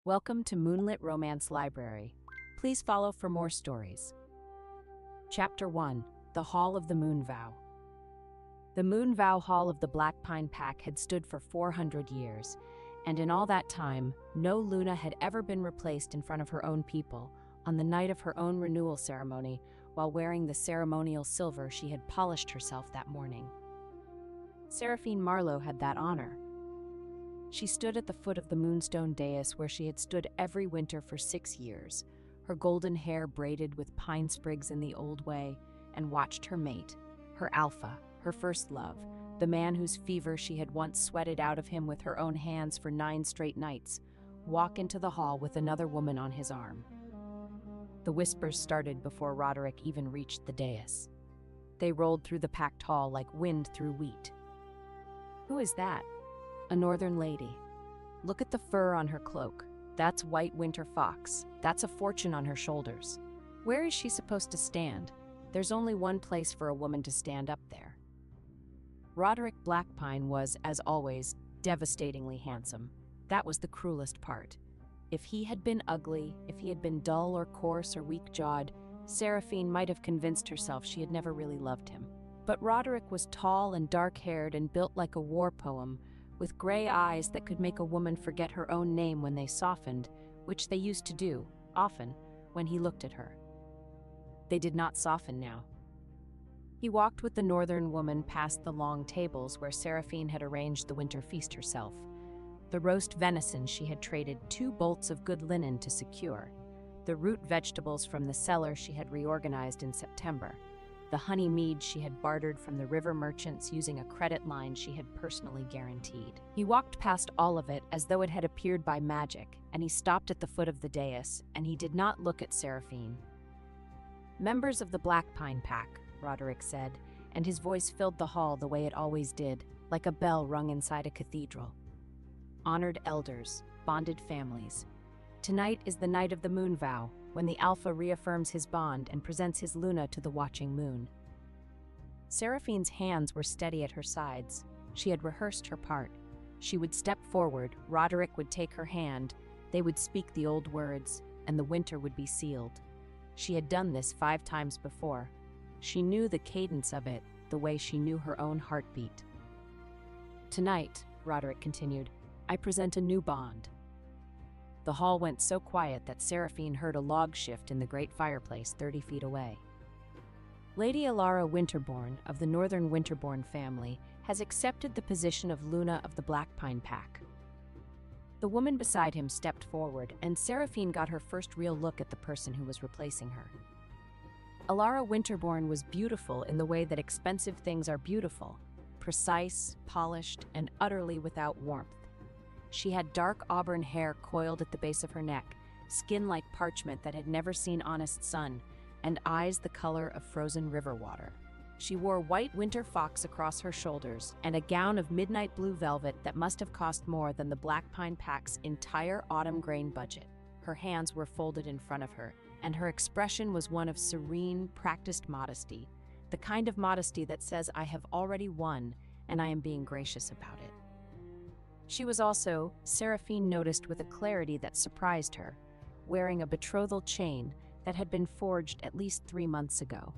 Welcome to Moonlit Romance Library. Please follow for more stories. Chapter 1: The Hall of the Moon Vow. The Moon Vow Hall of the Black Pine Pack had stood for 400 years, and in all that time, no Luna had ever been replaced in front of her own people on the night of her own renewal ceremony while wearing the ceremonial silver she had polished herself that morning. Seraphine Marlowe had that honor. She stood at the foot of the moonstone dais where she had stood every winter for 6 years, her golden hair braided with pine sprigs in the old way, and watched her mate, her alpha, her first love, the man whose fever she had once sweated out of him with her own hands for 9 straight nights, walk into the hall with another woman on his arm. The whispers started before Roderick even reached the dais. They rolled through the packed hall like wind through wheat. "Who is that?" "A northern lady. Look at the fur on her cloak. That's white winter fox. That's a fortune on her shoulders. Where is she supposed to stand? There's only one place for a woman to stand up there." Roderick Blackpine was, as always, devastatingly handsome. That was the cruelest part. If he had been ugly, if he had been dull or coarse or weak-jawed, Seraphine might have convinced herself she had never really loved him. But Roderick was tall and dark-haired and built like a war poem, with gray eyes that could make a woman forget her own name when they softened, which they used to do, often, when he looked at her. They did not soften now. He walked with the northern woman past the long tables where Seraphine had arranged the winter feast herself. The roast venison she had traded 2 bolts of good linen to secure, the root vegetables from the cellar she had reorganized in September, the honey mead she had bartered from the river merchants using a credit line she had personally guaranteed. He walked past all of it as though it had appeared by magic, and he stopped at the foot of the dais, and he did not look at Seraphine. "Members of the Black Pine Pack," Roderick said, and his voice filled the hall the way it always did, like a bell rung inside a cathedral. "Honored elders, bonded families. Tonight is the night of the moon vow, when the Alpha reaffirms his bond and presents his Luna to the watching moon." Seraphine's hands were steady at her sides. She had rehearsed her part. She would step forward, Roderick would take her hand, they would speak the old words, and the winter would be sealed. She had done this 5 times before. She knew the cadence of it, the way she knew her own heartbeat. "Tonight," Roderick continued, "I present a new bond." The hall went so quiet that Seraphine heard a log shift in the great fireplace 30 feet away. "Lady Alara Winterbourne, of the Northern Winterbourne family, has accepted the position of Luna of the Black Pine Pack." The woman beside him stepped forward, and Seraphine got her first real look at the person who was replacing her. Alara Winterbourne was beautiful in the way that expensive things are beautiful, precise, polished, and utterly without warmth. She had dark auburn hair coiled at the base of her neck, skin like parchment that had never seen honest sun, and eyes the color of frozen river water. She wore white winter fox across her shoulders and a gown of midnight blue velvet that must have cost more than the Black Pine Pack's entire autumn grain budget. Her hands were folded in front of her, and her expression was one of serene, practiced modesty, the kind of modesty that says, "I have already won, and I am being gracious about it." She was also, Seraphine noticed with a clarity that surprised her, wearing a betrothal chain that had been forged at least 3 months ago.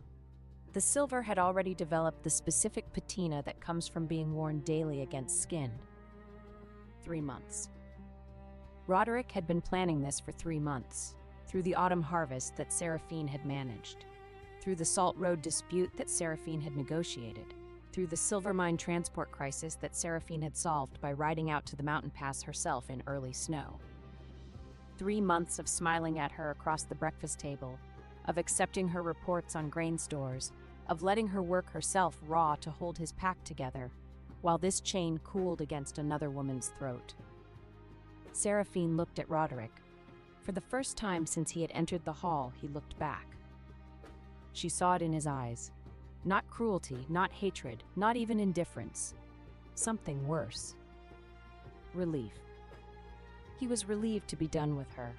The silver had already developed the specific patina that comes from being worn daily against skin. 3 months. Roderick had been planning this for 3 months, through the autumn harvest that Seraphine had managed, through the Salt Road dispute that Seraphine had negotiated, through the silver mine transport crisis that Seraphine had solved by riding out to the mountain pass herself in early snow. 3 months of smiling at her across the breakfast table, of accepting her reports on grain stores, of letting her work herself raw to hold his pack together, while this chain cooled against another woman's throat. Seraphine looked at Roderick. For the first time since he had entered the hall, he looked back. She saw it in his eyes. Not cruelty, not hatred, not even indifference. Something worse. Relief. He was relieved to be done with her.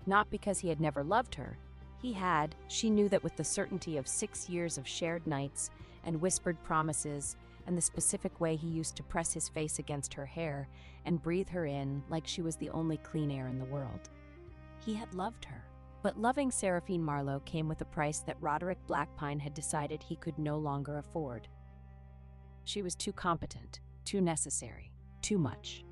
Not because he had never loved her. He had, she knew that with the certainty of 6 years of shared nights and whispered promises and the specific way he used to press his face against her hair and breathe her in like she was the only clean air in the world. He had loved her. But loving Seraphine Marlowe came with a price that Roderick Blackpine had decided he could no longer afford. She was too competent, too necessary, too much.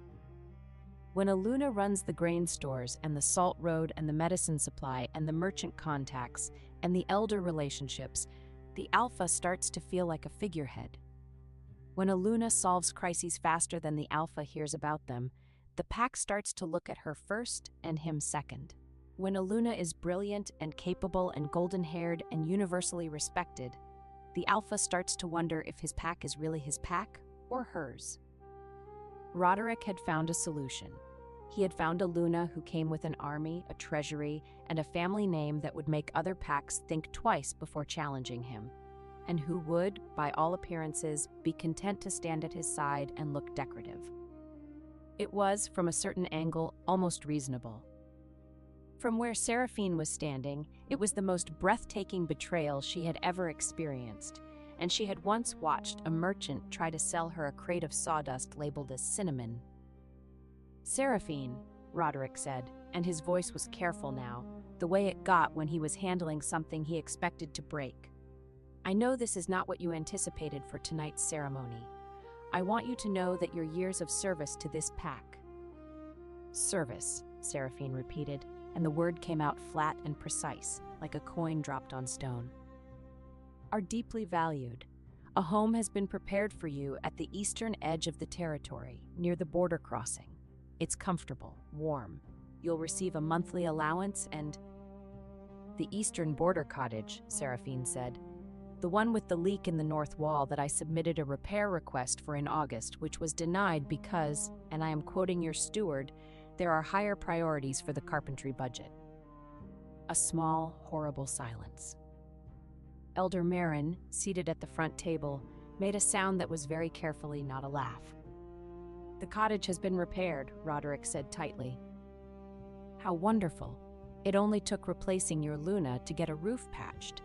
When a Luna runs the grain stores and the salt road and the medicine supply and the merchant contacts and the elder relationships, the Alpha starts to feel like a figurehead. When a Luna solves crises faster than the Alpha hears about them, the pack starts to look at her first and him second. When a Luna is brilliant and capable and golden-haired and universally respected, the Alpha starts to wonder if his pack is really his pack or hers. Roderick had found a solution. He had found a Luna who came with an army, a treasury, and a family name that would make other packs think twice before challenging him, and who would, by all appearances, be content to stand at his side and look decorative. It was, from a certain angle, almost reasonable. From where Seraphine was standing, it was the most breathtaking betrayal she had ever experienced, and she had once watched a merchant try to sell her a crate of sawdust labeled as cinnamon. "Seraphine," Roderick said, and his voice was careful now, the way it got when he was handling something he expected to break. "I know this is not what you anticipated for tonight's ceremony. I want you to know that your years of service to this pack—" "Service," Seraphine repeated, and the word came out flat and precise, like a coin dropped on stone. "Are deeply valued. A home has been prepared for you at the eastern edge of the territory, near the border crossing. It's comfortable, warm. You'll receive a monthly allowance and—" "The eastern border cottage," Seraphine said. "The one with the leak in the north wall that I submitted a repair request for in August, which was denied because, and I am quoting your steward, there are higher priorities for the carpentry budget." A small, horrible silence. Elder Marin, seated at the front table, made a sound that was very carefully not a laugh. "The cottage has been repaired," Roderick said tightly. "How wonderful. It only took replacing your Luna to get a roof patched."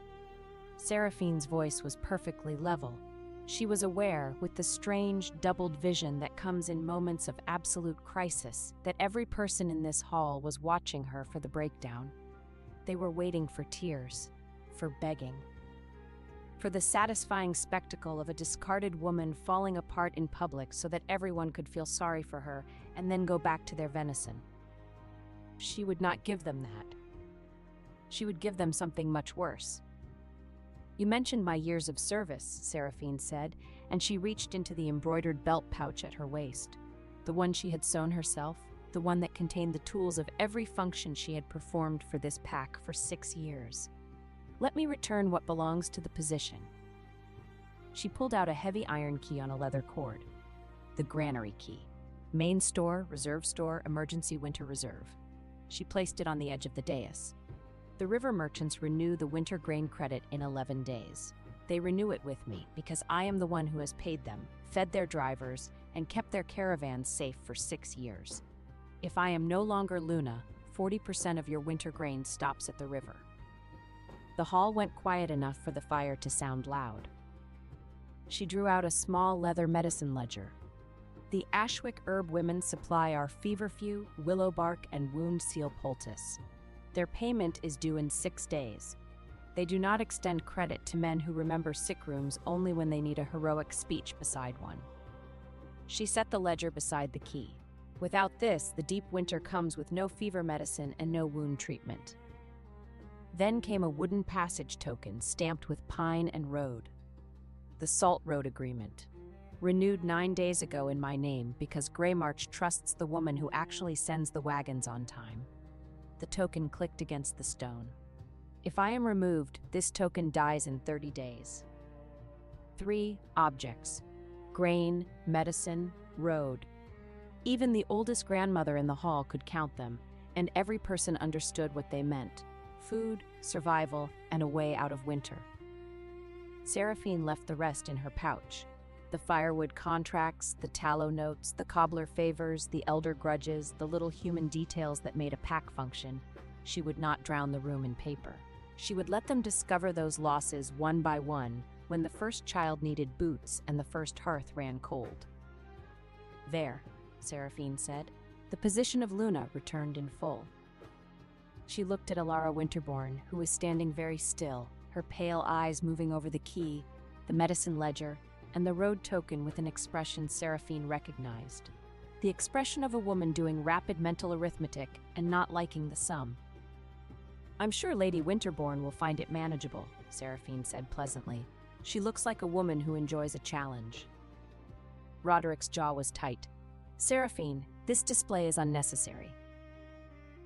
Seraphine's voice was perfectly level. She was aware, with the strange, doubled vision that comes in moments of absolute crisis, that every person in this hall was watching her for the breakdown. They were waiting for tears, for begging, for the satisfying spectacle of a discarded woman falling apart in public so that everyone could feel sorry for her and then go back to their venison. She would not give them that. She would give them something much worse. "You mentioned my years of service," Seraphine said, and she reached into the embroidered belt pouch at her waist, the one she had sewn herself, the one that contained the tools of every function she had performed for this pack for 6 years. "Let me return what belongs to the position." She pulled out a heavy iron key on a leather cord. The granary key. Main store, reserve store, emergency winter reserve. She placed it on the edge of the dais. "The river merchants renew the winter grain credit in 11 days. They renew it with me because I am the one who has paid them, fed their drivers, and kept their caravans safe for 6 years. If I am no longer Luna, 40% of your winter grain stops at the river." The hall went quiet enough for the fire to sound loud. She drew out a small leather medicine ledger. "The Ashwick herb women supply our feverfew, willow bark, and wound seal poultice. Their payment is due in 6 days. They do not extend credit to men who remember sick rooms only when they need a heroic speech beside one." She set the ledger beside the key. "Without this, the deep winter comes with no fever medicine and no wound treatment." Then came a wooden passage token stamped with pine and road. "The Salt Road Agreement. Renewed 9 days ago in my name because Greymarch trusts the woman who actually sends the wagons on time." The token clicked against the stone. "If I am removed, this token dies in 30 days. 3 objects. Grain, medicine, road. Even the oldest grandmother in the hall could count them, and every person understood what they meant. Food, survival, and a way out of winter." Seraphine left the rest in her pouch. The firewood contracts, the tallow notes, the cobbler favors, the elder grudges, the little human details that made a pack function. She would not drown the room in paper. She would let them discover those losses one by one, when the first child needed boots and the first hearth ran cold. "There," Seraphine said. The position of Luna returned in full. She looked at Alara Winterborn, who was standing very still, her pale eyes moving over the key, the medicine ledger, and the road token with an expression Seraphine recognized. The expression of a woman doing rapid mental arithmetic and not liking the sum. "I'm sure Lady Winterborn will find it manageable," Seraphine said pleasantly. "She looks like a woman who enjoys a challenge." Roderick's jaw was tight. "Seraphine, this display is unnecessary."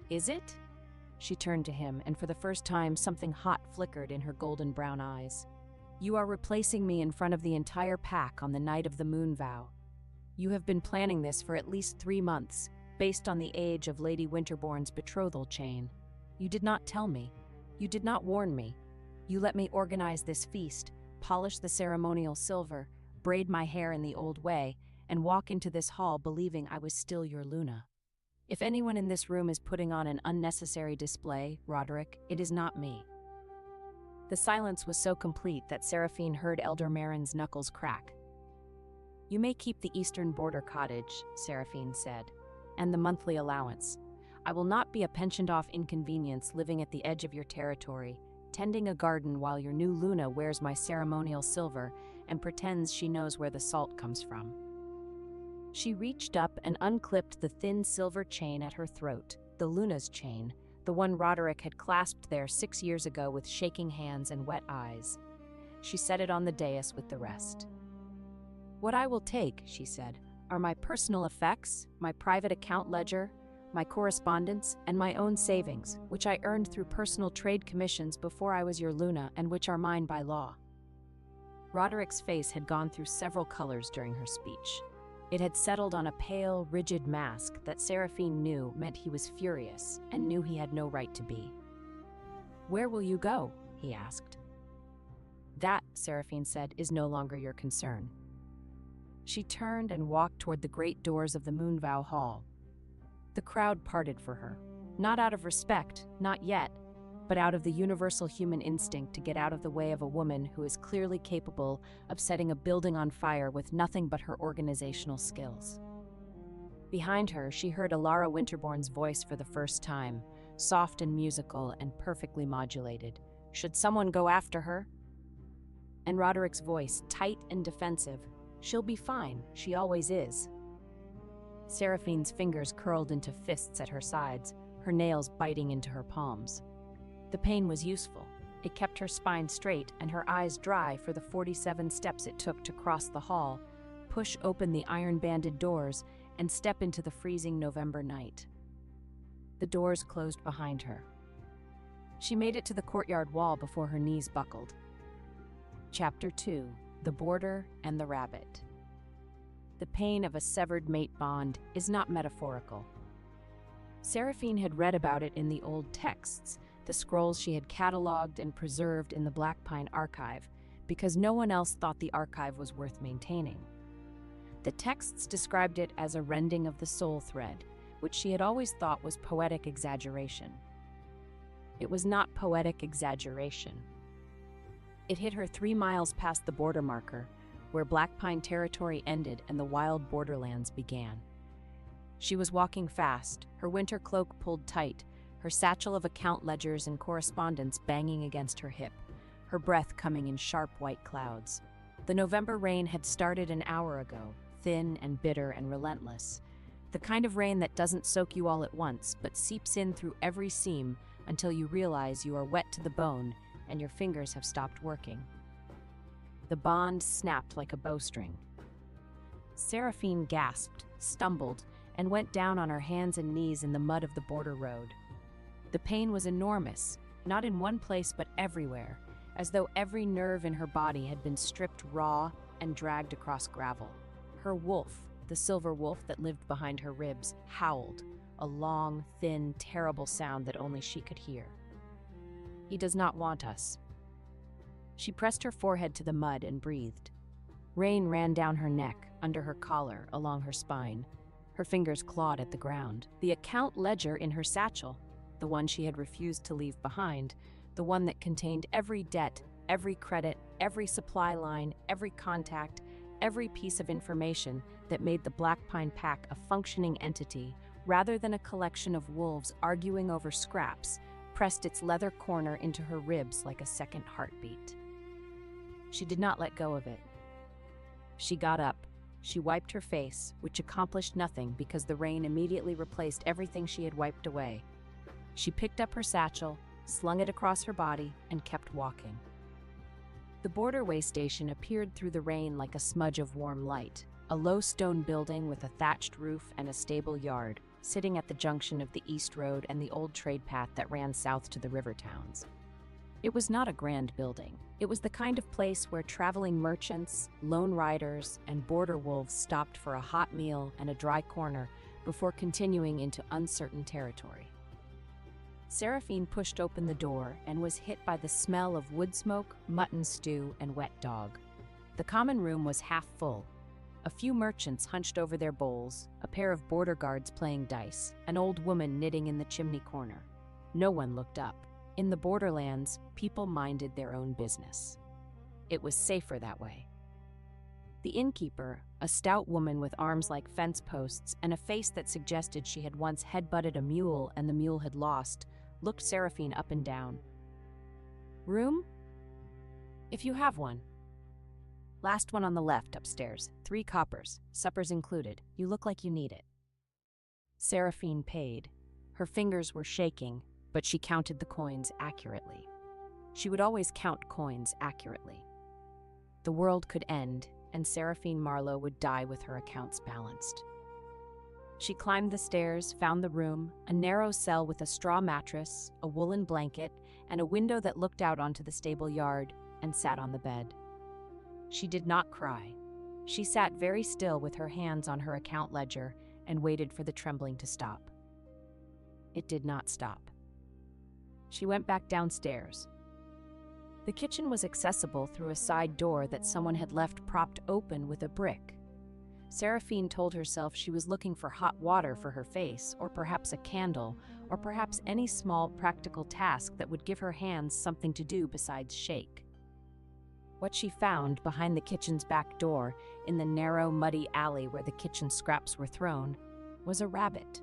"Is it?" She turned to him, and for the first time something hot flickered in her golden brown eyes. "You are replacing me in front of the entire pack on the night of the moon vow. You have been planning this for at least 3 months, based on the age of Lady Winterborn's betrothal chain. You did not tell me. You did not warn me. You let me organize this feast, polish the ceremonial silver, braid my hair in the old way, and walk into this hall believing I was still your Luna. If anyone in this room is putting on an unnecessary display, Roderick, it is not me." The silence was so complete that Seraphine heard Elder Marin's knuckles crack. "You may keep the eastern border cottage," Seraphine said, "and the monthly allowance. I will not be a pensioned-off inconvenience living at the edge of your territory, tending a garden while your new Luna wears my ceremonial silver and pretends she knows where the salt comes from." She reached up and unclipped the thin silver chain at her throat, the Luna's chain, the one Roderick had clasped there 6 years ago with shaking hands and wet eyes. She set it on the dais with the rest. "What I will take," she said, "are my personal effects, my private account ledger, my correspondence, and my own savings, which I earned through personal trade commissions before I was your Luna and which are mine by law." Roderick's face had gone through several colors during her speech. It had settled on a pale, rigid mask that Seraphine knew meant he was furious and knew he had no right to be. "Where will you go?" he asked. "That," Seraphine said, "is no longer your concern." She turned and walked toward the great doors of the Moonvow Hall. The crowd parted for her, not out of respect, not yet, but out of the universal human instinct to get out of the way of a woman who is clearly capable of setting a building on fire with nothing but her organizational skills. Behind her, she heard Alara Winterborn's voice for the first time, soft and musical and perfectly modulated. "Should someone go after her?" And Roderick's voice, tight and defensive. "She'll be fine, she always is." Seraphine's fingers curled into fists at her sides, her nails biting into her palms. The pain was useful. It kept her spine straight and her eyes dry for the 47 steps it took to cross the hall, push open the iron-banded doors, and step into the freezing November night. The doors closed behind her. She made it to the courtyard wall before her knees buckled. Chapter 2: The Border and the Rabbit. The pain of a severed mate bond is not metaphorical. Seraphine had read about it in the old texts, the scrolls she had cataloged and preserved in the Black Pine archive, because no one else thought the archive was worth maintaining. The texts described it as a rending of the soul thread, which she had always thought was poetic exaggeration. It was not poetic exaggeration. It hit her 3 miles past the border marker, where Black Pine territory ended and the wild borderlands began. She was walking fast, her winter cloak pulled tight, her satchel of account ledgers and correspondence banging against her hip, her breath coming in sharp white clouds. The November rain had started an hour ago, thin and bitter and relentless. The kind of rain that doesn't soak you all at once, but seeps in through every seam until you realize you are wet to the bone and your fingers have stopped working. The bond snapped like a bowstring. Seraphine gasped, stumbled, and went down on her hands and knees in the mud of the border road. The pain was enormous, not in one place but everywhere, as though every nerve in her body had been stripped raw and dragged across gravel. Her wolf, the silver wolf that lived behind her ribs, howled, a long, thin, terrible sound that only she could hear. "He does not want us." She pressed her forehead to the mud and breathed. Rain ran down her neck, under her collar, along her spine. Her fingers clawed at the ground. The account ledger in her satchel, the one she had refused to leave behind, the one that contained every debt, every credit, every supply line, every contact, every piece of information that made the Black Pine Pack a functioning entity rather than a collection of wolves arguing over scraps, pressed its leather corner into her ribs like a second heartbeat. She did not let go of it. She got up. She wiped her face, which accomplished nothing because the rain immediately replaced everything she had wiped away. She picked up her satchel, slung it across her body, and kept walking. The borderway station appeared through the rain like a smudge of warm light, a low stone building with a thatched roof and a stable yard, sitting at the junction of the East Road and the old trade path that ran south to the river towns. It was not a grand building. It was the kind of place where traveling merchants, lone riders, and border wolves stopped for a hot meal and a dry corner before continuing into uncertain territory. Seraphine pushed open the door and was hit by the smell of wood smoke, mutton stew, and wet dog. The common room was half full. A few merchants hunched over their bowls, a pair of border guards playing dice, an old woman knitting in the chimney corner. No one looked up. In the borderlands, people minded their own business. It was safer that way. The innkeeper, a stout woman with arms like fence posts and a face that suggested she had once headbutted a mule and the mule had lost, looked Seraphine up and down. "Room? If you have one." "Last one on the left, upstairs. 3 coppers, suppers included. You look like you need it." Seraphine paid. Her fingers were shaking, but she counted the coins accurately. She would always count coins accurately. The world could end, and Seraphine Marlowe would die with her accounts balanced. She climbed the stairs, found the room, a narrow cell with a straw mattress, a woolen blanket, and a window that looked out onto the stable yard, and sat on the bed. She did not cry. She sat very still with her hands on her account ledger and waited for the trembling to stop. It did not stop. She went back downstairs. The kitchen was accessible through a side door that someone had left propped open with a brick. Seraphine told herself she was looking for hot water for her face, or perhaps a candle, or perhaps any small practical task that would give her hands something to do besides shake. What she found behind the kitchen's back door, in the narrow, muddy alley where the kitchen scraps were thrown, was a rabbit.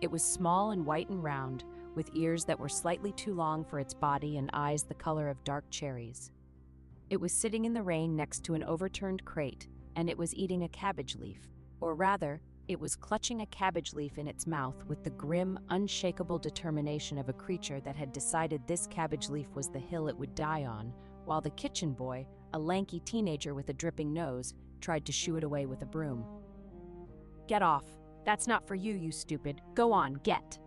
It was small and white and round, with ears that were slightly too long for its body and eyes the color of dark cherries. It was sitting in the rain next to an overturned crate, and it was eating a cabbage leaf. Or rather, it was clutching a cabbage leaf in its mouth with the grim, unshakable determination of a creature that had decided this cabbage leaf was the hill it would die on, while the kitchen boy, a lanky teenager with a dripping nose, tried to shoo it away with a broom. "Get off. That's not for you, you stupid. Go on, get."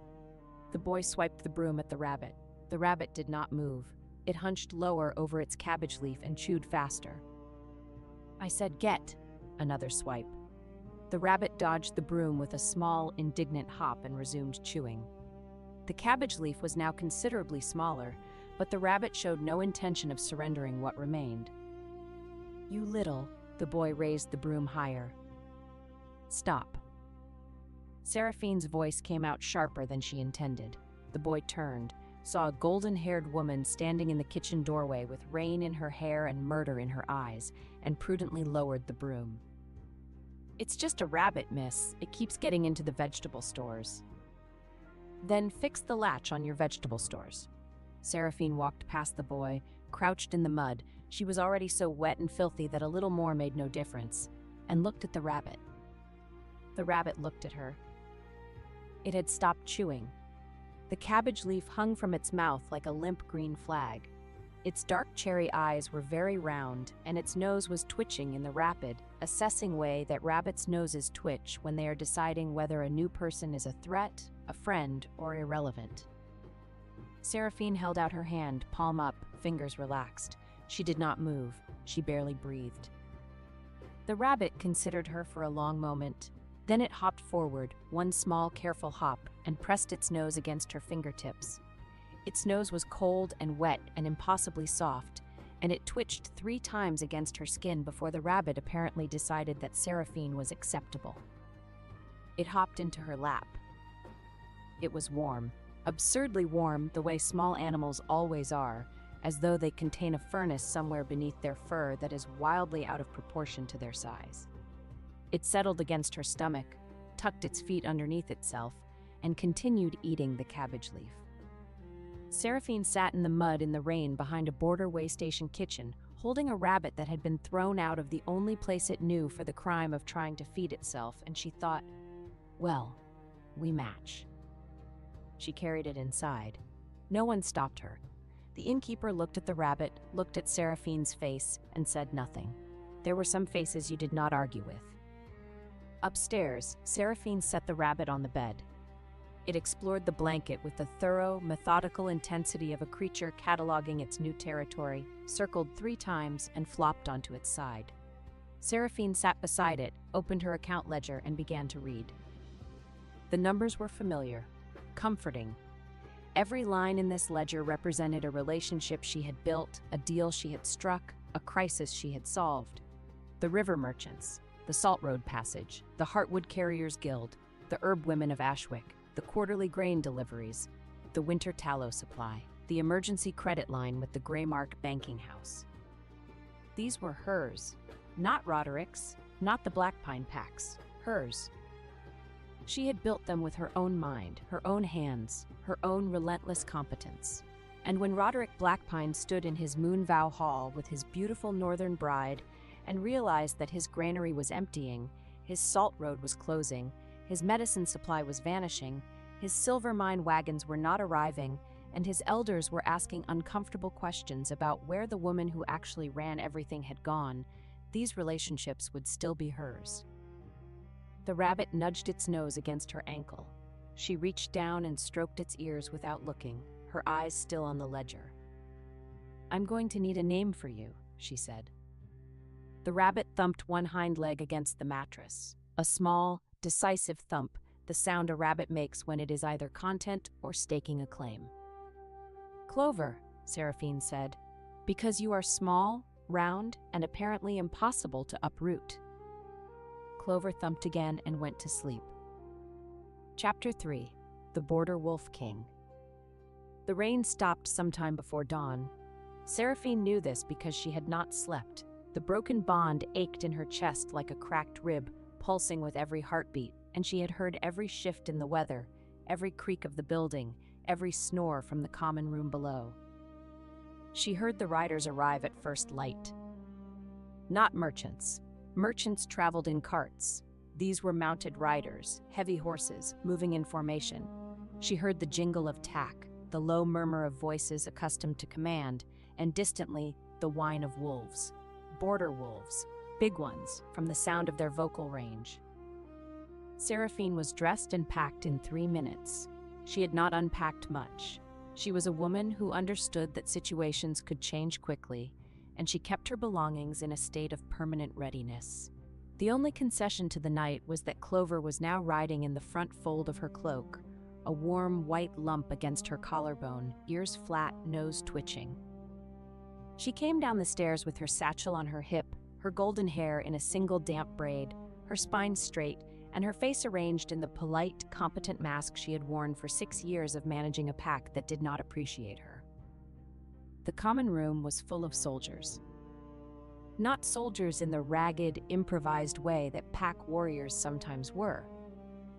The boy swiped the broom at the rabbit. The rabbit did not move. It hunched lower over its cabbage leaf and chewed faster. "I said get." Another swipe. The rabbit dodged the broom with a small, indignant hop and resumed chewing. The cabbage leaf was now considerably smaller, but the rabbit showed no intention of surrendering what remained. "You little," the boy raised the broom higher. "Stop." Seraphine's voice came out sharper than she intended. The boy turned, saw a golden-haired woman standing in the kitchen doorway with rain in her hair and murder in her eyes, and prudently lowered the broom. "It's just a rabbit, miss. It keeps getting into the vegetable stores." "Then fix the latch on your vegetable stores." Seraphine walked past the boy, crouched in the mud. She was already so wet and filthy that a little more made no difference, and looked at the rabbit. The rabbit looked at her. It had stopped chewing. The cabbage leaf hung from its mouth like a limp green flag. Its dark cherry eyes were very round, and its nose was twitching in the rapid, assessing way that rabbits' noses twitch when they are deciding whether a new person is a threat, a friend, or irrelevant. Seraphine held out her hand, palm up, fingers relaxed. She did not move. She barely breathed. The rabbit considered her for a long moment. Then it hopped forward, one small, careful hop, and pressed its nose against her fingertips. Its nose was cold and wet and impossibly soft, and it twitched 3 times against her skin before the rabbit apparently decided that Seraphine was acceptable. It hopped into her lap. It was warm, absurdly warm the way small animals always are, as though they contain a furnace somewhere beneath their fur that is wildly out of proportion to their size. It settled against her stomach, tucked its feet underneath itself, and continued eating the cabbage leaf. Seraphine sat in the mud in the rain behind a border way station kitchen, holding a rabbit that had been thrown out of the only place it knew for the crime of trying to feed itself, and she thought, well, we match. She carried it inside. No one stopped her. The innkeeper looked at the rabbit, looked at Seraphine's face, and said nothing. There were some faces you did not argue with. Upstairs, Seraphine set the rabbit on the bed. It explored the blanket with the thorough, methodical intensity of a creature cataloging its new territory, circled 3 times, and flopped onto its side. Seraphine sat beside it, opened her account ledger, and began to read. The numbers were familiar, comforting. Every line in this ledger represented a relationship she had built, a deal she had struck, a crisis she had solved. The river merchants, the Salt Road Passage, the Heartwood Carriers Guild, the Herb Women of Ashwick, the quarterly grain deliveries, the winter tallow supply, the emergency credit line with the Greymark banking house. These were hers, not Roderick's, not the Blackpine Pack's, hers. She had built them with her own mind, her own hands, her own relentless competence. And when Roderick Blackpine stood in his Moonvow Hall with his beautiful northern bride and realized that his granary was emptying, his salt road was closing, his medicine supply was vanishing, his silver mine wagons were not arriving, and his elders were asking uncomfortable questions about where the woman who actually ran everything had gone, these relationships would still be hers. The rabbit nudged its nose against her ankle. She reached down and stroked its ears without looking, her eyes still on the ledger. "I'm going to need a name for you," she said. The rabbit thumped one hind leg against the mattress. A small, decisive thump, the sound a rabbit makes when it is either content or staking a claim. "Clover," Seraphine said, "because you are small, round, and apparently impossible to uproot." Clover thumped again and went to sleep. Chapter 3. The Border Wolf King. The rain stopped sometime before dawn. Seraphine knew this because she had not slept. The broken bond ached in her chest like a cracked rib, pulsing with every heartbeat, and she had heard every shift in the weather, every creak of the building, every snore from the common room below. She heard the riders arrive at first light. Not merchants. Merchants traveled in carts. These were mounted riders, heavy horses, moving in formation. She heard the jingle of tack, the low murmur of voices accustomed to command, and distantly, the whine of wolves. Border wolves, big ones, from the sound of their vocal range. Seraphine was dressed and packed in 3 minutes. She had not unpacked much. She was a woman who understood that situations could change quickly, and she kept her belongings in a state of permanent readiness. The only concession to the night was that Clover was now riding in the front fold of her cloak, a warm white lump against her collarbone, ears flat, nose twitching. She came down the stairs with her satchel on her hip, her golden hair in a single damp braid, her spine straight, and her face arranged in the polite, competent mask she had worn for 6 years of managing a pack that did not appreciate her. The common room was full of soldiers. Not soldiers in the ragged, improvised way that pack warriors sometimes were.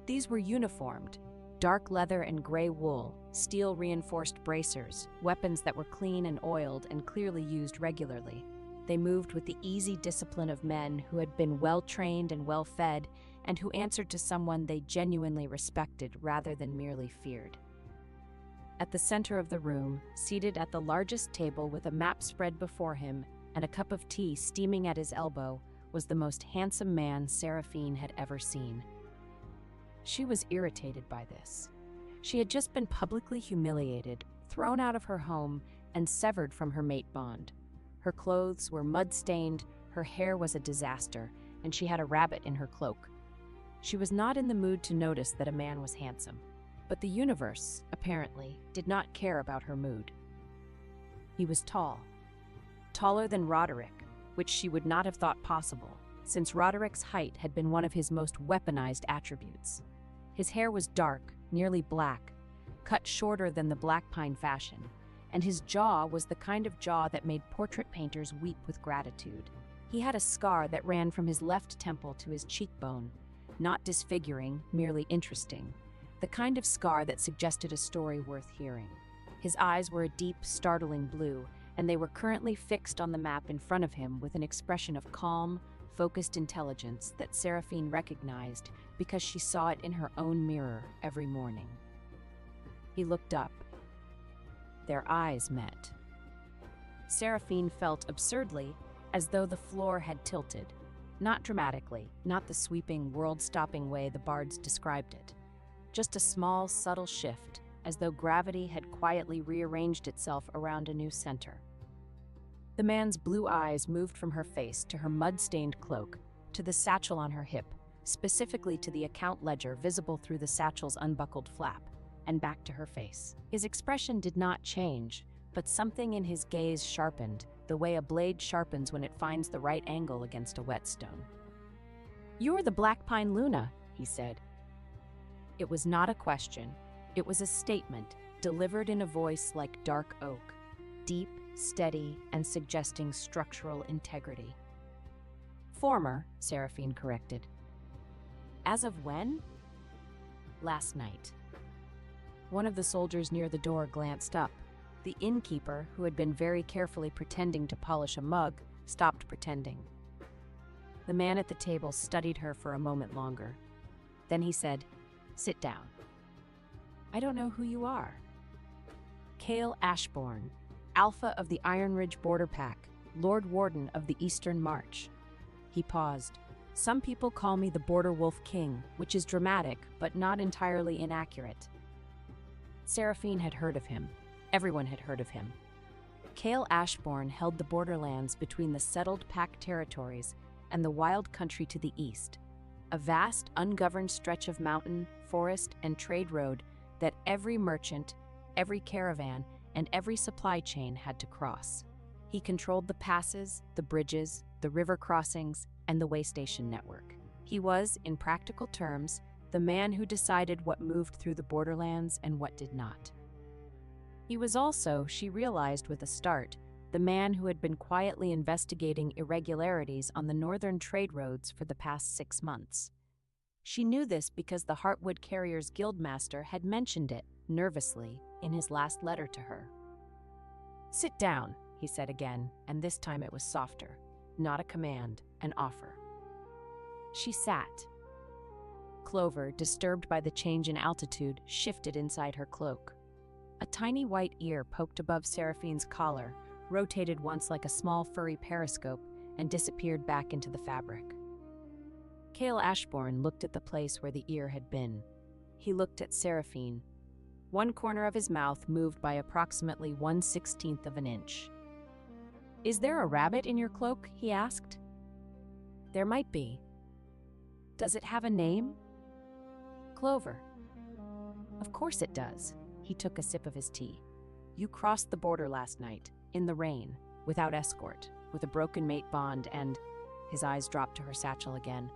These were uniformed, dark leather and gray wool, steel-reinforced bracers, weapons that were clean and oiled and clearly used regularly. They moved with the easy discipline of men who had been well-trained and well-fed, and who answered to someone they genuinely respected rather than merely feared. At the center of the room, seated at the largest table with a map spread before him and a cup of tea steaming at his elbow, was the most handsome man Seraphine had ever seen. She was irritated by this. She had just been publicly humiliated, thrown out of her home, and severed from her mate bond. Her clothes were mud-stained, her hair was a disaster, and she had a rabbit in her cloak. She was not in the mood to notice that a man was handsome, but the universe, apparently, did not care about her mood. He was tall. Taller than Roderick, which she would not have thought possible, since Roderick's height had been one of his most weaponized attributes. His hair was dark, nearly black, cut shorter than the Blackpine fashion, and his jaw was the kind of jaw that made portrait painters weep with gratitude. He had a scar that ran from his left temple to his cheekbone, not disfiguring, merely interesting, the kind of scar that suggested a story worth hearing. His eyes were a deep, startling blue, and they were currently fixed on the map in front of him with an expression of calm, focused intelligence that Seraphine recognized because she saw it in her own mirror every morning. He looked up. Their eyes met. Seraphine felt absurdly as though the floor had tilted. Not dramatically, not the sweeping, world-stopping way the bards described it. Just a small, subtle shift, as though gravity had quietly rearranged itself around a new center. The man's blue eyes moved from her face to her mud-stained cloak, to the satchel on her hip, specifically to the account ledger visible through the satchel's unbuckled flap, and back to her face. His expression did not change, but something in his gaze sharpened, the way a blade sharpens when it finds the right angle against a whetstone. "You're the Black Pine Luna," he said. It was not a question. It was a statement, delivered in a voice like dark oak, deep, steady, and suggesting structural integrity. "Former," Seraphine corrected. "As of when?" "Last night." One of the soldiers near the door glanced up. The innkeeper, who had been very carefully pretending to polish a mug, stopped pretending. The man at the table studied her for a moment longer. Then he said, "Sit down." "I don't know who you are." "Cale Ashbourne, Alpha of the Iron Ridge Border Pack, Lord Warden of the Eastern March." He paused. "Some people call me the Border Wolf King, which is dramatic, but not entirely inaccurate." Seraphine had heard of him. Everyone had heard of him. Cale Ashbourne held the borderlands between the settled Pack territories and the wild country to the east, a vast, ungoverned stretch of mountain, forest, and trade road that every merchant, every caravan, and every supply chain had to cross. He controlled the passes, the bridges, the river crossings, and the way station network. He was, in practical terms, the man who decided what moved through the borderlands and what did not. He was also, she realized with a start, the man who had been quietly investigating irregularities on the northern trade roads for the past 6 months. She knew this because the Heartwood Carriers Guildmaster had mentioned it, nervously, in his last letter to her. "Sit down," he said again, and this time it was softer. Not a command, an offer. She sat. Clover, disturbed by the change in altitude, shifted inside her cloak. A tiny white ear poked above Seraphine's collar, rotated once like a small furry periscope, and disappeared back into the fabric. Cale Ashbourne looked at the place where the ear had been. He looked at Seraphine. One corner of his mouth moved by approximately 1/16 of an inch. "Is there a rabbit in your cloak?" he asked. "There might be." "Does it have a name?" "Clover." "Of course it does." He took a sip of his tea. "You crossed the border last night, in the rain, without escort, with a broken mate bond and—" his eyes dropped to her satchel again,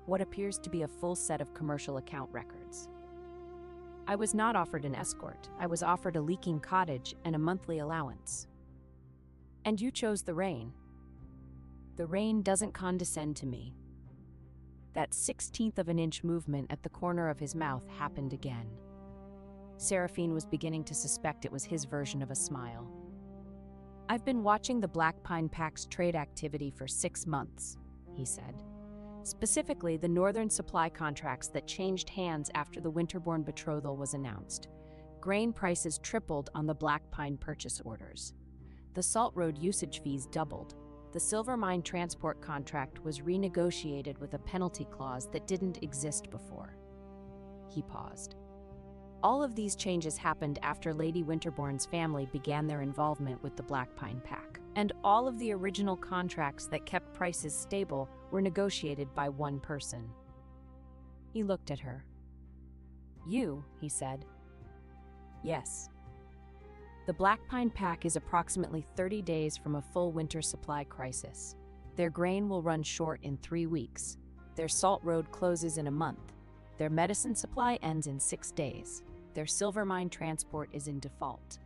"what appears to be a full set of commercial account records." "I was not offered an escort. I was offered a leaking cottage and a monthly allowance." "And you chose the rain." "The rain doesn't condescend to me." That 1/16 of an inch movement at the corner of his mouth happened again. Seraphine was beginning to suspect it was his version of a smile. "I've been watching the Black Pine Pack's trade activity for 6 months," he said. "Specifically, the northern supply contracts that changed hands after the Winterborn betrothal was announced. Grain prices tripled on the Black Pine purchase orders. The Salt Road usage fees doubled. The Silver Mine transport contract was renegotiated with a penalty clause that didn't exist before." He paused. "All of these changes happened after Lady Winterborn's family began their involvement with the Black Pine Pack, and all of the original contracts that kept prices stable were negotiated by one person." He looked at her. "You," he said. "Yes." The Black Pine Pack is approximately 30 days from a full winter supply crisis. Their grain will run short in 3 weeks. Their Salt Road closes in a month. Their medicine supply ends in 6 days. Their silver mine transport is in default.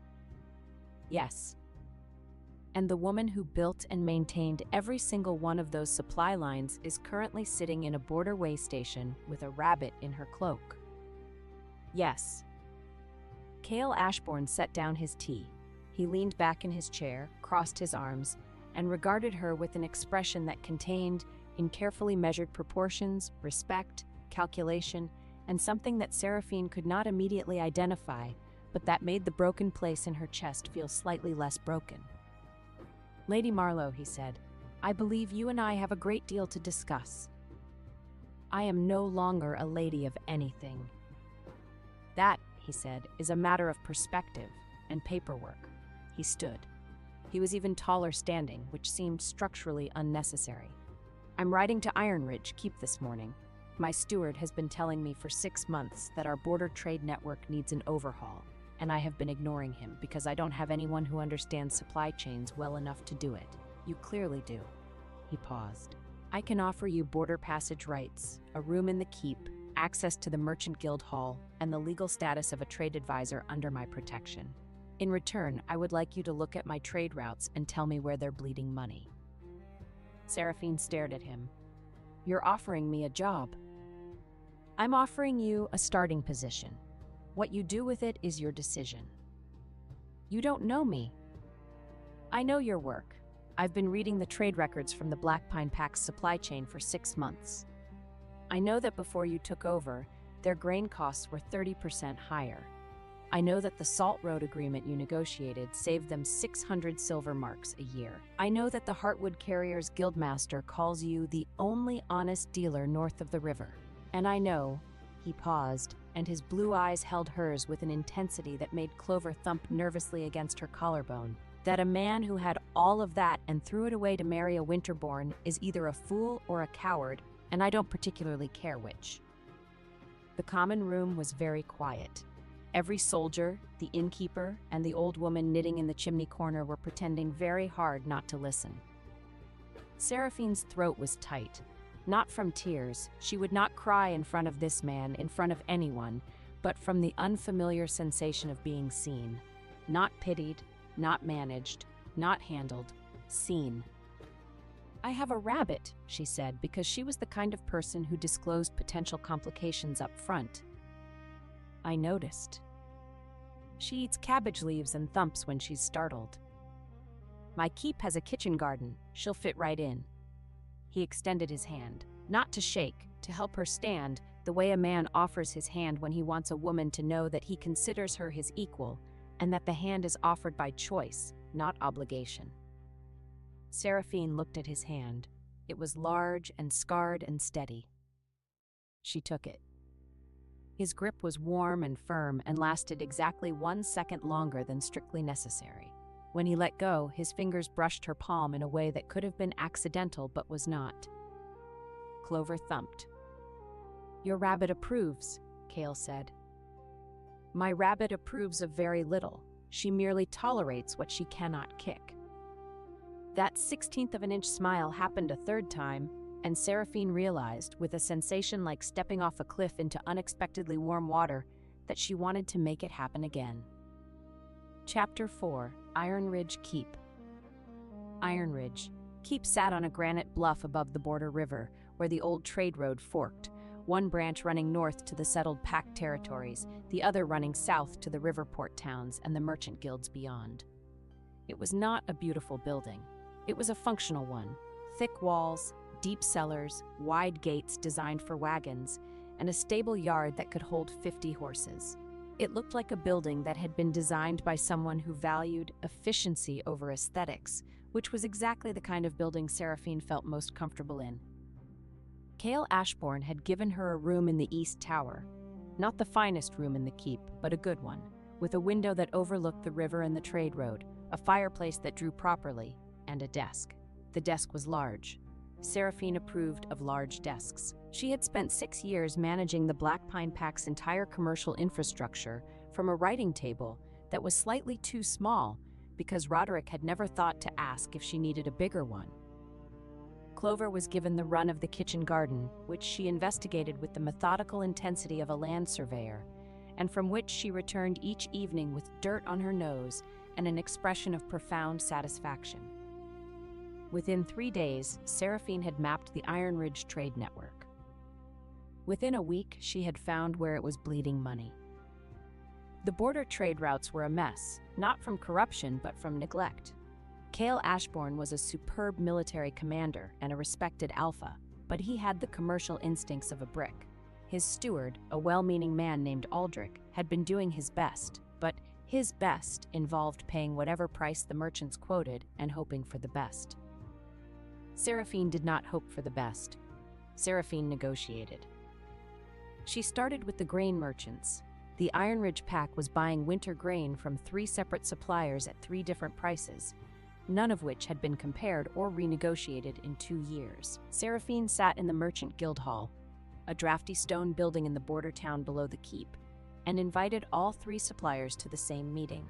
Yes. And the woman who built and maintained every single one of those supply lines is currently sitting in a border way station with a rabbit in her cloak. Yes. Cale Ashbourne set down his tea. He leaned back in his chair, crossed his arms, and regarded her with an expression that contained, in carefully measured proportions, respect, calculation, and something that Seraphine could not immediately identify, but that made the broken place in her chest feel slightly less broken. "Lady Marlowe," he said, "I believe you and I have a great deal to discuss. I am no longer a lady of anything." "That," he said, "is a matter of perspective and paperwork." He stood. He was even taller standing, which seemed structurally unnecessary. "I'm riding to Ironridge Keep this morning. My steward has been telling me for 6 months that our border trade network needs an overhaul, and I have been ignoring him because I don't have anyone who understands supply chains well enough to do it. You clearly do." He paused. "I can offer you border passage rights, a room in the keep, access to the Merchant Guild Hall, and the legal status of a trade advisor under my protection. In return, I would like you to look at my trade routes and tell me where they're bleeding money." Seraphine stared at him. "You're offering me a job." "I'm offering you a starting position. What you do with it is your decision." "You don't know me." "I know your work. I've been reading the trade records from the Black Pine Pack's supply chain for 6 months. I know that before you took over, their grain costs were 30% higher. I know that the Salt Road agreement you negotiated saved them 600 silver marks a year. I know that the Heartwood Carriers Guildmaster calls you the only honest dealer north of the river. And I know," he paused, and his blue eyes held hers with an intensity that made Clover thump nervously against her collarbone, "that a man who had all of that and threw it away to marry a Winterborn is either a fool or a coward, and I don't particularly care which." The common room was very quiet. Every soldier, the innkeeper, and the old woman knitting in the chimney corner were pretending very hard not to listen. Seraphine's throat was tight. Not from tears, she would not cry in front of this man, in front of anyone, but from the unfamiliar sensation of being seen. Not pitied, not managed, not handled, seen. "I have a rabbit," she said, because she was the kind of person who disclosed potential complications up front. "I noticed. She eats cabbage leaves and thumps when she's startled. My keep has a kitchen garden. She'll fit right in." He extended his hand, not to shake, to help her stand, the way a man offers his hand when he wants a woman to know that he considers her his equal, and that the hand is offered by choice, not obligation. Seraphine looked at his hand. It was large and scarred and steady. She took it. His grip was warm and firm and lasted exactly 1 second longer than strictly necessary. When he let go, his fingers brushed her palm in a way that could have been accidental but was not. Clover thumped. "Your rabbit approves," Cale said. "My rabbit approves of very little. She merely tolerates what she cannot kick." That 1/16 of an inch smile happened a third time, and Seraphine realized, with a sensation like stepping off a cliff into unexpectedly warm water, that she wanted to make it happen again. Chapter 4: Ironridge Keep. Ironridge Keep sat on a granite bluff above the border river, where the old trade road forked, one branch running north to the settled Pack territories, the other running south to the riverport towns and the merchant guilds beyond. It was not a beautiful building. It was a functional one: thick walls, deep cellars, wide gates designed for wagons, and a stable yard that could hold 50 horses. It looked like a building that had been designed by someone who valued efficiency over aesthetics, which was exactly the kind of building Seraphine felt most comfortable in. Cale Ashbourne had given her a room in the East Tower. Not the finest room in the keep, but a good one, with a window that overlooked the river and the trade road, a fireplace that drew properly, and a desk. The desk was large. Seraphine approved of large desks. She had spent 6 years managing the Black Pine Pack's entire commercial infrastructure from a writing table that was slightly too small because Roderick had never thought to ask if she needed a bigger one. Clover was given the run of the kitchen garden, which she investigated with the methodical intensity of a land surveyor, and from which she returned each evening with dirt on her nose and an expression of profound satisfaction. Within 3 days, Seraphine had mapped the Iron Ridge trade network. Within a week, she had found where it was bleeding money. The border trade routes were a mess, not from corruption but from neglect. Cale Ashbourne was a superb military commander and a respected alpha, but he had the commercial instincts of a brick. His steward, a well-meaning man named Aldrich, had been doing his best, but his best involved paying whatever price the merchants quoted and hoping for the best. Seraphine did not hope for the best. Seraphine negotiated. She started with the grain merchants. The Iron Ridge pack was buying winter grain from 3 separate suppliers at 3 different prices, none of which had been compared or renegotiated in 2 years. Seraphine sat in the Merchant Guild Hall, a drafty stone building in the border town below the keep, and invited all 3 suppliers to the same meeting.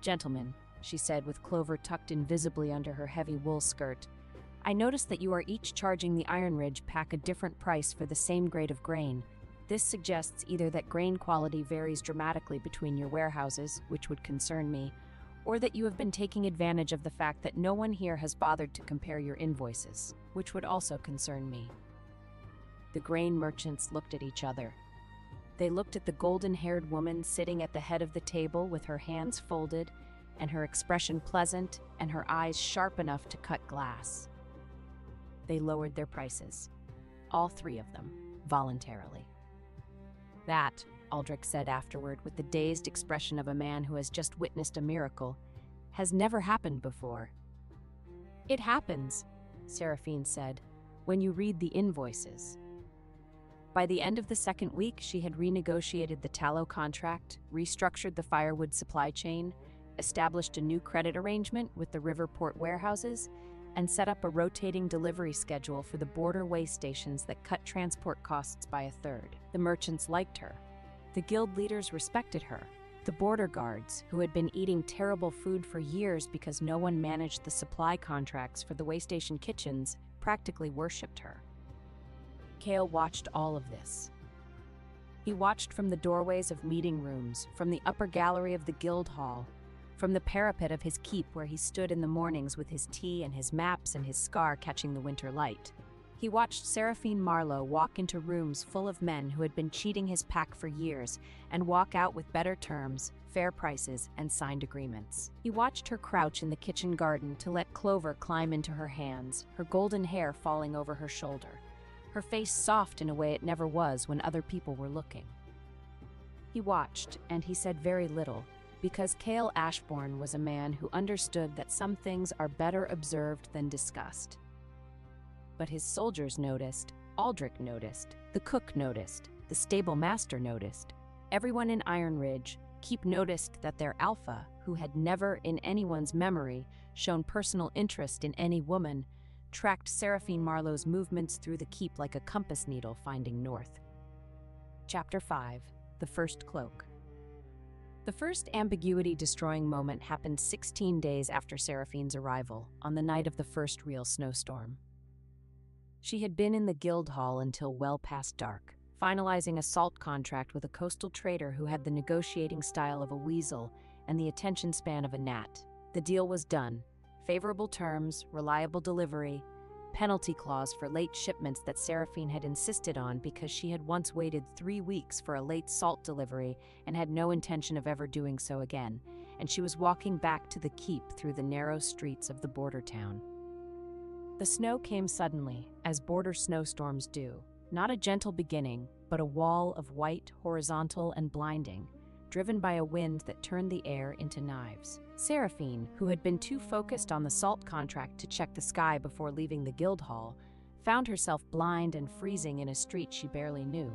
"Gentlemen," she said with Clover tucked invisibly under her heavy wool skirt, "I notice that you are each charging the Iron Ridge pack a different price for the same grade of grain. This suggests either that grain quality varies dramatically between your warehouses, which would concern me, or that you have been taking advantage of the fact that no one here has bothered to compare your invoices, which would also concern me." The grain merchants looked at each other. They looked at the golden-haired woman sitting at the head of the table with her hands folded and her expression pleasant and her eyes sharp enough to cut glass. They lowered their prices, all 3 of them, voluntarily. "That," Aldrich said afterward with the dazed expression of a man who has just witnessed a miracle, "has never happened before." "It happens," Seraphine said, "when you read the invoices." By the end of the 2nd week, she had renegotiated the tallow contract, restructured the firewood supply chain, established a new credit arrangement with the Riverport warehouses, and set up a rotating delivery schedule for the border way stations that cut transport costs by 1/3. The merchants liked her. The guild leaders respected her. The border guards, who had been eating terrible food for years because no one managed the supply contracts for the way station kitchens, practically worshipped her. Cale watched all of this. He watched from the doorways of meeting rooms, from the upper gallery of the guild hall, from the parapet of his keep where he stood in the mornings with his tea and his maps and his scar catching the winter light. He watched Seraphine Marlowe walk into rooms full of men who had been cheating his pack for years and walk out with better terms, fair prices, and signed agreements. He watched her crouch in the kitchen garden to let Clover climb into her hands, her golden hair falling over her shoulder, her face soft in a way it never was when other people were looking. He watched, and he said very little, because Cale Ashbourne was a man who understood that some things are better observed than discussed. But his soldiers noticed, Aldrich noticed, the cook noticed, the stable master noticed. Everyone in Iron Ridge keep noticed that their alpha, who had never in anyone's memory shown personal interest in any woman, tracked Seraphine Marlowe's movements through the keep like a compass needle finding north. Chapter 5. The First Cloak. The first ambiguity-destroying moment happened 16 days after Seraphine's arrival, on the night of the first real snowstorm. She had been in the guild hall until well past dark, finalizing a salt contract with a coastal trader who had the negotiating style of a weasel and the attention span of a gnat. The deal was done. Favorable terms, reliable delivery, penalty clause for late shipments that Seraphine had insisted on because she had once waited 3 weeks for a late salt delivery and had no intention of ever doing so again, and she was walking back to the keep through the narrow streets of the border town. The snow came suddenly, as border snowstorms do, not a gentle beginning, but a wall of white, horizontal, and blinding, driven by a wind that turned the air into knives. Seraphine, who had been too focused on the salt contract to check the sky before leaving the guild hall, found herself blind and freezing in a street she barely knew.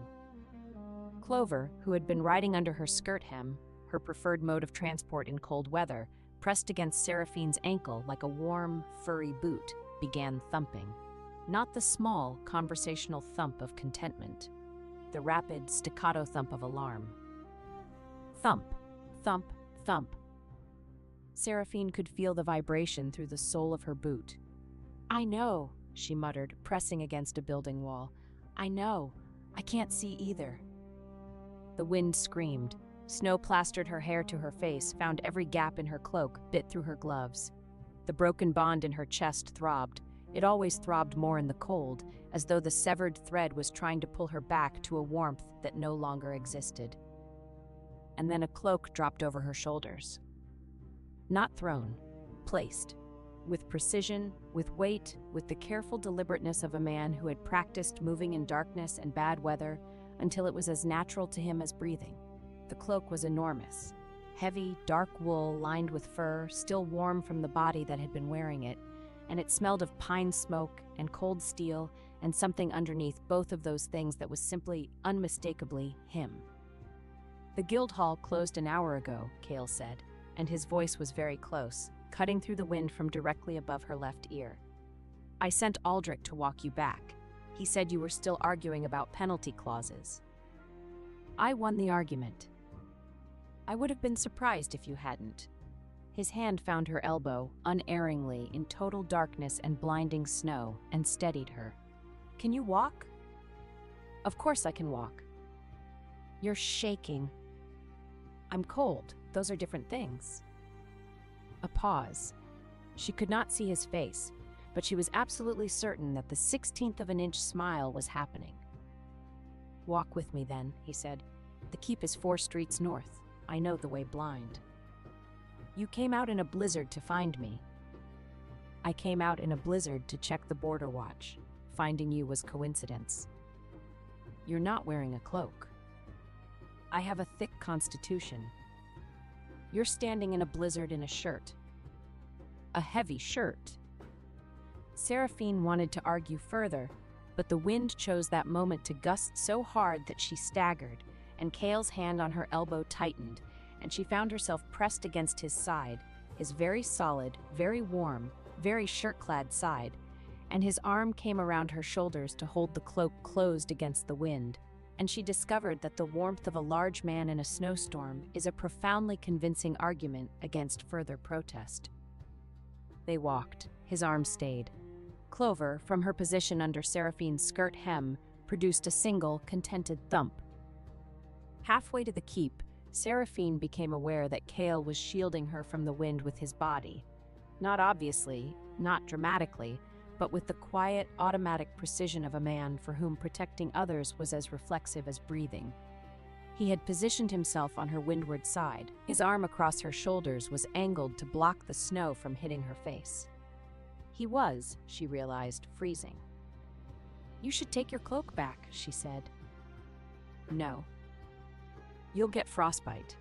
Clover, who had been riding under her skirt hem, her preferred mode of transport in cold weather, pressed against Seraphine's ankle like a warm, furry boot, began thumping. Not the small, conversational thump of contentment, the rapid, staccato thump of alarm. Thump, thump, thump. Seraphine could feel the vibration through the sole of her boot. "I know," she muttered, pressing against a building wall. "I know. I can't see either." The wind screamed. Snow plastered her hair to her face, found every gap in her cloak, bit through her gloves. The broken bond in her chest throbbed. It always throbbed more in the cold, as though the severed thread was trying to pull her back to a warmth that no longer existed. And then a cloak dropped over her shoulders. Not thrown, placed. With precision, with weight, with the careful deliberateness of a man who had practiced moving in darkness and bad weather until it was as natural to him as breathing. The cloak was enormous. Heavy, dark wool lined with fur, still warm from the body that had been wearing it, and it smelled of pine smoke and cold steel and something underneath both of those things that was simply, unmistakably, him. "The guild hall closed an hour ago," Cale said, and his voice was very close, cutting through the wind from directly above her left ear. "I sent Aldrich to walk you back. He said you were still arguing about penalty clauses." "I won the argument." "I would have been surprised if you hadn't." His hand found her elbow, unerringly, in total darkness and blinding snow, and steadied her. "Can you walk?" "Of course I can walk." "You're shaking." "I'm cold. Those are different things." A pause. She could not see his face, but she was absolutely certain that the 16th of an inch smile was happening. "Walk with me then," he said. "The keep is 4 streets north. I know the way blind." "You came out in a blizzard to find me." "I came out in a blizzard to check the border watch. Finding you was coincidence." "You're not wearing a cloak." "I have a thick constitution." "You're standing in a blizzard in a shirt." "A heavy shirt." Seraphine wanted to argue further, but the wind chose that moment to gust so hard that she staggered, and Cale's hand on her elbow tightened, and she found herself pressed against his side, his very solid, very warm, very shirt-clad side, and his arm came around her shoulders to hold the cloak closed against the wind, and she discovered that the warmth of a large man in a snowstorm is a profoundly convincing argument against further protest. They walked. His arm stayed. Clover, from her position under Seraphine's skirt hem, produced a single, contented thump. Halfway to the keep, Seraphine became aware that Cale was shielding her from the wind with his body. Not obviously, not dramatically, but with the quiet, automatic precision of a man for whom protecting others was as reflexive as breathing. He had positioned himself on her windward side. His arm across her shoulders was angled to block the snow from hitting her face. He was, she realized, freezing. "You should take your cloak back," she said. "No. You'll get frostbite.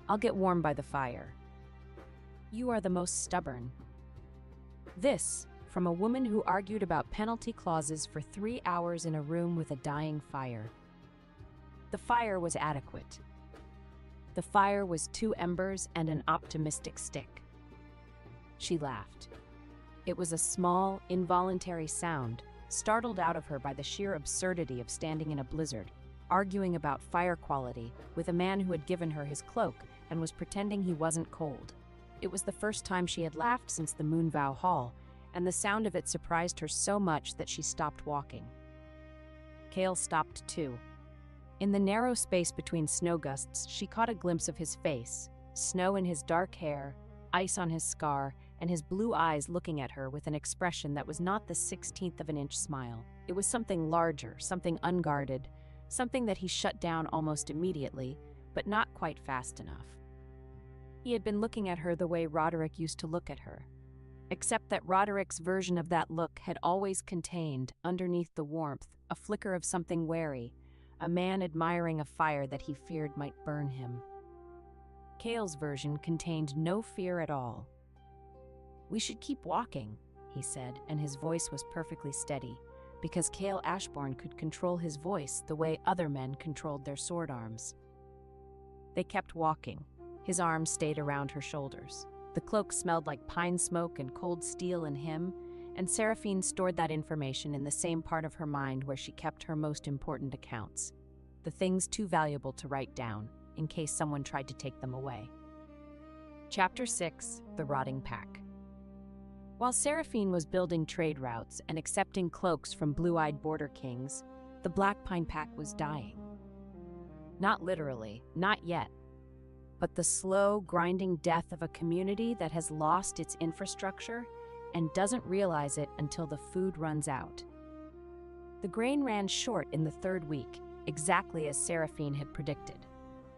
I'll get warm by the fire." "You are the most stubborn." This, from a woman who argued about penalty clauses for 3 hours in a room with a dying fire. The fire was adequate. The fire was 2 embers and an optimistic stick. She laughed. It was a small, involuntary sound, startled out of her by the sheer absurdity of standing in a blizzard, arguing about fire quality with a man who had given her his cloak and was pretending he wasn't cold. It was the first time she had laughed since the Moonvow Hall, and the sound of it surprised her so much that she stopped walking. Cale stopped too. In the narrow space between snow gusts, she caught a glimpse of his face, snow in his dark hair, ice on his scar, and his blue eyes looking at her with an expression that was not the 16th of an inch smile. It was something larger, something unguarded, something that he shut down almost immediately, but not quite fast enough. He had been looking at her the way Roderick used to look at her, except that Roderick's version of that look had always contained, underneath the warmth, a flicker of something wary, a man admiring a fire that he feared might burn him. Cale's version contained no fear at all. "We should keep walking," he said, and his voice was perfectly steady, because Cale Ashbourne could control his voice the way other men controlled their sword arms. They kept walking. His arms stayed around her shoulders. The cloak smelled like pine smoke and cold steel in him, and Seraphine stored that information in the same part of her mind where she kept her most important accounts, the things too valuable to write down, in case someone tried to take them away. Chapter 6: The Rotting Pack. While Seraphine was building trade routes and accepting cloaks from blue-eyed border kings, the Black Pine Pack was dying. Not literally, not yet, but the slow, grinding death of a community that has lost its infrastructure and doesn't realize it until the food runs out. The grain ran short in the third week, exactly as Seraphine had predicted.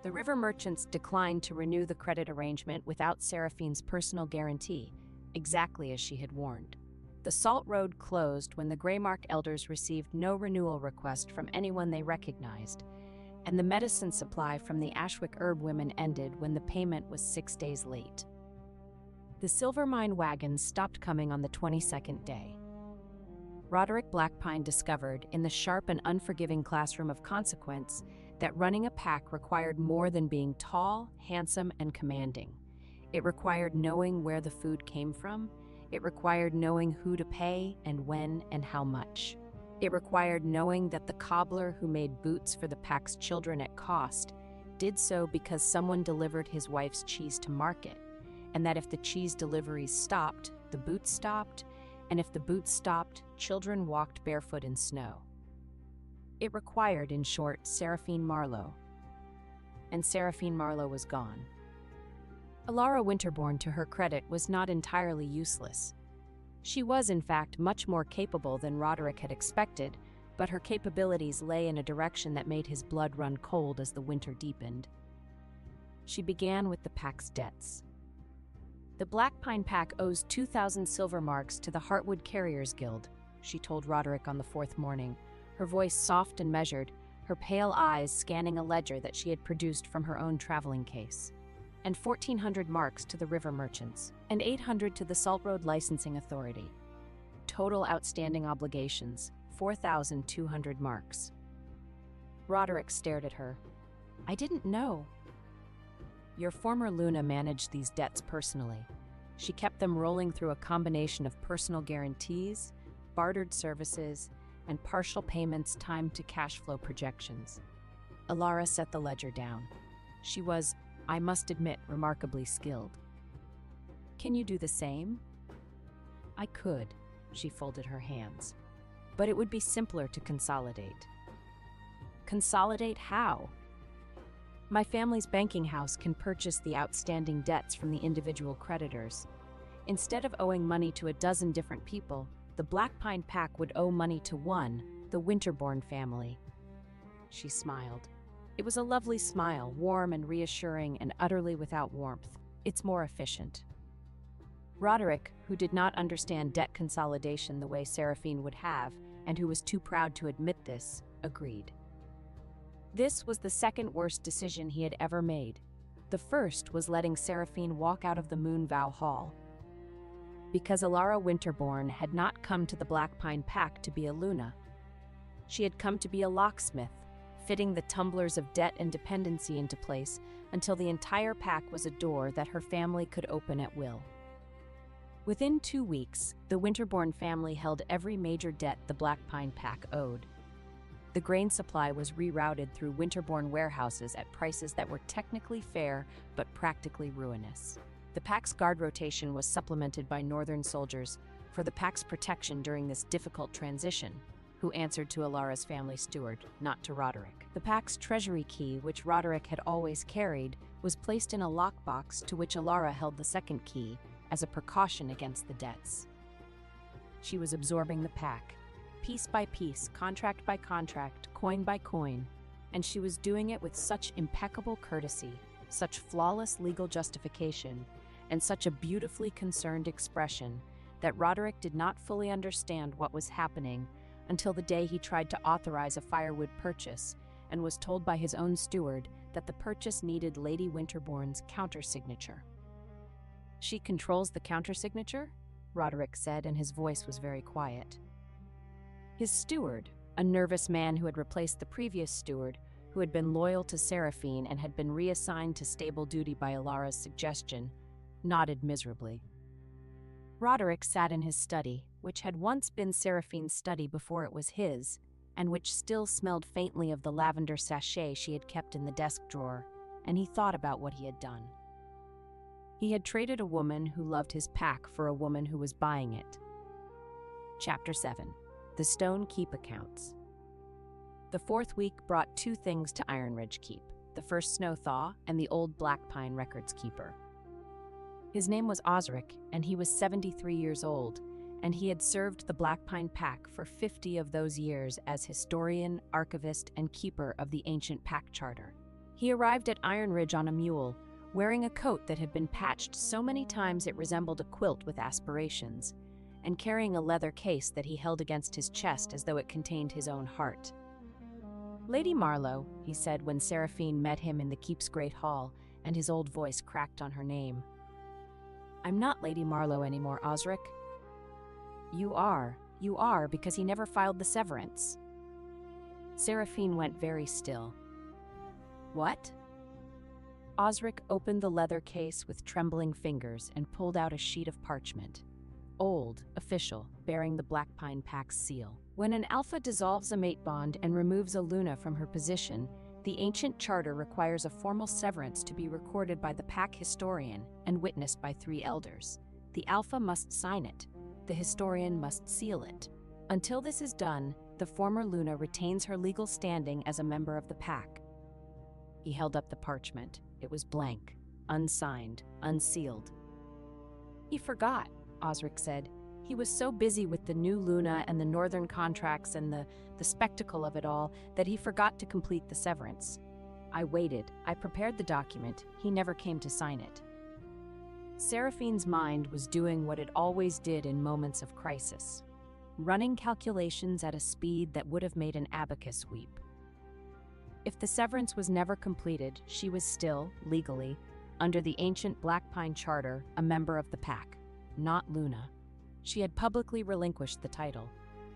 The river merchants declined to renew the credit arrangement without Seraphine's personal guarantee, exactly as she had warned. The Salt Road closed when the Greymark elders received no renewal request from anyone they recognized, and the medicine supply from the Ashwick herb women ended when the payment was 6 days late. The silver mine wagons stopped coming on the 22nd day. Roderick Blackpine discovered, in the sharp and unforgiving classroom of consequence, that running a pack required more than being tall, handsome, and commanding. It required knowing where the food came from. It required knowing who to pay and when and how much. It required knowing that the cobbler who made boots for the pack's children at cost did so because someone delivered his wife's cheese to market, and that if the cheese deliveries stopped, the boots stopped, and if the boots stopped, children walked barefoot in snow. It required, in short, Seraphine Marlowe. And Seraphine Marlowe was gone. Alara Winterbourne, to her credit, was not entirely useless. She was, in fact, much more capable than Roderick had expected, but her capabilities lay in a direction that made his blood run cold as the winter deepened. She began with the pack's debts. The Blackpine Pack owes 2,000 silver marks to the Heartwood Carriers Guild, she told Roderick on the fourth morning, her voice soft and measured, her pale eyes scanning a ledger that she had produced from her own traveling case. And 1,400 marks to the river merchants, and 800 to the Salt Road Licensing Authority. Total outstanding obligations, 4,200 marks. Roderick stared at her. I didn't know. Your former Luna managed these debts personally. She kept them rolling through a combination of personal guarantees, bartered services, and partial payments timed to cash flow projections. Alara set the ledger down. She was, I must admit, remarkably skilled. Can you do the same? I could, she folded her hands. But it would be simpler to consolidate. Consolidate how? My family's banking house can purchase the outstanding debts from the individual creditors. Instead of owing money to a dozen different people, the Blackpine Pack would owe money to one, the Winterbourne family. She smiled. It was a lovely smile, warm and reassuring and utterly without warmth. It's more efficient. Roderick, who did not understand debt consolidation the way Seraphine would have, and who was too proud to admit this, agreed. This was the second worst decision he had ever made. The first was letting Seraphine walk out of the Moonvow Hall. Because Alara Winterbourne had not come to the Blackpine Pack to be a Luna. She had come to be a locksmith, fitting the tumblers of debt and dependency into place until the entire pack was a door that her family could open at will. Within 2 weeks, the Winterbourne family held every major debt the Blackpine Pack owed. The grain supply was rerouted through Winterbourne warehouses at prices that were technically fair but practically ruinous. The pack's guard rotation was supplemented by northern soldiers for the pack's protection during this difficult transition, who answered to Alara's family steward, not to Roderick. The pack's treasury key, which Roderick had always carried, was placed in a lockbox to which Alara held the second key as a precaution against the debts. She was absorbing the pack, piece by piece, contract by contract, coin by coin, and she was doing it with such impeccable courtesy, such flawless legal justification, and such a beautifully concerned expression that Roderick did not fully understand what was happening until the day he tried to authorize a firewood purchase and was told by his own steward that the purchase needed Lady Winterbourne's countersignature. She controls the countersignature? Roderick said, and his voice was very quiet. His steward, a nervous man who had replaced the previous steward, who had been loyal to Seraphine and had been reassigned to stable duty by Alara's suggestion, nodded miserably. Roderick sat in his study, which had once been Seraphine's study before it was his, and which still smelled faintly of the lavender sachet she had kept in the desk drawer, and he thought about what he had done. He had traded a woman who loved his pack for a woman who was buying it. Chapter 7. The Stone Keep Accounts. The fourth week brought two things to Iron Ridge Keep: the first snow thaw and the old Black Pine records keeper. His name was Osric, and he was 73 years old, and he had served the Black Pine Pack for 50 of those years as historian, archivist, and keeper of the ancient pack charter. He arrived at Iron Ridge on a mule, wearing a coat that had been patched so many times it resembled a quilt with aspirations, and carrying a leather case that he held against his chest as though it contained his own heart. "Lady Marlowe," he said when Seraphine met him in the keep's great hall, and his old voice cracked on her name. "I'm not Lady Marlowe anymore, Osric." You are, because he never filed the severance." Seraphine went very still. "What?" Osric opened the leather case with trembling fingers and pulled out a sheet of parchment. Old, official, bearing the Black Pine Pack's seal. When an alpha dissolves a mate bond and removes a Luna from her position, the ancient charter requires a formal severance to be recorded by the pack historian and witnessed by 3 elders. The alpha must sign it. The historian must seal it. Until this is done, the former Luna retains her legal standing as a member of the pack. He held up the parchment. It was blank, unsigned, unsealed. "He forgot," Osric said. "He was so busy with the new Luna and the northern contracts and the spectacle of it all that he forgot to complete the severance. I waited. I prepared the document. He never came to sign it." Seraphine's mind was doing what it always did in moments of crisis, running calculations at a speed that would have made an abacus weep. If the severance was never completed, she was still, legally, under the ancient Black Pine Charter, a member of the pack, not Luna. She had publicly relinquished the title,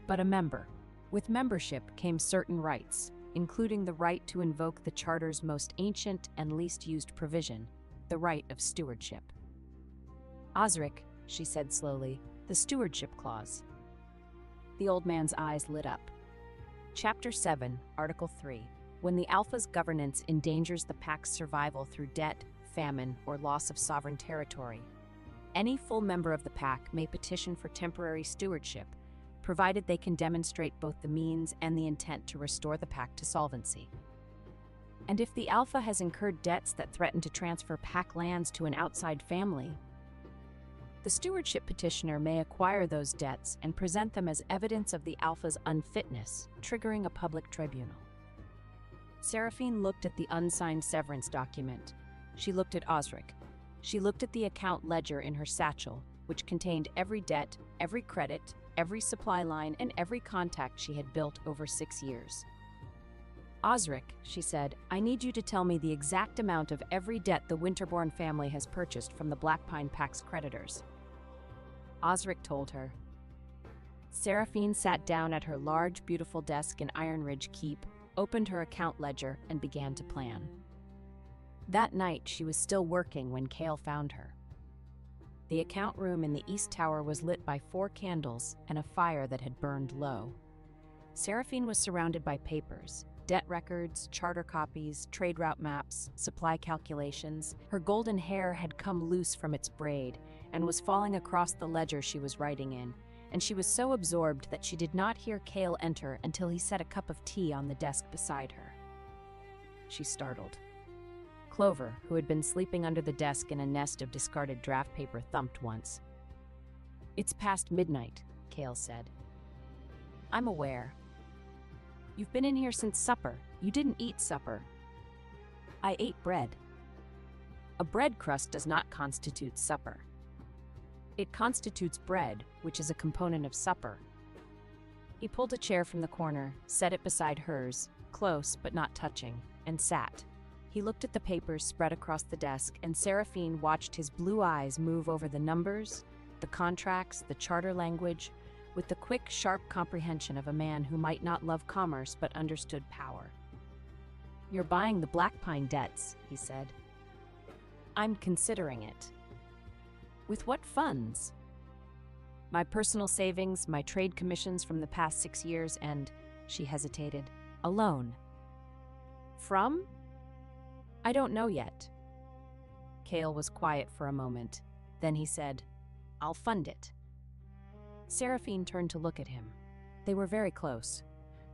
but a member. With membership came certain rights, including the right to invoke the Charter's most ancient and least used provision, the right of stewardship. "Osric," she said slowly, "the stewardship clause." The old man's eyes lit up. Chapter 7, Article 3. When the Alpha's governance endangers the pack's survival through debt, famine, or loss of sovereign territory, any full member of the pack may petition for temporary stewardship, provided they can demonstrate both the means and the intent to restore the pack to solvency. And if the Alpha has incurred debts that threaten to transfer pack lands to an outside family, the stewardship petitioner may acquire those debts and present them as evidence of the Alpha's unfitness, triggering a public tribunal. Seraphine looked at the unsigned severance document. She looked at Osric. She looked at the account ledger in her satchel, which contained every debt, every credit, every supply line, and every contact she had built over 6 years. "Osric," she said, "I need you to tell me the exact amount of every debt the Winterbourne family has purchased from the Black Pine Pack's creditors." Osric told her. Seraphine sat down at her large, beautiful desk in Iron Ridge Keep, opened her account ledger, and began to plan. That night, she was still working when Cale found her. The account room in the East Tower was lit by 4 candles and a fire that had burned low. Seraphine was surrounded by papers, debt records, charter copies, trade route maps, supply calculations. Her golden hair had come loose from its braid and was falling across the ledger she was writing in, and she was so absorbed that she did not hear Cale enter until he set a cup of tea on the desk beside her. She startled. Clover, who had been sleeping under the desk in a nest of discarded draft paper, thumped once. "It's past midnight," Cale said. "I'm aware. You've been in here since supper. You didn't eat supper." "I ate bread." "A bread crust does not constitute supper. It constitutes bread, which is a component of supper." He pulled a chair from the corner, set it beside hers, close but not touching, and sat. He looked at the papers spread across the desk, and Seraphine watched his blue eyes move over the numbers, the contracts, the charter language, with the quick, sharp comprehension of a man who might not love commerce but understood power. "You're buying the Black Pine debts," he said. "I'm considering it." "With what funds?" "My personal savings, my trade commissions from the past 6 years, and," she hesitated, "a loan." "From?" "I don't know yet." Cale was quiet for a moment. Then he said, "I'll fund it." Seraphine turned to look at him. They were very close.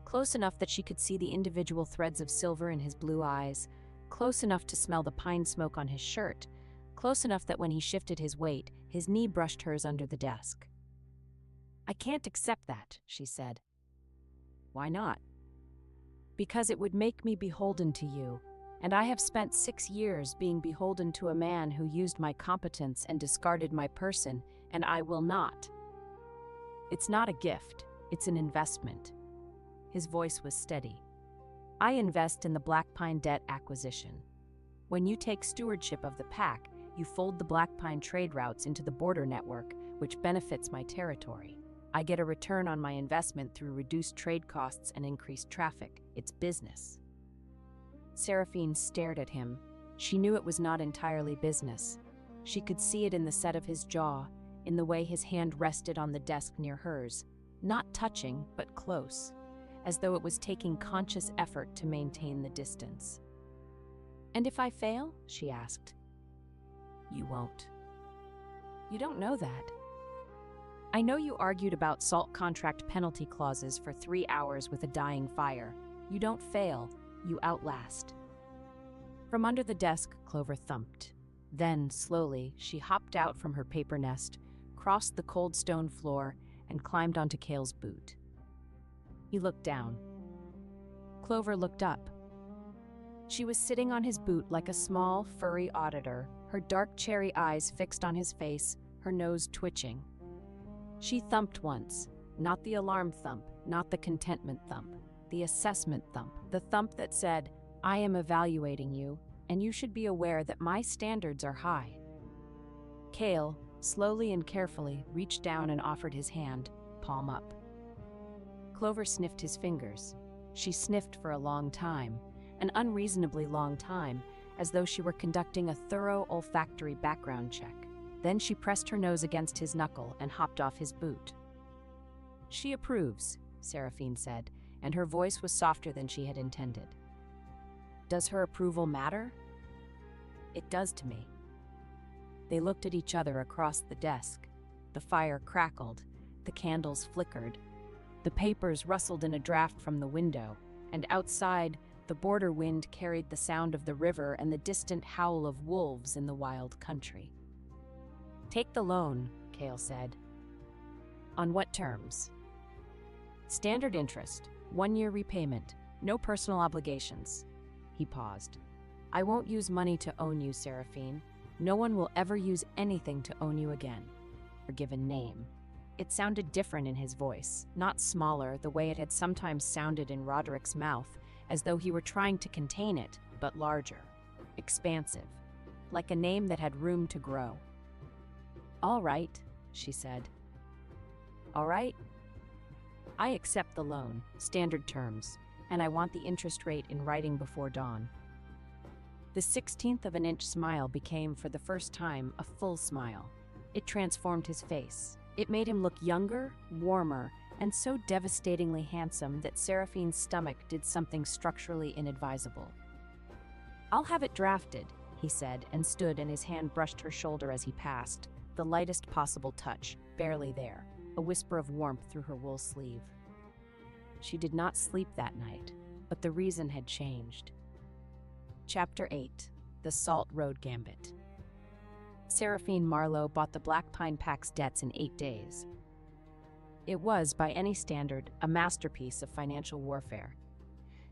close enough that she could see the individual threads of silver in his blue eyes, close enough to smell the pine smoke on his shirt, close enough that when he shifted his weight, his knee brushed hers under the desk. "I can't accept that," she said. "Why not?" "Because it would make me beholden to you, and I have spent 6 years being beholden to a man who used my competence and discarded my person, and I will not." "It's not a gift, it's an investment." His voice was steady. "I invest in the Black Pine debt acquisition. When you take stewardship of the pack, you fold the Black Pine trade routes into the border network, which benefits my territory. I get a return on my investment through reduced trade costs and increased traffic. It's business." Seraphine stared at him. She knew it was not entirely business. She could see it in the set of his jaw, in the way his hand rested on the desk near hers, not touching, but close, as though it was taking conscious effort to maintain the distance. "And if I fail?" she asked. "You won't." "You don't know that." "I know you argued about salt contract penalty clauses for 3 hours with a dying fire. You don't fail, you outlast." From under the desk, Clover thumped. Then, slowly, she hopped out from her paper nest, crossed the cold stone floor, and climbed onto Cale's boot. He looked down. Clover looked up. She was sitting on his boot like a small, furry auditor, her dark cherry eyes fixed on his face, her nose twitching. She thumped once, not the alarm thump, not the contentment thump, the assessment thump, the thump that said, "I am evaluating you, and you should be aware that my standards are high." Cale, slowly and carefully, reached down and offered his hand, palm up. Clover sniffed his fingers. She sniffed for a long time, an unreasonably long time, as though she were conducting a thorough olfactory background check. Then she pressed her nose against his knuckle and hopped off his boot. "She approves," Seraphine said, and her voice was softer than she had intended. "Does her approval matter?" "It does to me." They looked at each other across the desk. The fire crackled, the candles flickered, the papers rustled in a draft from the window, and outside, the border wind carried the sound of the river and the distant howl of wolves in the wild country. "Take the loan," Cale said. "On what terms?" "Standard interest, 1-year repayment, no personal obligations." He paused. "I won't use money to own you, Seraphine. No one will ever use anything to own you again. Or give a name." It sounded different in his voice, not smaller, the way it had sometimes sounded in Roderick's mouth, as though he were trying to contain it, but larger, expansive, like a name that had room to grow. "All right," she said. "All right. I accept the loan, standard terms, and I want the interest rate in writing before dawn." The 16th of an inch smile became, for the first time, a full smile. It transformed his face. It made him look younger, warmer, and so devastatingly handsome that Seraphine's stomach did something structurally inadvisable. "I'll have it drafted," he said, and stood, and his hand brushed her shoulder as he passed, the lightest possible touch, barely there, a whisper of warmth through her wool sleeve. She did not sleep that night, but the reason had changed. Chapter 8. The Salt Road Gambit. Seraphine Marlowe bought the Black Pine Pack's debts in 8 days. It was, by any standard, a masterpiece of financial warfare.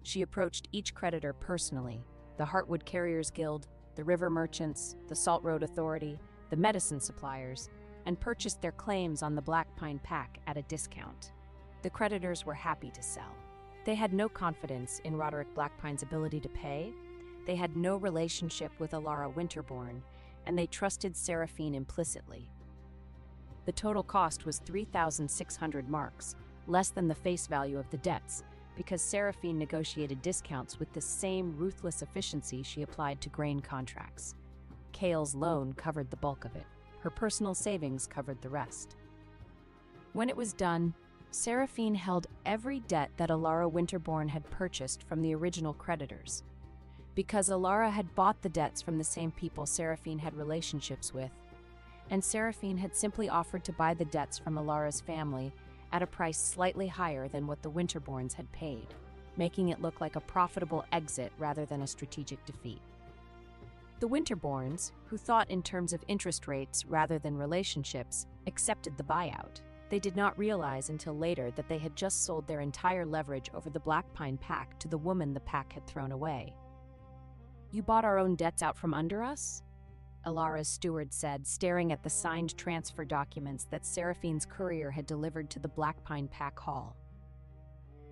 She approached each creditor personally, the Heartwood Carriers Guild, the River Merchants, the Salt Road Authority, the medicine suppliers, and purchased their claims on the Black Pine Pack at a discount. The creditors were happy to sell. They had no confidence in Roderick Blackpine's ability to pay, they had no relationship with Alara Winterbourne, and they trusted Seraphine implicitly. The total cost was 3,600 marks, less than the face value of the debts, because Seraphine negotiated discounts with the same ruthless efficiency she applied to grain contracts. Cale's loan covered the bulk of it. Her personal savings covered the rest. When it was done, Seraphine held every debt that Alara Winterbourne had purchased from the original creditors. Because Alara had bought the debts from the same people Seraphine had relationships with, and Seraphine had simply offered to buy the debts from Alara's family at a price slightly higher than what the Winterborns had paid, making it look like a profitable exit rather than a strategic defeat. The Winterborns, who thought in terms of interest rates rather than relationships, accepted the buyout. They did not realize until later that they had just sold their entire leverage over the Black Pine pack to the woman the pack had thrown away. "You bought our own debts out from under us?" Alara's steward said, staring at the signed transfer documents that Seraphine's courier had delivered to the Black Pine pack hall.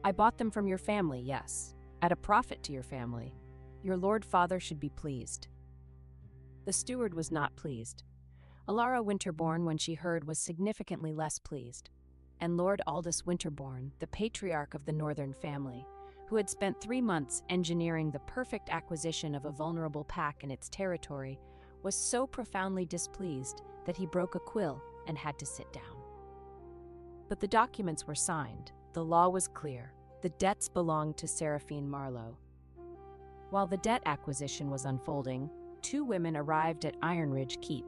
"I bought them from your family, yes, at a profit to your family. Your Lord Father should be pleased." The steward was not pleased. Alara Winterborn, when she heard, was significantly less pleased. And Lord Aldous Winterborn, the patriarch of the Northern family, who had spent 3 months engineering the perfect acquisition of a vulnerable pack in its territory, was so profoundly displeased that he broke a quill and had to sit down. But the documents were signed. The law was clear. The debts belonged to Seraphine Marlowe. While the debt acquisition was unfolding, 2 women arrived at Iron Ridge Keep.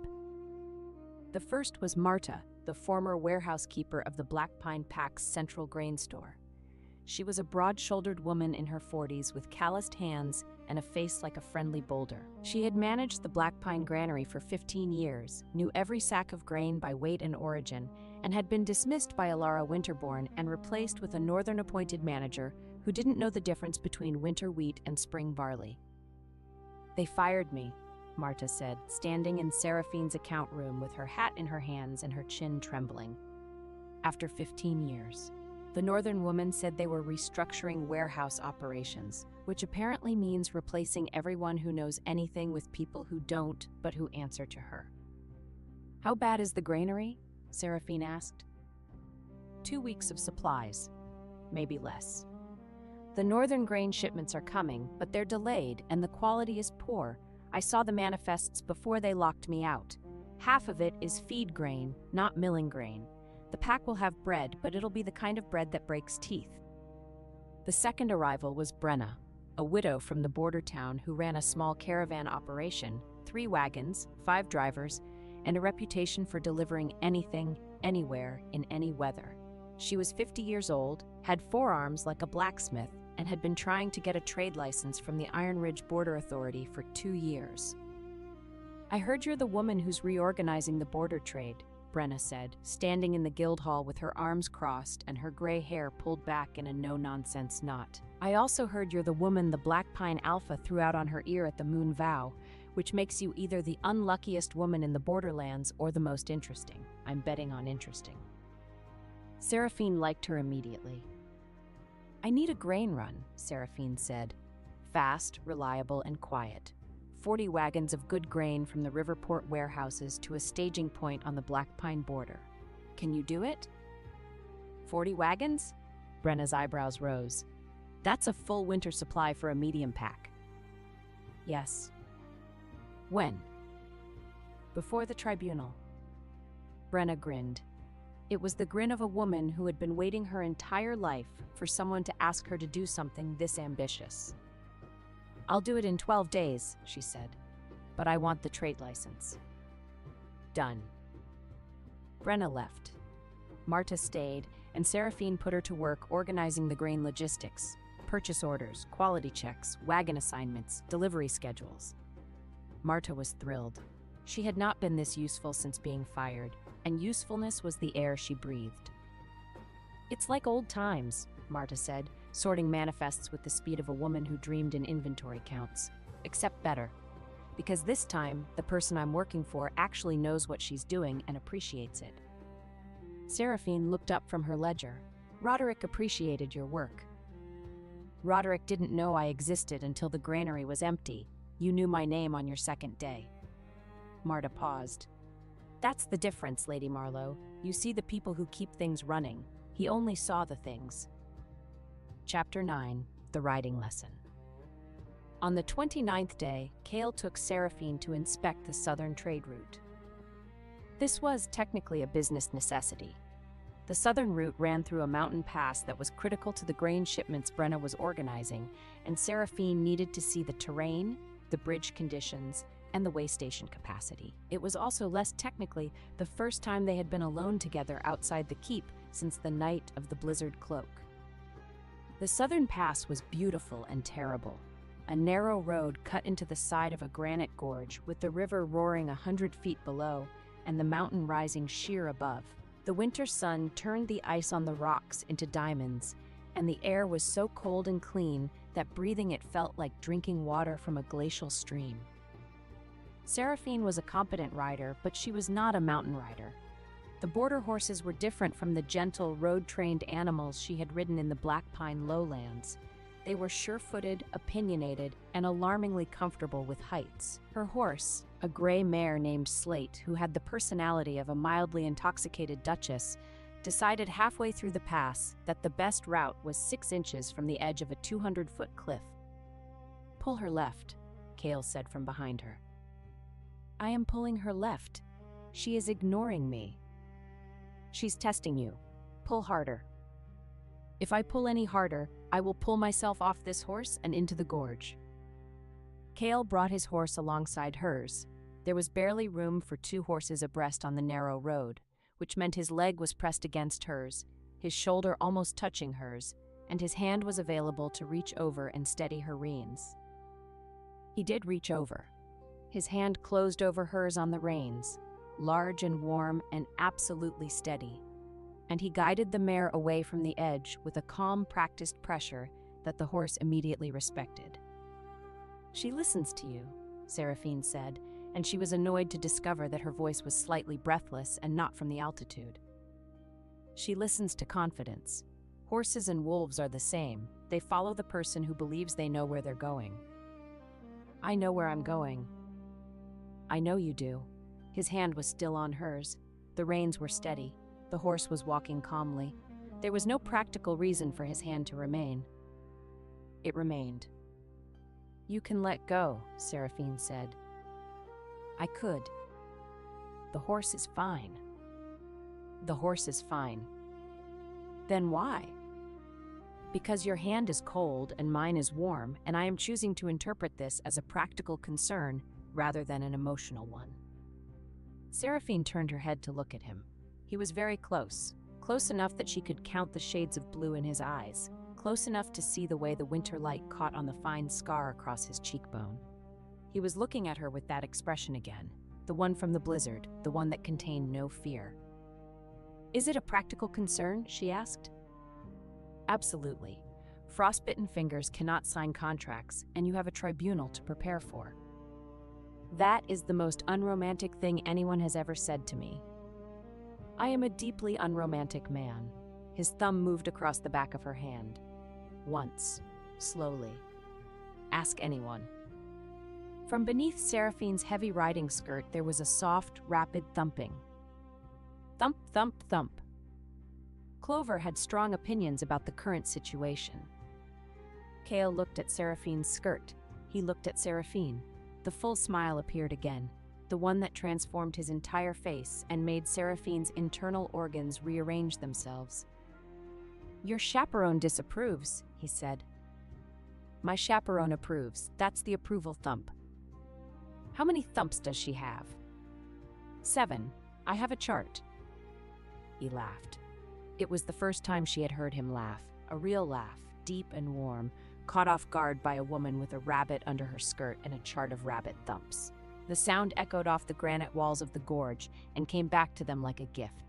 The first was Marta, the former warehouse keeper of the Black Pine Pack's central grain store. She was a broad-shouldered woman in her 40s with calloused hands and a face like a friendly boulder. She had managed the Black Pine granary for 15 years, knew every sack of grain by weight and origin, and had been dismissed by Alara Winterborn and replaced with a northern-appointed manager who didn't know the difference between winter wheat and spring barley. "They fired me," Marta said, standing in Seraphine's account room with her hat in her hands and her chin trembling. "After 15 years. The northern woman said they were restructuring warehouse operations, which apparently means replacing everyone who knows anything with people who don't, but who answer to her." "How bad is the granary?" Seraphine asked. 2 weeks of supplies, maybe less. The northern grain shipments are coming, but they're delayed and the quality is poor. I saw the manifests before they locked me out. Half of it is feed grain, not milling grain. The pack will have bread, but it'll be the kind of bread that breaks teeth. The second arrival was Brenna, a widow from the border town who ran a small caravan operation, 3 wagons, 5 drivers, and a reputation for delivering anything, anywhere, in any weather. She was 50 years old, had 4 arms like a blacksmith, and had been trying to get a trade license from the Iron Ridge Border Authority for 2 years. "I heard you're the woman who's reorganizing the border trade," Brenna said, standing in the guild hall with her arms crossed and her gray hair pulled back in a no-nonsense knot. "I also heard you're the woman the Black Pine Alpha threw out on her ear at the Moon Vow, which makes you either the unluckiest woman in the borderlands or the most interesting. I'm betting on interesting." Seraphine liked her immediately. "I need a grain run," Seraphine said. "Fast, reliable, and quiet. 40 wagons of good grain from the Riverport warehouses to a staging point on the Black Pine border. Can you do it?" 40 wagons? Brenna's eyebrows rose. "That's a full winter supply for a medium pack." "Yes." "When?" "Before the tribunal." Brenna grinned. It was the grin of a woman who had been waiting her entire life for someone to ask her to do something this ambitious. "I'll do it in 12 days, she said. "But I want the trade license." "Done." Brenna left. Marta stayed, and Seraphine put her to work organizing the grain logistics, purchase orders, quality checks, wagon assignments, delivery schedules. Marta was thrilled. She had not been this useful since being fired, and usefulness was the air she breathed. "It's like old times," Marta said, sorting manifests with the speed of a woman who dreamed in inventory counts. "Except better. Because this time, the person I'm working for actually knows what she's doing and appreciates it." Seraphine looked up from her ledger. "Roderick appreciated your work." "Roderick didn't know I existed until the granary was empty. You knew my name on your second day." Marta paused. "That's the difference, Lady Marlowe. You see the people who keep things running. He only saw the things." Chapter 9. The Riding Lesson. On the 29th day, Cale took Seraphine to inspect the southern trade route. This was technically a business necessity. The southern route ran through a mountain pass that was critical to the grain shipments Brenna was organizing, and Seraphine needed to see the terrain, the bridge conditions, and the way station capacity. It was also less technically the first time they had been alone together outside the keep since the night of the blizzard cloak. The southern pass was beautiful and terrible. A narrow road cut into the side of a granite gorge with the river roaring 100 feet below and the mountain rising sheer above. The winter sun turned the ice on the rocks into diamonds, and the air was so cold and clean that breathing it felt like drinking water from a glacial stream. Seraphine was a competent rider, but she was not a mountain rider. The border horses were different from the gentle, road-trained animals she had ridden in the Black Pine lowlands. They were sure-footed, opinionated, and alarmingly comfortable with heights. Her horse, a gray mare named Slate, who had the personality of a mildly intoxicated duchess, decided halfway through the pass that the best route was 6 inches from the edge of a 200-foot cliff. "Pull her left," Cale said from behind her. "I am pulling her left. She is ignoring me." "She's testing you. Pull harder." "If I pull any harder, I will pull myself off this horse and into the gorge." Cale brought his horse alongside hers. There was barely room for 2 horses abreast on the narrow road, which meant his leg was pressed against hers, his shoulder almost touching hers, and his hand was available to reach over and steady her reins. He did reach over. His hand closed over hers on the reins, large and warm and absolutely steady, and he guided the mare away from the edge with a calm, practiced pressure that the horse immediately respected. "She listens to you," Seraphine said, and she was annoyed to discover that her voice was slightly breathless and not from the altitude. "She listens to confidence. Horses and wolves are the same. They follow the person who believes they know where they're going." "I know where I'm going." "I know you do." His hand was still on hers. The reins were steady. The horse was walking calmly. There was no practical reason for his hand to remain. It remained. "You can let go," Seraphine said. "I could." "The horse is fine." "The horse is fine." "Then why?" "Because your hand is cold and mine is warm, and I am choosing to interpret this as a practical concern rather than an emotional one." Seraphine turned her head to look at him. He was very close, close enough that she could count the shades of blue in his eyes, close enough to see the way the winter light caught on the fine scar across his cheekbone. He was looking at her with that expression again, the one from the blizzard, the one that contained no fear. "Is it a practical concern?" she asked. "Absolutely. Frostbitten fingers cannot sign contracts, and you have a tribunal to prepare for." "That is the most unromantic thing anyone has ever said to me." "I am a deeply unromantic man." His thumb moved across the back of her hand. Once, slowly. "Ask anyone." From beneath Seraphine's heavy riding skirt there was a soft, rapid thumping. Thump, thump, thump. Clover had strong opinions about the current situation. Cale looked at Seraphine's skirt. He looked at Seraphine. The full smile appeared again, the one that transformed his entire face and made Seraphine's internal organs rearrange themselves. "Your chaperone disapproves," he said. "My chaperone approves. That's the approval thump." "How many thumps does she have?" 7. I have a chart." He laughed. It was the first time she had heard him laugh, a real laugh, deep and warm, caught off guard by a woman with a rabbit under her skirt and a chart of rabbit thumps. The sound echoed off the granite walls of the gorge and came back to them like a gift.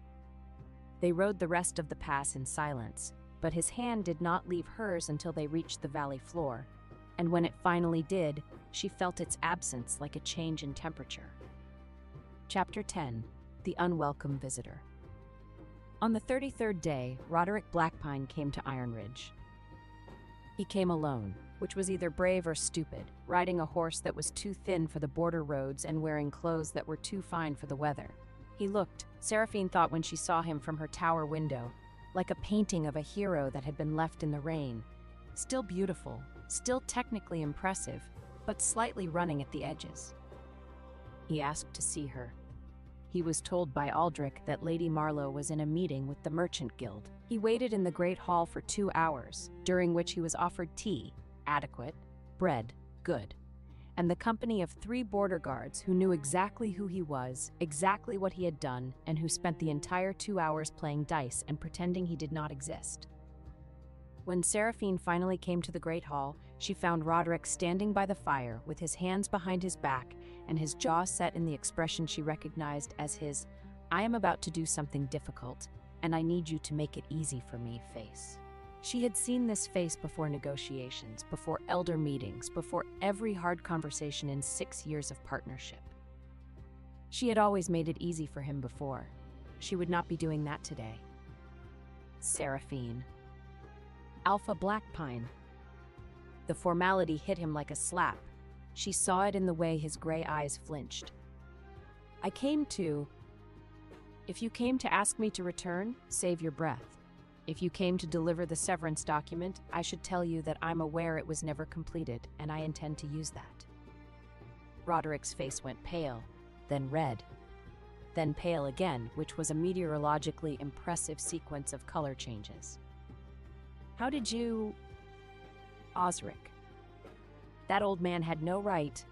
They rode the rest of the pass in silence, but his hand did not leave hers until they reached the valley floor, and when it finally did, she felt its absence like a change in temperature. Chapter 10. The Unwelcome Visitor. On the 33rd day, Roderick Blackpine came to Iron Ridge. He came alone, which was either brave or stupid, riding a horse that was too thin for the border roads and wearing clothes that were too fine for the weather. He looked, Seraphine thought when she saw him from her tower window, like a painting of a hero that had been left in the rain. Still beautiful, still technically impressive, but slightly running at the edges. He asked to see her. He was told by Aldrich that Lady Marlowe was in a meeting with the Merchant Guild. He waited in the Great Hall for 2 hours, during which he was offered tea, adequate, bread, good, and the company of 3 border guards who knew exactly who he was, exactly what he had done, and who spent the entire 2 hours playing dice and pretending he did not exist. When Seraphine finally came to the Great Hall, she found Roderick standing by the fire with his hands behind his back and his jaw set in the expression she recognized as his "I am about to do something difficult, and I need you to make it easy for me" face. She had seen this face before negotiations, before elder meetings, before every hard conversation in 6 years of partnership. She had always made it easy for him before. She would not be doing that today. Seraphine. Alpha Blackpine. The formality hit him like a slap. She saw it in the way his gray eyes flinched. If you came to ask me to return, save your breath. If you came to deliver the severance document, I should tell you that I'm aware it was never completed, and I intend to use that. Roderick's face went pale, then red, then pale again, which was a meteorologically impressive sequence of color changes. How did you... Osric. That old man had no right.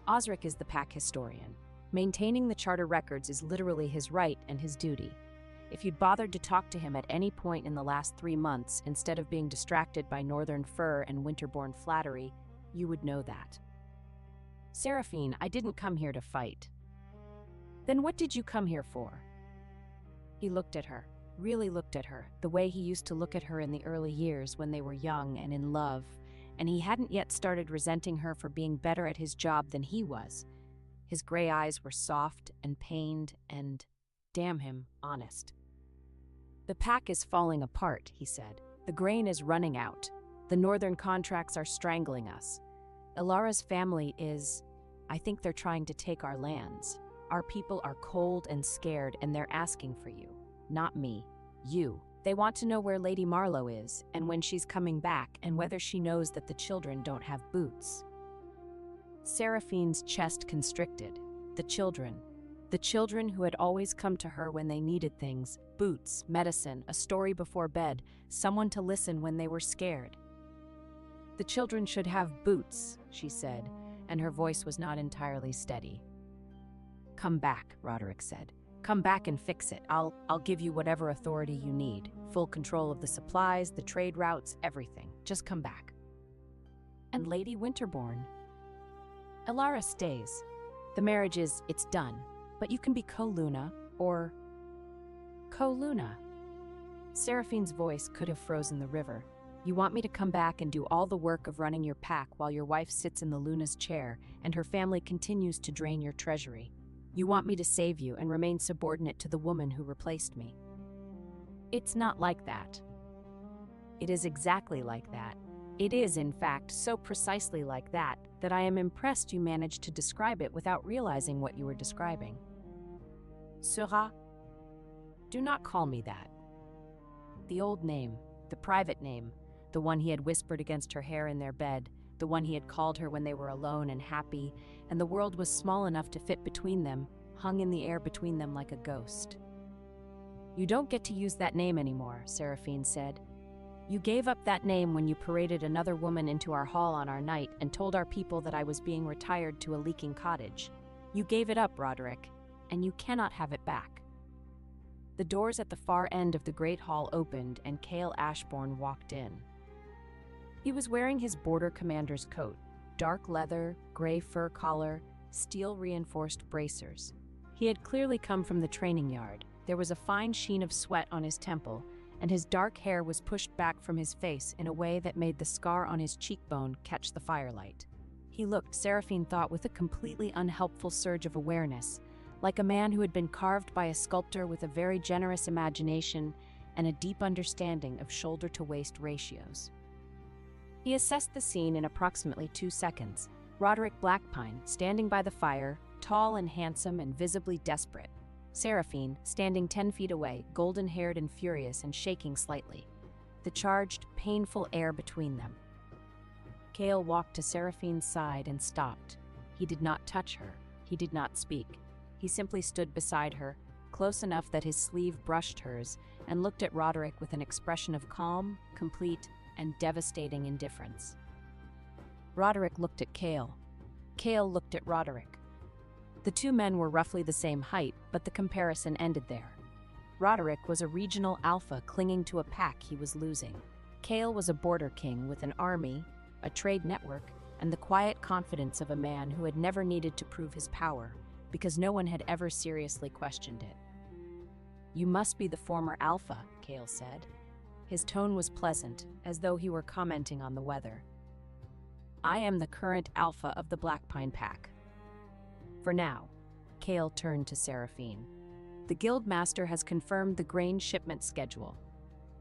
Osric is the pack historian. Maintaining the charter records is literally his right and his duty. If you'd bothered to talk to him at any point in the last 3 months, instead of being distracted by northern fur and winterborn flattery, you would know that. Seraphine, I didn't come here to fight. Then what did you come here for? He looked at her, really looked at her, the way he used to look at her in the early years when they were young and in love, and he hadn't yet started resenting her for being better at his job than he was. His gray eyes were soft and pained and, damn him, honest. The pack is falling apart, he said. The grain is running out. The northern contracts are strangling us. Ilara's family is... I think they're trying to take our lands. Our people are cold and scared, and they're asking for you. Not me. You. They want to know where Lady Marlowe is, and when she's coming back, and whether she knows that the children don't have boots. Seraphine's chest constricted. The children who had always come to her when they needed things, boots, medicine, a story before bed, someone to listen when they were scared. The children should have boots, she said, and her voice was not entirely steady. Come back, Roderick said. Come back and fix it. I'll give you whatever authority you need. Full control of the supplies, the trade routes, everything. Just come back. And Lady Winterborn? Ilara stays. The marriage it's done. But you can be co-Luna, or... Co-Luna. Seraphine's voice could have frozen the river. You want me to come back and do all the work of running your pack while your wife sits in the Luna's chair and her family continues to drain your treasury. You want me to save you and remain subordinate to the woman who replaced me. It's not like that. It is exactly like that. It is, in fact, so precisely like that I am impressed you managed to describe it without realizing what you were describing. Sera? Do not call me that. The old name, the private name, the one he had whispered against her hair in their bed, the one he had called her when they were alone and happy, and the world was small enough to fit between them, hung in the air between them like a ghost. You don't get to use that name anymore, Seraphine said. You gave up that name when you paraded another woman into our hall on our night and told our people that I was being retired to a leaking cottage. You gave it up, Roderick, and you cannot have it back. The doors at the far end of the great hall opened and Cale Ashbourne walked in. He was wearing his border commander's coat, dark leather, gray fur collar, steel-reinforced bracers. He had clearly come from the training yard. There was a fine sheen of sweat on his temple, and his dark hair was pushed back from his face in a way that made the scar on his cheekbone catch the firelight. He looked, Seraphine thought, with a completely unhelpful surge of awareness, like a man who had been carved by a sculptor with a very generous imagination and a deep understanding of shoulder-to-waist ratios. He assessed the scene in approximately 2 seconds. Roderick Blackpine, standing by the fire, tall and handsome and visibly desperate. Seraphine, standing 10 feet away, golden-haired and furious and shaking slightly. The charged, painful air between them. Cale walked to Seraphine's side and stopped. He did not touch her. He did not speak. He simply stood beside her, close enough that his sleeve brushed hers, and looked at Roderick with an expression of calm, complete, and devastating indifference. Roderick looked at Cale. Cale looked at Roderick. The two men were roughly the same height, but the comparison ended there. Roderick was a regional alpha clinging to a pack he was losing. Cale was a border king with an army, a trade network, and the quiet confidence of a man who had never needed to prove his power, because no one had ever seriously questioned it. "You must be the former alpha," Cale said. His tone was pleasant, as though he were commenting on the weather. "I am the current alpha of the Black Pine Pack." For now, Cale turned to Seraphine. "The Guildmaster has confirmed the grain shipment schedule.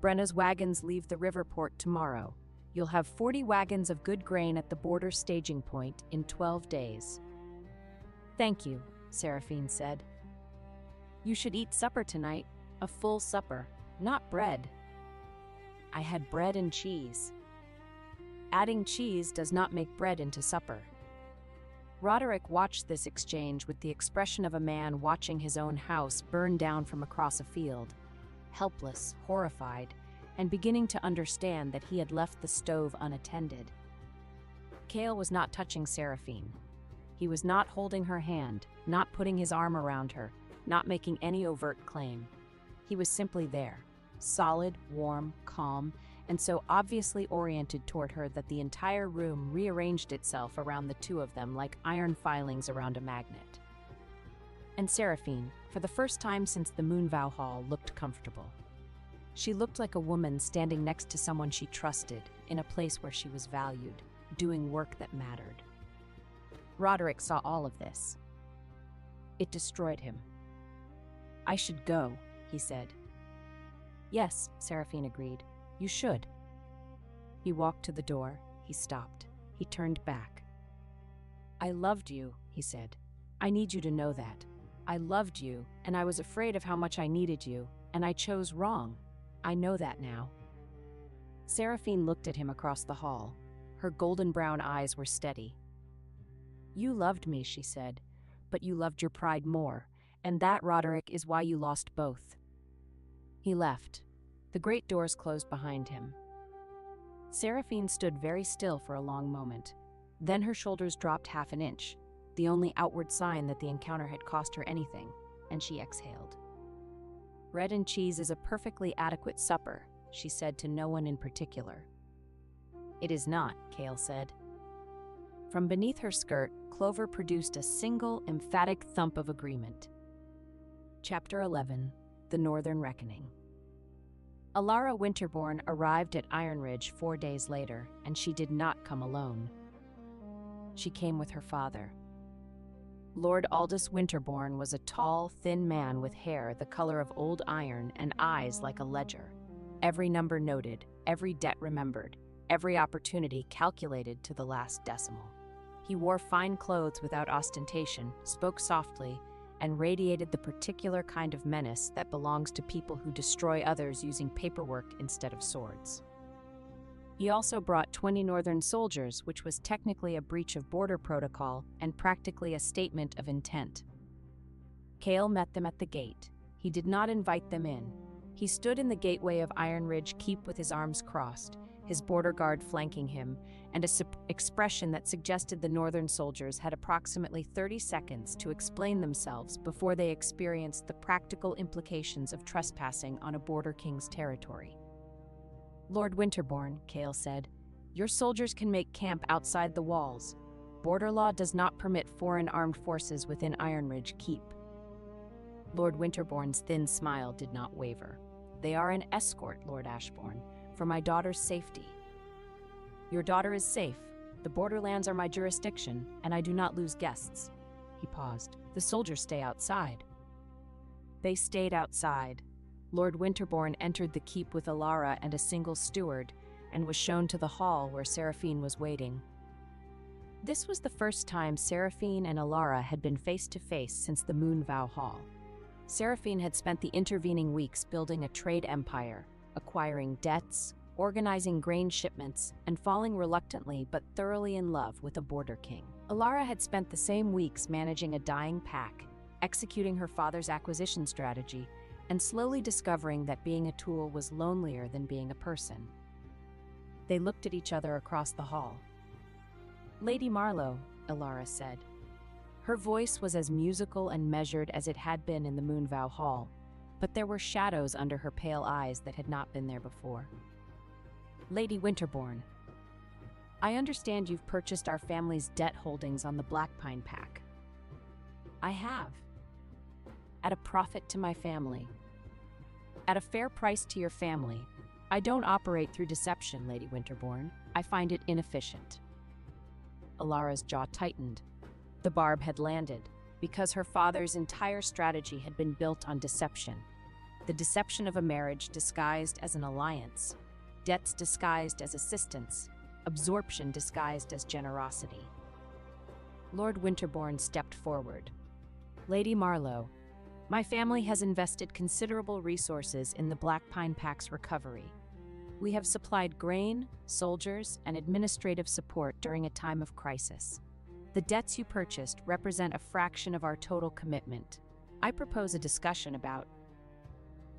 Brenna's wagons leave the river port tomorrow. You'll have 40 wagons of good grain at the border staging point in 12 days. "Thank you," Seraphine said. "You should eat supper tonight, a full supper, not bread." "I had bread and cheese." "Adding cheese does not make bread into supper." Roderick watched this exchange with the expression of a man watching his own house burn down from across a field, helpless, horrified, and beginning to understand that he had left the stove unattended. Cale was not touching Seraphine. He was not holding her hand, not putting his arm around her, not making any overt claim. He was simply there, solid, warm, calm, and so obviously oriented toward her that the entire room rearranged itself around the two of them like iron filings around a magnet. And Seraphine, for the first time since the Moonvow Hall, looked comfortable. She looked like a woman standing next to someone she trusted, in a place where she was valued, doing work that mattered. Roderick saw all of this. It destroyed him. "I should go," he said. "Yes," Seraphine agreed. "You should." He walked to the door. He stopped. He turned back. "I loved you," he said. "I need you to know that. I loved you, and I was afraid of how much I needed you, and I chose wrong. I know that now." Seraphine looked at him across the hall. Her golden brown eyes were steady. "You loved me," she said, "but you loved your pride more, and that, Roderick, is why you lost both." He left. The great doors closed behind him. Seraphine stood very still for a long moment. Then her shoulders dropped half an inch, the only outward sign that the encounter had cost her anything, and she exhaled. "Bread and cheese is a perfectly adequate supper," she said to no one in particular. "It is not," Cale said. From beneath her skirt, Clover produced a single, emphatic thump of agreement. Chapter 11. The Northern Reckoning. Alara Winterbourne arrived at Iron Ridge 4 days later, and she did not come alone. She came with her father. Lord Aldous Winterbourne was a tall, thin man with hair the color of old iron and eyes like a ledger. Every number noted, every debt remembered, every opportunity calculated to the last decimal. He wore fine clothes without ostentation, spoke softly, and radiated the particular kind of menace that belongs to people who destroy others using paperwork instead of swords. He also brought 20 Northern soldiers, which was technically a breach of border protocol and practically a statement of intent. Cale met them at the gate. He did not invite them in. He stood in the gateway of Iron Ridge Keep with his arms crossed, his border guard flanking him, and an expression that suggested the Northern soldiers had approximately 30 seconds to explain themselves before they experienced the practical implications of trespassing on a border king's territory. "Lord Winterbourne," Cale said, "your soldiers can make camp outside the walls. Border law does not permit foreign armed forces within Iron Ridge Keep." Lord Winterbourne's thin smile did not waver. "They are an escort, Lord Ashbourne, for my daughter's safety." "Your daughter is safe. The borderlands are my jurisdiction, and I do not lose guests." He paused. "The soldiers stay outside." They stayed outside. Lord Winterbourne entered the keep with Alara and a single steward, and was shown to the hall where Seraphine was waiting. This was the first time Seraphine and Alara had been face to face since the Moonvow Hall. Seraphine had spent the intervening weeks building a trade empire, acquiring debts, organizing grain shipments, and falling reluctantly but thoroughly in love with a border king. Alara had spent the same weeks managing a dying pack, executing her father's acquisition strategy, and slowly discovering that being a tool was lonelier than being a person. They looked at each other across the hall. Lady Marlowe, Ilara said. Her voice was as musical and measured as it had been in the Moonvow Hall, but there were shadows under her pale eyes that had not been there before. Lady Winterbourne, I understand you've purchased our family's debt holdings on the Blackpine Pack. I have. At a profit to my family. At a fair price to your family. I don't operate through deception, Lady Winterbourne. I find it inefficient. Ilara's jaw tightened. The barb had landed, because her father's entire strategy had been built on deception. The deception of a marriage disguised as an alliance, debts disguised as assistance, absorption disguised as generosity. Lord Winterbourne stepped forward. Lady Marlowe, my family has invested considerable resources in the Blackpine Pack's recovery. We have supplied grain, soldiers, and administrative support during a time of crisis. The debts you purchased represent a fraction of our total commitment. I propose a discussion about...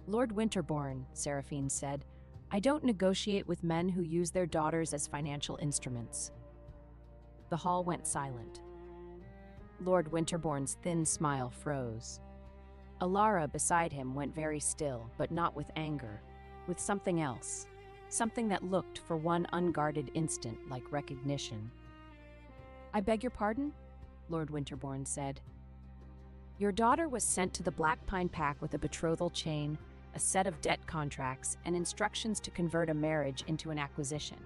Lord Winterbourne, Seraphine said, I don't negotiate with men who use their daughters as financial instruments. The hall went silent. Lord Winterbourne's thin smile froze. Ilara beside him went very still, but not with anger, with something else, something that looked for one unguarded instant like recognition. I beg your pardon? Lord Winterbourne said. Your daughter was sent to the Blackpine Pack with a betrothal chain, a set of debt contracts, and instructions to convert a marriage into an acquisition.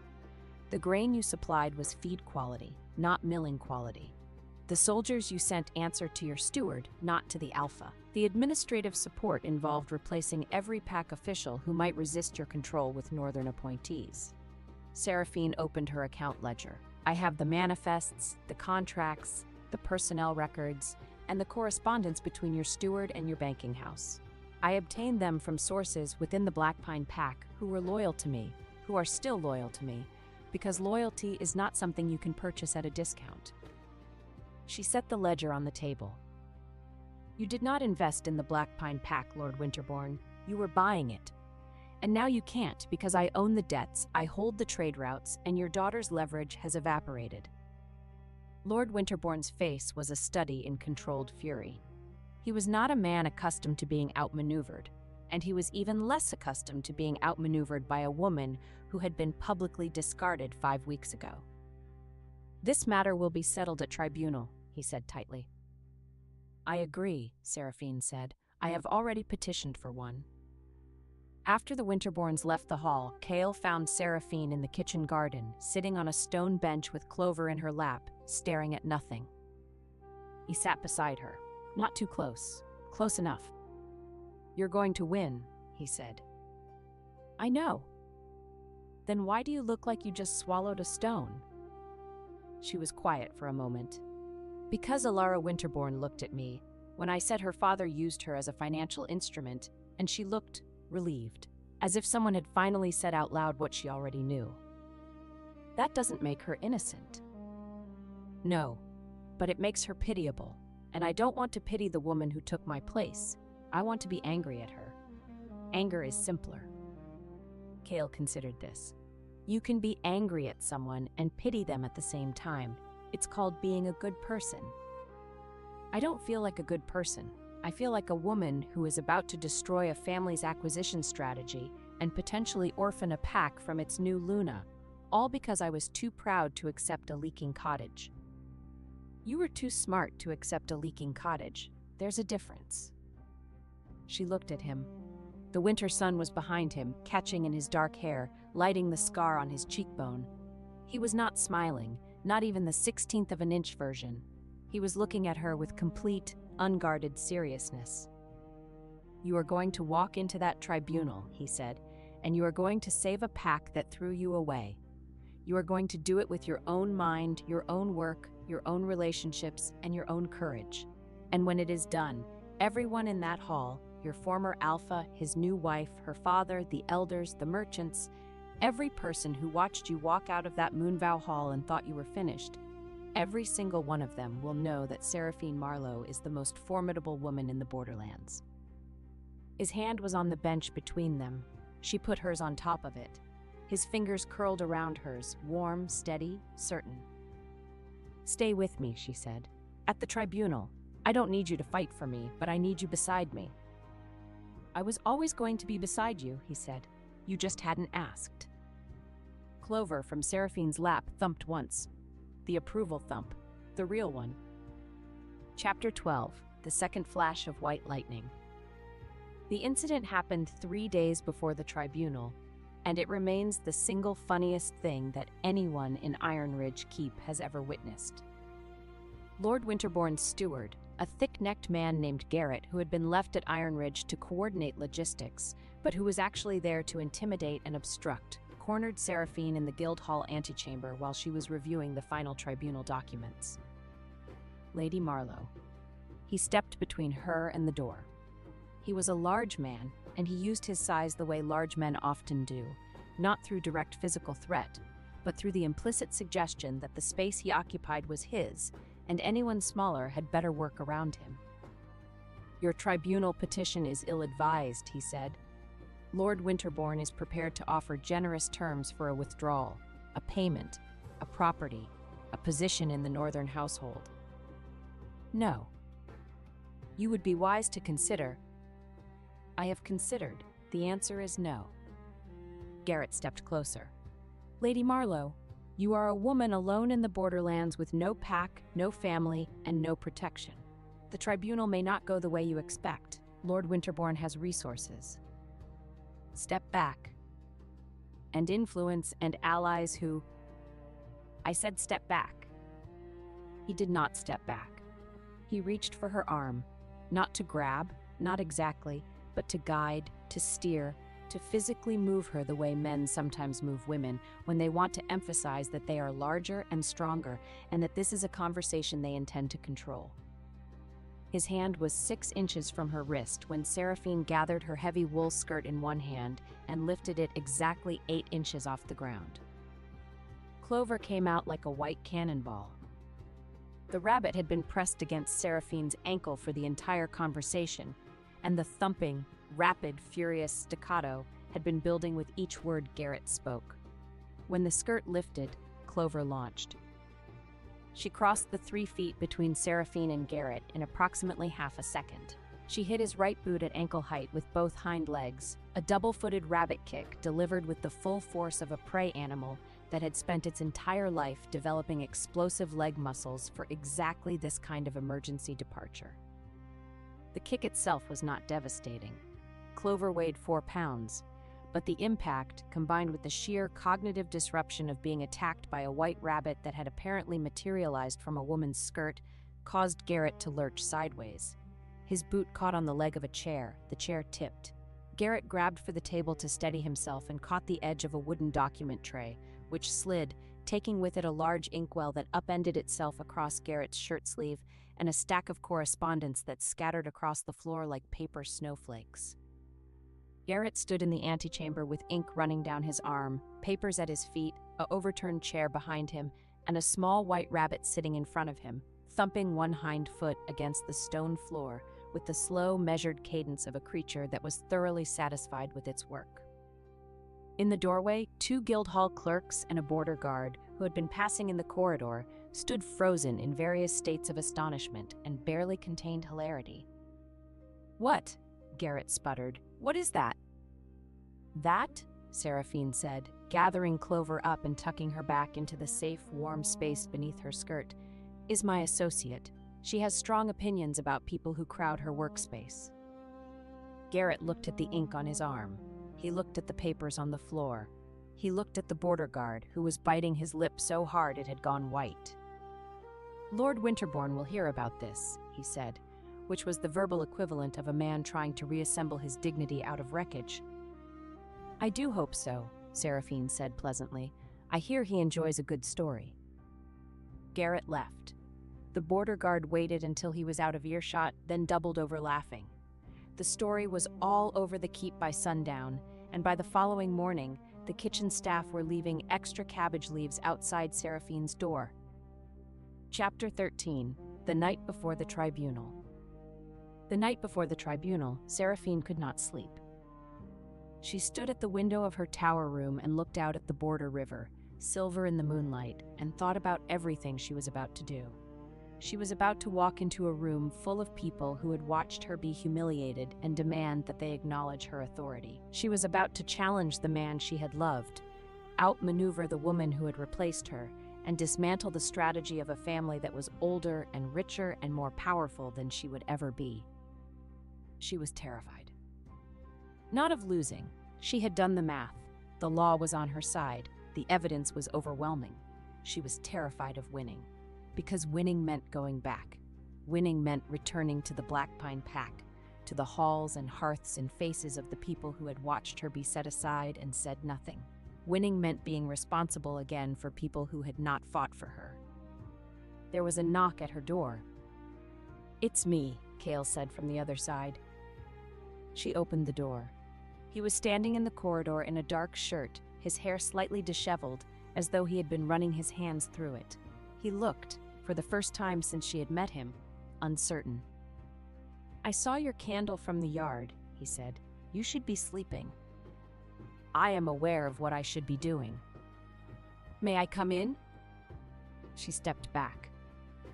The grain you supplied was feed quality, not milling quality. The soldiers you sent answered to your steward, not to the Alpha. The administrative support involved replacing every pack official who might resist your control with northern appointees. Seraphine opened her account ledger. I have the manifests, the contracts, the personnel records, and the correspondence between your steward and your banking house. I obtained them from sources within the Blackpine Pack who were loyal to me, who are still loyal to me, because loyalty is not something you can purchase at a discount. She set the ledger on the table. You did not invest in the Blackpine Pack, Lord Winterbourne. You were buying it. And now you can't, because I own the debts, I hold the trade routes, and your daughter's leverage has evaporated. Lord Winterbourne's face was a study in controlled fury. He was not a man accustomed to being outmaneuvered, and he was even less accustomed to being outmaneuvered by a woman who had been publicly discarded 5 weeks ago. This matter will be settled at tribunal, he said tightly. I agree, Seraphine said. I have already petitioned for one. After the Winterbournes left the hall, Kale found Seraphine in the kitchen garden, sitting on a stone bench with Clover in her lap, staring at nothing. He sat beside her. Not too close. Close enough. You're going to win, he said. I know. Then why do you look like you just swallowed a stone? She was quiet for a moment. Because Ilara Winterbourne looked at me, when I said her father used her as a financial instrument, and she looked relieved, as if someone had finally said out loud what she already knew. That doesn't make her innocent. No, but it makes her pitiable, and I don't want to pity the woman who took my place. I want to be angry at her. Anger is simpler. Kale considered this. You can be angry at someone and pity them at the same time. It's called being a good person. I don't feel like a good person. I feel like a woman who is about to destroy a family's acquisition strategy and potentially orphan a pack from its new Luna, all because I was too proud to accept a leaking cottage. You were too smart to accept a leaking cottage. There's a difference. She looked at him. The winter sun was behind him, catching in his dark hair, lighting the scar on his cheekbone. He was not smiling, not even the 16th of an inch version. He was looking at her with complete, unguarded seriousness. You are going to walk into that tribunal, he said, and you are going to save a pack that threw you away. You are going to do it with your own mind, your own work, your own relationships, and your own courage. And when it is done, everyone in that hall, your former Alpha, his new wife, her father, the elders, the merchants, every person who watched you walk out of that Moonvow Hall and thought you were finished, every single one of them will know that Seraphine Marlowe is the most formidable woman in the Borderlands. His hand was on the bench between them. She put hers on top of it. His fingers curled around hers, warm, steady, certain. "Stay with me," she said. "At the tribunal. I don't need you to fight for me, but I need you beside me." "I was always going to be beside you," he said. "You just hadn't asked." Clover from Seraphine's lap thumped once. The approval thump. The real one. Chapter 12. The Second Flash of White Lightning. The incident happened 3 days before the tribunal, and it remains the single funniest thing that anyone in Iron Ridge Keep has ever witnessed. Lord Winterbourne's steward, a thick-necked man named Garrett who had been left at Iron Ridge to coordinate logistics, but who was actually there to intimidate and obstruct, cornered Seraphine in the Guildhall antechamber while she was reviewing the final tribunal documents. Lady Marlowe. He stepped between her and the door. He was a large man, and he used his size the way large men often do, not through direct physical threat, but through the implicit suggestion that the space he occupied was his, and anyone smaller had better work around him. "Your tribunal petition is ill-advised," he said. "Lord Winterbourne is prepared to offer generous terms for a withdrawal, a payment, a property, a position in the Northern household." "No. You would be wise to consider." "I have considered. The answer is no." Garrett stepped closer. "Lady Marlowe, you are a woman alone in the borderlands with no pack, no family, and no protection. The tribunal may not go the way you expect. Lord Winterbourne has resources. Step back. And influence and allies who—" "I said step back." He did not step back. He reached for her arm, not to grab, not exactly, but to guide, to steer, to physically move her the way men sometimes move women when they want to emphasize that they are larger and stronger and that this is a conversation they intend to control. His hand was 6 inches from her wrist when Seraphine gathered her heavy wool skirt in one hand and lifted it exactly 8 inches off the ground. Clover came out like a white cannonball. The rabbit had been pressed against Seraphine's ankle for the entire conversation, and the thumping, rapid, furious staccato had been building with each word Garrett spoke. When the skirt lifted, Clover launched. She crossed the 3 feet between Seraphine and Garrett in approximately half a second. She hit his right boot at ankle height with both hind legs, a double-footed rabbit kick delivered with the full force of a prey animal that had spent its entire life developing explosive leg muscles for exactly this kind of emergency departure. The kick itself was not devastating. Clover weighed 4 pounds, but the impact, combined with the sheer cognitive disruption of being attacked by a white rabbit that had apparently materialized from a woman's skirt, caused Garrett to lurch sideways. His boot caught on the leg of a chair. The chair tipped. Garrett grabbed for the table to steady himself and caught the edge of a wooden document tray, which slid, taking with it a large inkwell that upended itself across Garrett's shirt sleeve and a stack of correspondence that scattered across the floor like paper snowflakes. Garrett stood in the antechamber with ink running down his arm, papers at his feet, an overturned chair behind him, and a small white rabbit sitting in front of him, thumping one hind foot against the stone floor with the slow, measured cadence of a creature that was thoroughly satisfied with its work. In the doorway, 2 Guildhall clerks and a border guard, who had been passing in the corridor, stood frozen in various states of astonishment and barely contained hilarity. "What?" Garrett sputtered. "What is that?" "That," Seraphine said, gathering Clover up and tucking her back into the safe, warm space beneath her skirt, "is my associate. She has strong opinions about people who crowd her workspace." Garrett looked at the ink on his arm. He looked at the papers on the floor. He looked at the border guard, who was biting his lip so hard it had gone white. "Lord Winterbourne will hear about this," he said, which was the verbal equivalent of a man trying to reassemble his dignity out of wreckage. "I do hope so," Seraphine said pleasantly. "I hear he enjoys a good story." Garrett left. The border guard waited until he was out of earshot, then doubled over laughing. The story was all over the keep by sundown, and by the following morning, the kitchen staff were leaving extra cabbage leaves outside Seraphine's door. Chapter 13. The Night Before the Tribunal. The night before the tribunal, Seraphine could not sleep. She stood at the window of her tower room and looked out at the border river, silver in the moonlight, and thought about everything she was about to do. She was about to walk into a room full of people who had watched her be humiliated and demand that they acknowledge her authority. She was about to challenge the man she had loved, outmaneuver the woman who had replaced her, and dismantle the strategy of a family that was older and richer and more powerful than she would ever be. She was terrified. Not of losing. She had done the math. The law was on her side. The evidence was overwhelming. She was terrified of winning. Because winning meant going back. Winning meant returning to the Black Pine Pack, to the halls and hearths and faces of the people who had watched her be set aside and said nothing. Winning meant being responsible again for people who had not fought for her. There was a knock at her door. "It's me," Cale said from the other side. She opened the door. He was standing in the corridor in a dark shirt, his hair slightly disheveled, as though he had been running his hands through it. He looked, for the first time since she had met him, uncertain. "I saw your candle from the yard," he said. "You should be sleeping." "I am aware of what I should be doing." "May I come in?" She stepped back.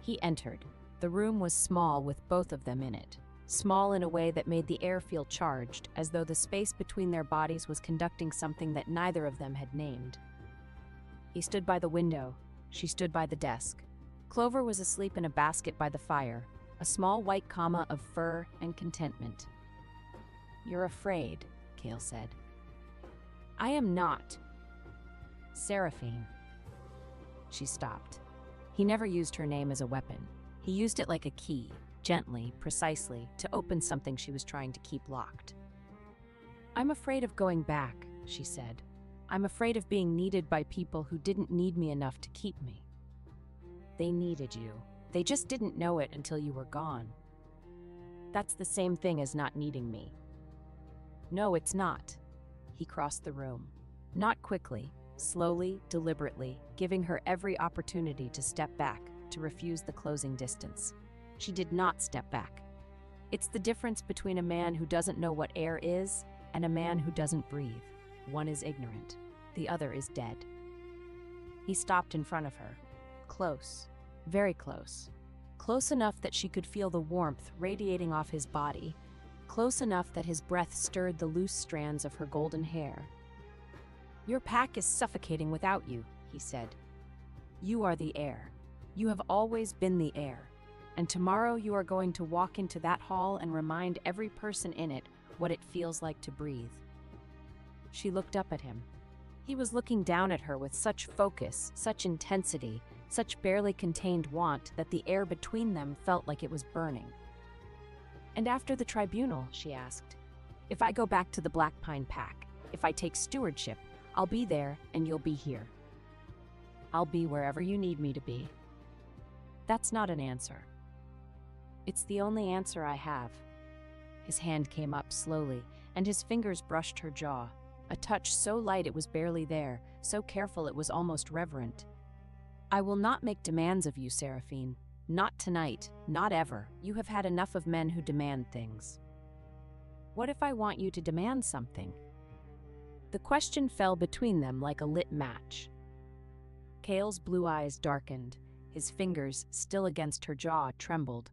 He entered. The room was small with both of them in it. Small in a way that made the air feel charged, as though the space between their bodies was conducting something that neither of them had named. He stood by the window. She stood by the desk. Clover was asleep in a basket by the fire, a small white comma of fur and contentment. "You're afraid," Cale said. "I am not." "Seraphine." She stopped. He never used her name as a weapon. He used it like a key, gently, precisely, to open something she was trying to keep locked. "I'm afraid of going back," she said. "I'm afraid of being needed by people who didn't need me enough to keep me." "They needed you. They just didn't know it until you were gone." "That's the same thing as not needing me." "No, it's not." He crossed the room. Not quickly, slowly, deliberately, giving her every opportunity to step back, to refuse the closing distance. She did not step back. It's the difference between a man who doesn't know what air is and a man who doesn't breathe. One is ignorant. The other is dead. He stopped in front of her. Close. Very close. Close enough that she could feel the warmth radiating off his body. Close enough that his breath stirred the loose strands of her golden hair. "Your pack is suffocating without you," he said. "You are the air. You have always been the air. And tomorrow you are going to walk into that hall and remind every person in it what it feels like to breathe." She looked up at him. He was looking down at her with such focus, such intensity, such barely contained want that the air between them felt like it was burning. "And after the tribunal," she asked, "if I go back to the Black Pine Pack, if I take stewardship, I'll be there and you'll be here. I'll be wherever you need me to be." "That's not an answer." "It's the only answer I have." His hand came up slowly, and his fingers brushed her jaw. A touch so light it was barely there, so careful it was almost reverent. "I will not make demands of you, Seraphine. Not tonight, not ever. You have had enough of men who demand things." "What if I want you to demand something?" The question fell between them like a lit match. Cale's blue eyes darkened. His fingers, still against her jaw, trembled.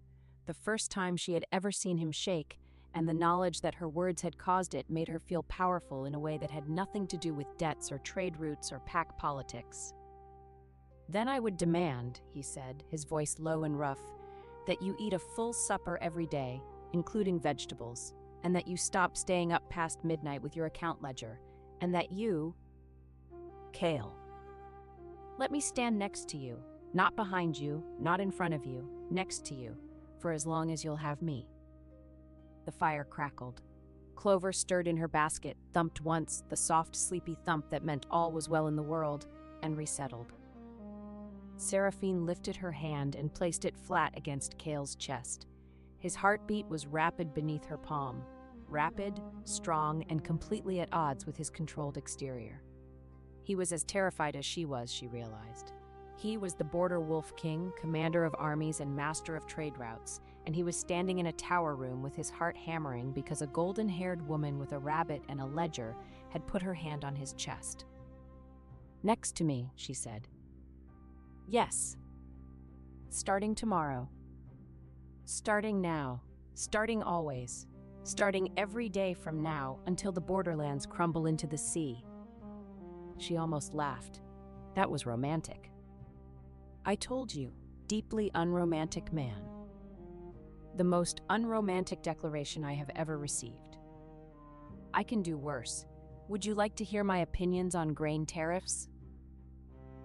The first time she had ever seen him shake, and the knowledge that her words had caused it made her feel powerful in a way that had nothing to do with debts or trade routes or pack politics. "Then I would demand," he said, his voice low and rough, "that you eat a full supper every day, including vegetables, and that you stop staying up past midnight with your account ledger, and that you—" "Cale." "Let me stand next to you, not behind you, not in front of you, next to you, for as long as you'll have me." The fire crackled. Clover stirred in her basket, thumped once, the soft, sleepy thump that meant all was well in the world, and resettled. Seraphine lifted her hand and placed it flat against Cale's chest. His heartbeat was rapid beneath her palm, rapid, strong, and completely at odds with his controlled exterior. He was as terrified as she was, she realized. He was the border wolf king, commander of armies and master of trade routes, and he was standing in a tower room with his heart hammering because a golden-haired woman with a rabbit and a ledger had put her hand on his chest. "Next to me," she said. "Yes. Starting tomorrow. Starting now. Starting always. Starting every day from now until the borderlands crumble into the sea." She almost laughed. That was romantic. "I told you, deeply unromantic man. The most unromantic declaration I have ever received. I can do worse. Would you like to hear my opinions on grain tariffs?"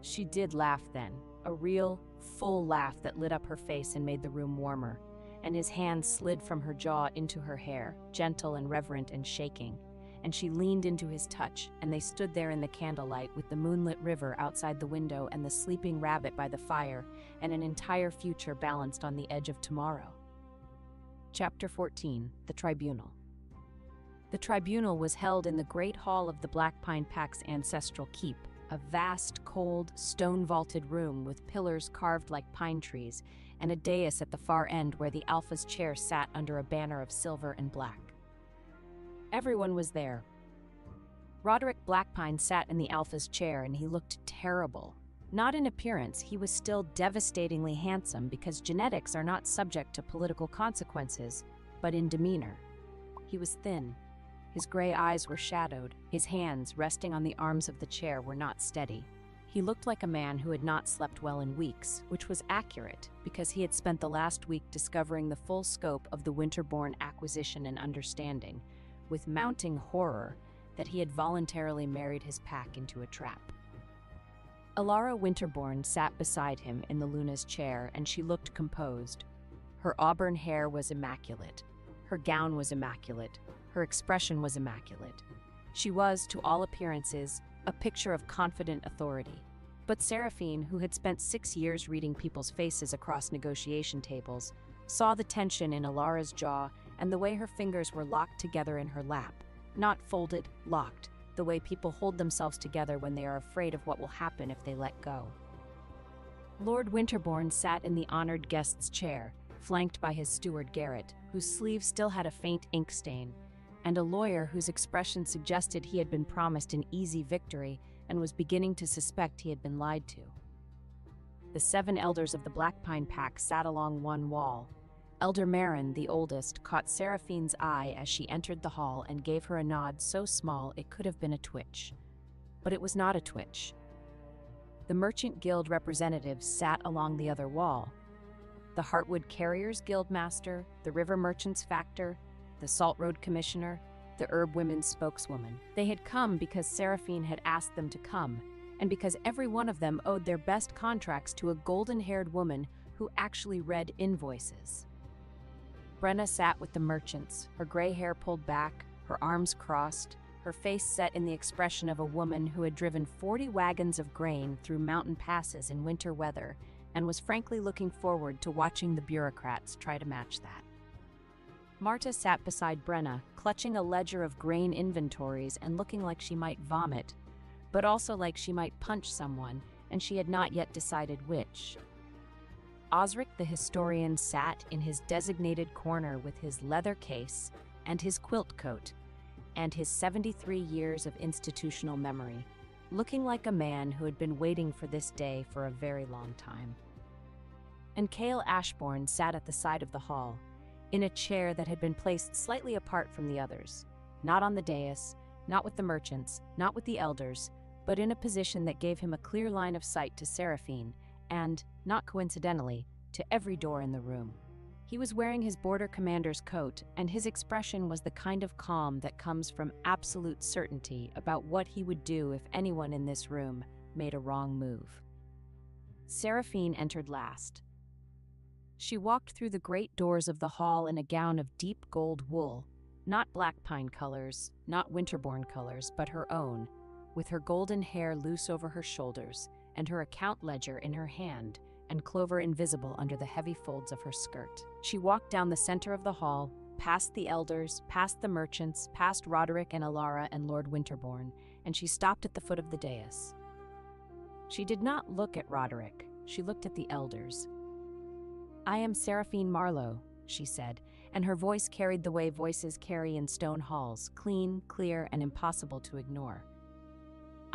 She did laugh then, a real, full laugh that lit up her face and made the room warmer, and his hand slid from her jaw into her hair, gentle and reverent and shaking, and she leaned into his touch, and they stood there in the candlelight with the moonlit river outside the window and the sleeping rabbit by the fire, and an entire future balanced on the edge of tomorrow. Chapter 14. The Tribunal. The tribunal was held in the great hall of the Black Pine Pack's ancestral keep, a vast, cold, stone-vaulted room with pillars carved like pine trees, and a dais at the far end where the Alpha's chair sat under a banner of silver and black. Everyone was there. Roderick Blackpine sat in the Alpha's chair, and he looked terrible. Not in appearance, he was still devastatingly handsome because genetics are not subject to political consequences, but in demeanor. He was thin. His gray eyes were shadowed. His hands, resting on the arms of the chair, were not steady. He looked like a man who had not slept well in weeks, which was accurate because he had spent the last week discovering the full scope of the Winterborn acquisition and understanding, with mounting horror, that he had voluntarily married his pack into a trap. Alara Winterborn sat beside him in the Luna's chair, and she looked composed. Her auburn hair was immaculate. Her gown was immaculate. Her expression was immaculate. She was, to all appearances, a picture of confident authority. But Seraphine, who had spent 6 years reading people's faces across negotiation tables, saw the tension in Alara's jaw and the way her fingers were locked together in her lap. Not folded, locked, the way people hold themselves together when they are afraid of what will happen if they let go. Lord Winterborn sat in the honored guest's chair, flanked by his steward Garrett, whose sleeve still had a faint ink stain, and a lawyer whose expression suggested he had been promised an easy victory and was beginning to suspect he had been lied to. The 7 elders of the Black Pine Pack sat along one wall. Elder Marin, the oldest, caught Seraphine's eye as she entered the hall and gave her a nod so small it could have been a twitch. But it was not a twitch. The Merchant Guild representatives sat along the other wall. The Heartwood Carriers Guild Master, the River Merchants Factor, the Salt Road Commissioner, the Herb Women's spokeswoman. They had come because Seraphine had asked them to come, and because every one of them owed their best contracts to a golden-haired woman who actually read invoices. Brenna sat with the merchants, her gray hair pulled back, her arms crossed, her face set in the expression of a woman who had driven 40 wagons of grain through mountain passes in winter weather and was frankly looking forward to watching the bureaucrats try to match that. Marta sat beside Brenna, clutching a ledger of grain inventories and looking like she might vomit, but also like she might punch someone, and she had not yet decided which. Osric the historian sat in his designated corner with his leather case and his quilt coat and his 73 years of institutional memory, looking like a man who had been waiting for this day for a very long time. And Cale Ashbourne sat at the side of the hall, in a chair that had been placed slightly apart from the others, not on the dais, not with the merchants, not with the elders, but in a position that gave him a clear line of sight to Seraphine and, not coincidentally, to every door in the room. He was wearing his border commander's coat, and his expression was the kind of calm that comes from absolute certainty about what he would do if anyone in this room made a wrong move. Seraphine entered last. She walked through the great doors of the hall in a gown of deep gold wool, not black pine colors, not Winterborn colors, but her own, with her golden hair loose over her shoulders and her account ledger in her hand and Clover invisible under the heavy folds of her skirt. She walked down the center of the hall, past the elders, past the merchants, past Roderick and Alara and Lord Winterborn, and she stopped at the foot of the dais. She did not look at Roderick, she looked at the elders. "I am Seraphine Marlowe," she said, and her voice carried the way voices carry in stone halls, clean, clear, and impossible to ignore.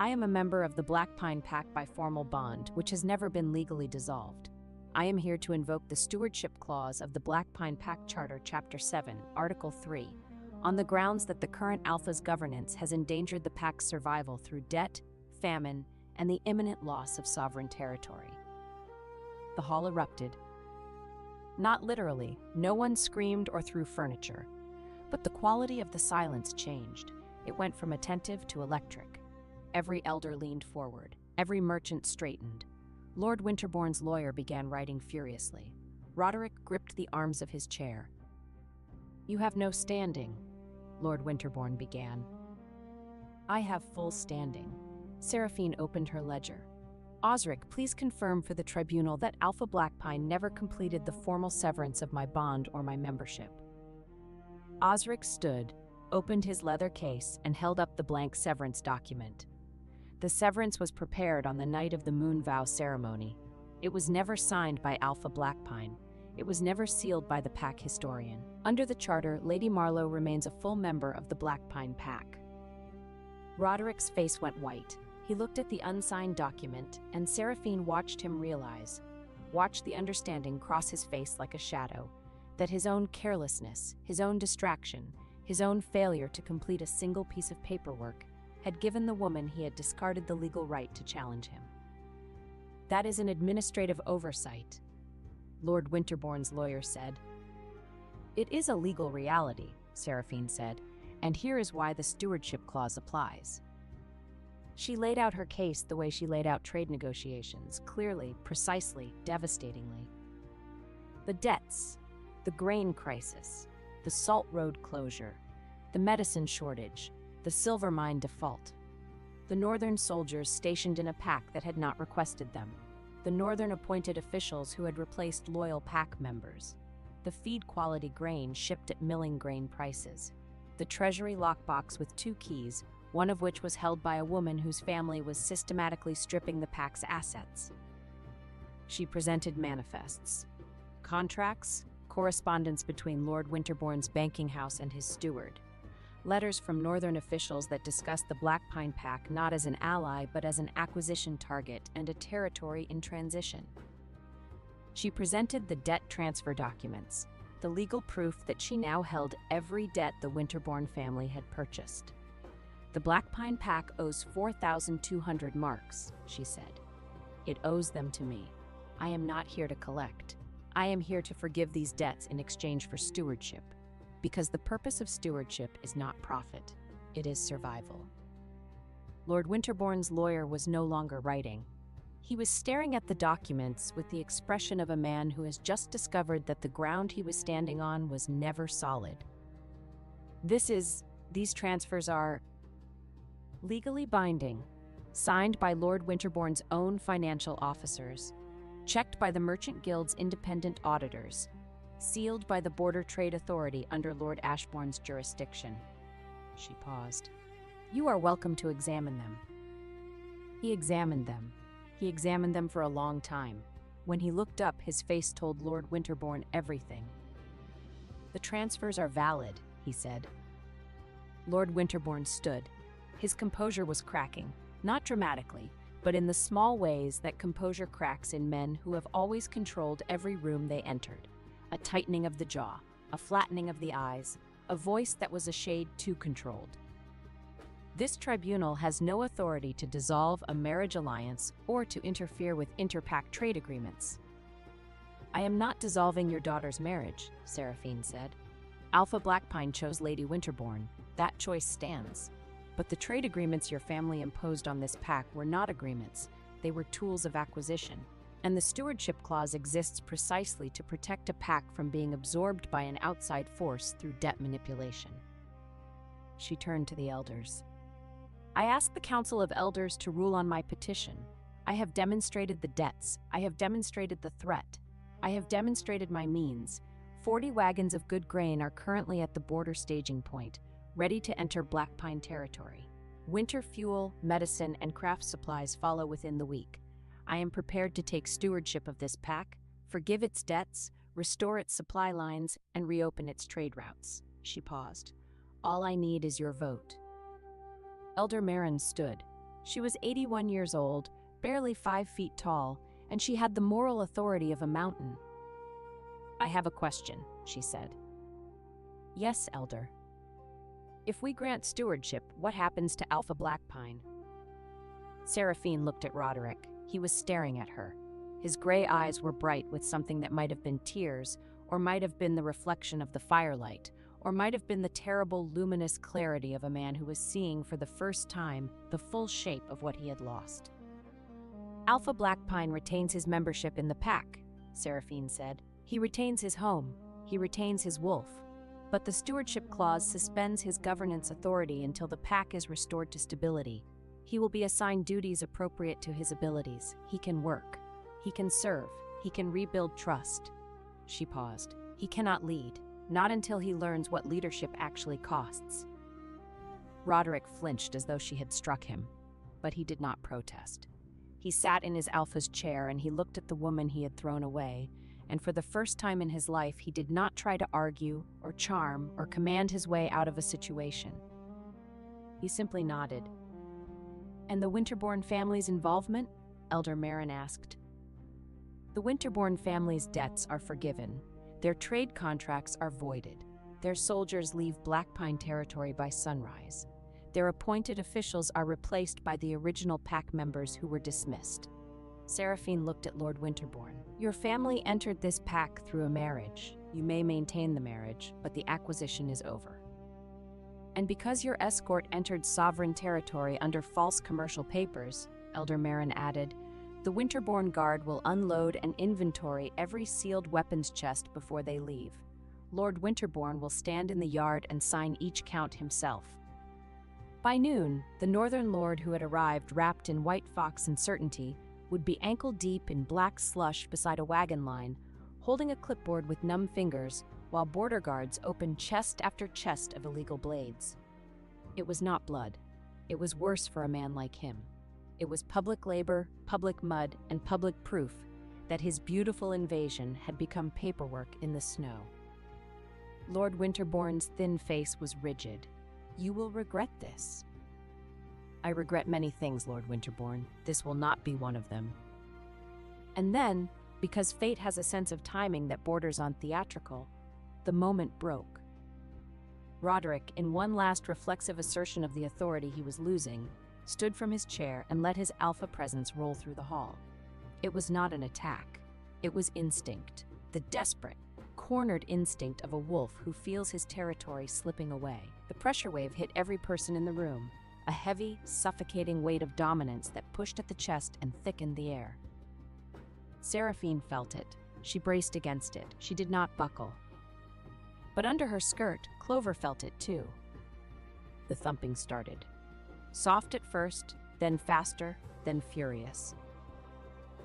I am a member of the Black Pine Pack by formal bond, which has never been legally dissolved. I am here to invoke the Stewardship Clause of the Black Pine Pack Charter, Chapter 7, Article 3, on the grounds that the current Alpha's governance has endangered the Pack's survival through debt, famine, and the imminent loss of sovereign territory. The hall erupted. Not literally, no one screamed or threw furniture, but the quality of the silence changed. It went from attentive to electric. Every elder leaned forward. Every merchant straightened. Lord Winterbourne's lawyer began writing furiously. Roderick gripped the arms of his chair. "You have no standing," Lord Winterbourne began. "I have full standing." Seraphine opened her ledger. "Osric, please confirm for the tribunal that Alpha Blackpine never completed the formal severance of my bond or my membership." Osric stood, opened his leather case, and held up the blank severance document. The severance was prepared on the night of the moon vow ceremony. It was never signed by Alpha Blackpine. It was never sealed by the pack historian. Under the charter, Lady Marlowe remains a full member of the Blackpine Pack. Roderick's face went white. He looked at the unsigned document, and Seraphine watched him watched the understanding cross his face like a shadow, that his own carelessness, his own distraction, his own failure to complete a single piece of paperwork had given the woman he had discarded the legal right to challenge him. "That is an administrative oversight," Lord Winterbourne's lawyer said. "It is a legal reality," Seraphine said, "and here is why the Stewardship Clause applies." She laid out her case the way she laid out trade negotiations, clearly, precisely, devastatingly. The debts, the grain crisis, the salt road closure, the medicine shortage, the silver mine default, the northern soldiers stationed in a pack that had not requested them, the northern appointed officials who had replaced loyal pack members, the feed-quality grain shipped at milling grain prices, the treasury lockbox with 2 keys, one of which was held by a woman whose family was systematically stripping the pack's assets. She presented manifests, contracts, correspondence between Lord Winterbourne's banking house and his steward, letters from northern officials that discussed the Black Pine Pack not as an ally but as an acquisition target and a territory in transition. She presented the debt transfer documents, the legal proof that she now held every debt the Winterbourne family had purchased. "The Black Pine Pack owes 4,200 marks, she said. "It owes them to me. I am not here to collect. I am here to forgive these debts in exchange for stewardship. Because the purpose of stewardship is not profit, it is survival." Lord Winterbourne's lawyer was no longer writing. He was staring at the documents with the expression of a man who has just discovered that the ground he was standing on was never solid. These transfers are legally binding, signed by Lord Winterbourne's own financial officers, checked by the Merchant Guild's independent auditors, sealed by the Border Trade Authority under Lord Ashbourne's jurisdiction. She paused. "You are welcome to examine them." He examined them. He examined them for a long time. When he looked up, his face told Lord Winterbourne everything. "The transfers are valid," he said. Lord Winterbourne stood. His composure was cracking, not dramatically, but in the small ways that composure cracks in men who have always controlled every room they entered. A tightening of the jaw, a flattening of the eyes, a voice that was a shade too controlled. "This tribunal has no authority to dissolve a marriage alliance or to interfere with inter-pack trade agreements." "I am not dissolving your daughter's marriage," Seraphine said. "Alpha Blackpine chose Lady Winterbourne. That choice stands. But the trade agreements your family imposed on this pack were not agreements. They were tools of acquisition. And the Stewardship Clause exists precisely to protect a pack from being absorbed by an outside force through debt manipulation." She turned to the elders. "I ask the Council of Elders to rule on my petition. I have demonstrated the debts. I have demonstrated the threat. I have demonstrated my means. 40 wagons of good grain are currently at the border staging point, ready to enter Black Pine territory. Winter fuel, medicine, and craft supplies follow within the week. I am prepared to take stewardship of this pack, forgive its debts, restore its supply lines, and reopen its trade routes." She paused. "All I need is your vote." Elder Marin stood. She was 81 years old, barely 5 feet tall, and she had the moral authority of a mountain. "I have a question," she said. "Yes, Elder." "If we grant stewardship, what happens to Alpha Blackpine?" Seraphine looked at Roderick. He was staring at her. His gray eyes were bright with something that might have been tears, or might have been the reflection of the firelight, or might have been the terrible, luminous clarity of a man who was seeing for the first time the full shape of what he had lost. "Alpha Blackpine retains his membership in the pack," Seraphine said. "He retains his home. He retains his wolf. But the stewardship clause suspends his governance authority until the pack is restored to stability. He will be assigned duties appropriate to his abilities. He can work. He can serve. He can rebuild trust." She paused. "He cannot lead, not until he learns what leadership actually costs." Roderick flinched as though she had struck him, but he did not protest. He sat in his Alpha's chair and he looked at the woman he had thrown away, and for the first time in his life he did not try to argue or charm or command his way out of a situation. He simply nodded. "And the Winterborn family's involvement?" Elder Marin asked. "The Winterborn family's debts are forgiven. Their trade contracts are voided. Their soldiers leave Blackpine territory by sunrise. Their appointed officials are replaced by the original pack members who were dismissed." Seraphine looked at Lord Winterborn. "Your family entered this pack through a marriage. You may maintain the marriage, but the acquisition is over. And because your escort entered sovereign territory under false commercial papers," Elder Marin added, "the Winterborn Guard will unload and inventory every sealed weapons chest before they leave. Lord Winterborn will stand in the yard and sign each count himself." By noon, the Northern Lord who had arrived wrapped in white fox and certainty would be ankle-deep in black slush beside a wagon line, holding a clipboard with numb fingers, while border guards opened chest after chest of illegal blades. It was not blood. It was worse for a man like him. It was public labor, public mud, and public proof that his beautiful invasion had become paperwork in the snow. Lord Winterborn's thin face was rigid. "You will regret this." "I regret many things, Lord Winterborn. This will not be one of them." And then, because fate has a sense of timing that borders on theatrical, the moment broke. Roderick, in one last reflexive assertion of the authority he was losing, stood from his chair and let his Alpha presence roll through the hall. It was not an attack. It was instinct, the desperate, cornered instinct of a wolf who feels his territory slipping away. The pressure wave hit every person in the room, a heavy, suffocating weight of dominance that pushed at the chest and thickened the air. Seraphine felt it. She braced against it. She did not buckle. But under her skirt, Clover felt it too. The thumping started. Soft at first, then faster, then furious.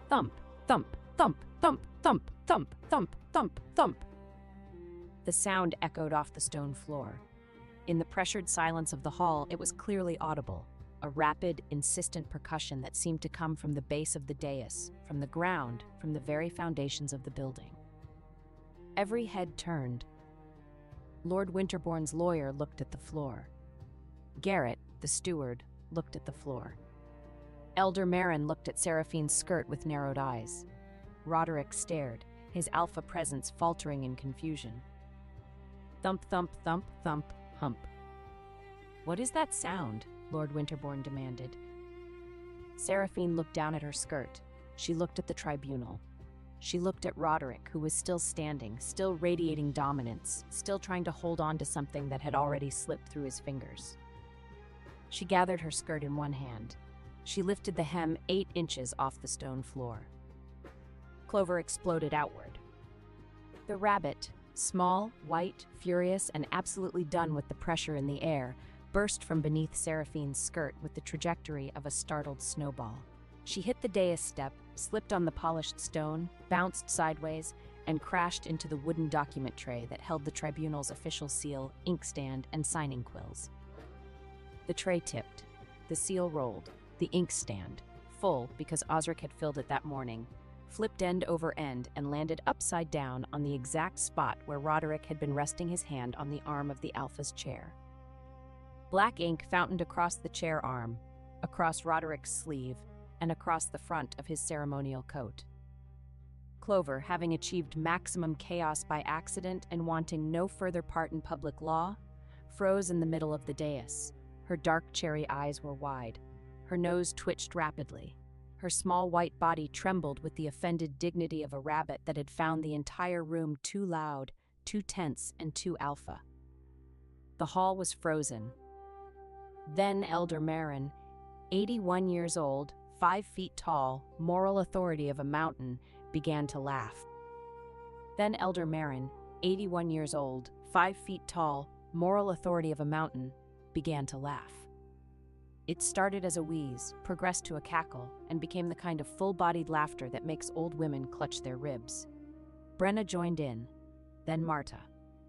Thump, thump, thump, thump, thump, thump, thump, thump, thump. The sound echoed off the stone floor. In the pressured silence of the hall, it was clearly audible, a rapid, insistent percussion that seemed to come from the base of the dais, from the ground, from the very foundations of the building. Every head turned. Lord Winterborn's lawyer looked at the floor. Garrett, the steward, looked at the floor. Elder Marin looked at Seraphine's skirt with narrowed eyes. Roderick stared, his Alpha presence faltering in confusion. Thump, thump, thump, thump, hump. "What is that sound?" Lord Winterborn demanded. Seraphine looked down at her skirt. She looked at the tribunal. She looked at Roderick, who was still standing, still radiating dominance, still trying to hold on to something that had already slipped through his fingers. She gathered her skirt in one hand. She lifted the hem 8 inches off the stone floor. Clover exploded outward. The rabbit, small, white, furious, and absolutely done with the pressure in the air, burst from beneath Seraphine's skirt with the trajectory of a startled snowball. She hit the dais step, slipped on the polished stone, bounced sideways, and crashed into the wooden document tray that held the tribunal's official seal, inkstand, and signing quills. The tray tipped. The seal rolled. The inkstand, full because Osric had filled it that morning, flipped end over end and landed upside down on the exact spot where Roderick had been resting his hand on the arm of the Alpha's chair. Black ink fountained across the chair arm, across Roderick's sleeve, and across the front of his ceremonial coat. Clover, having achieved maximum chaos by accident and wanting no further part in public law, froze in the middle of the dais. Her dark cherry eyes were wide. Her nose twitched rapidly. Her small white body trembled with the offended dignity of a rabbit that had found the entire room too loud, too tense, and too alpha. The hall was frozen. Then Elder Marin, 81 years old, 5 feet tall, moral authority of a mountain, began to laugh. Then Elder Marin, 81 years old, 5 feet tall, moral authority of a mountain, began to laugh. It started as a wheeze, progressed to a cackle, and became the kind of full-bodied laughter that makes old women clutch their ribs. Brenna joined in, then Marta,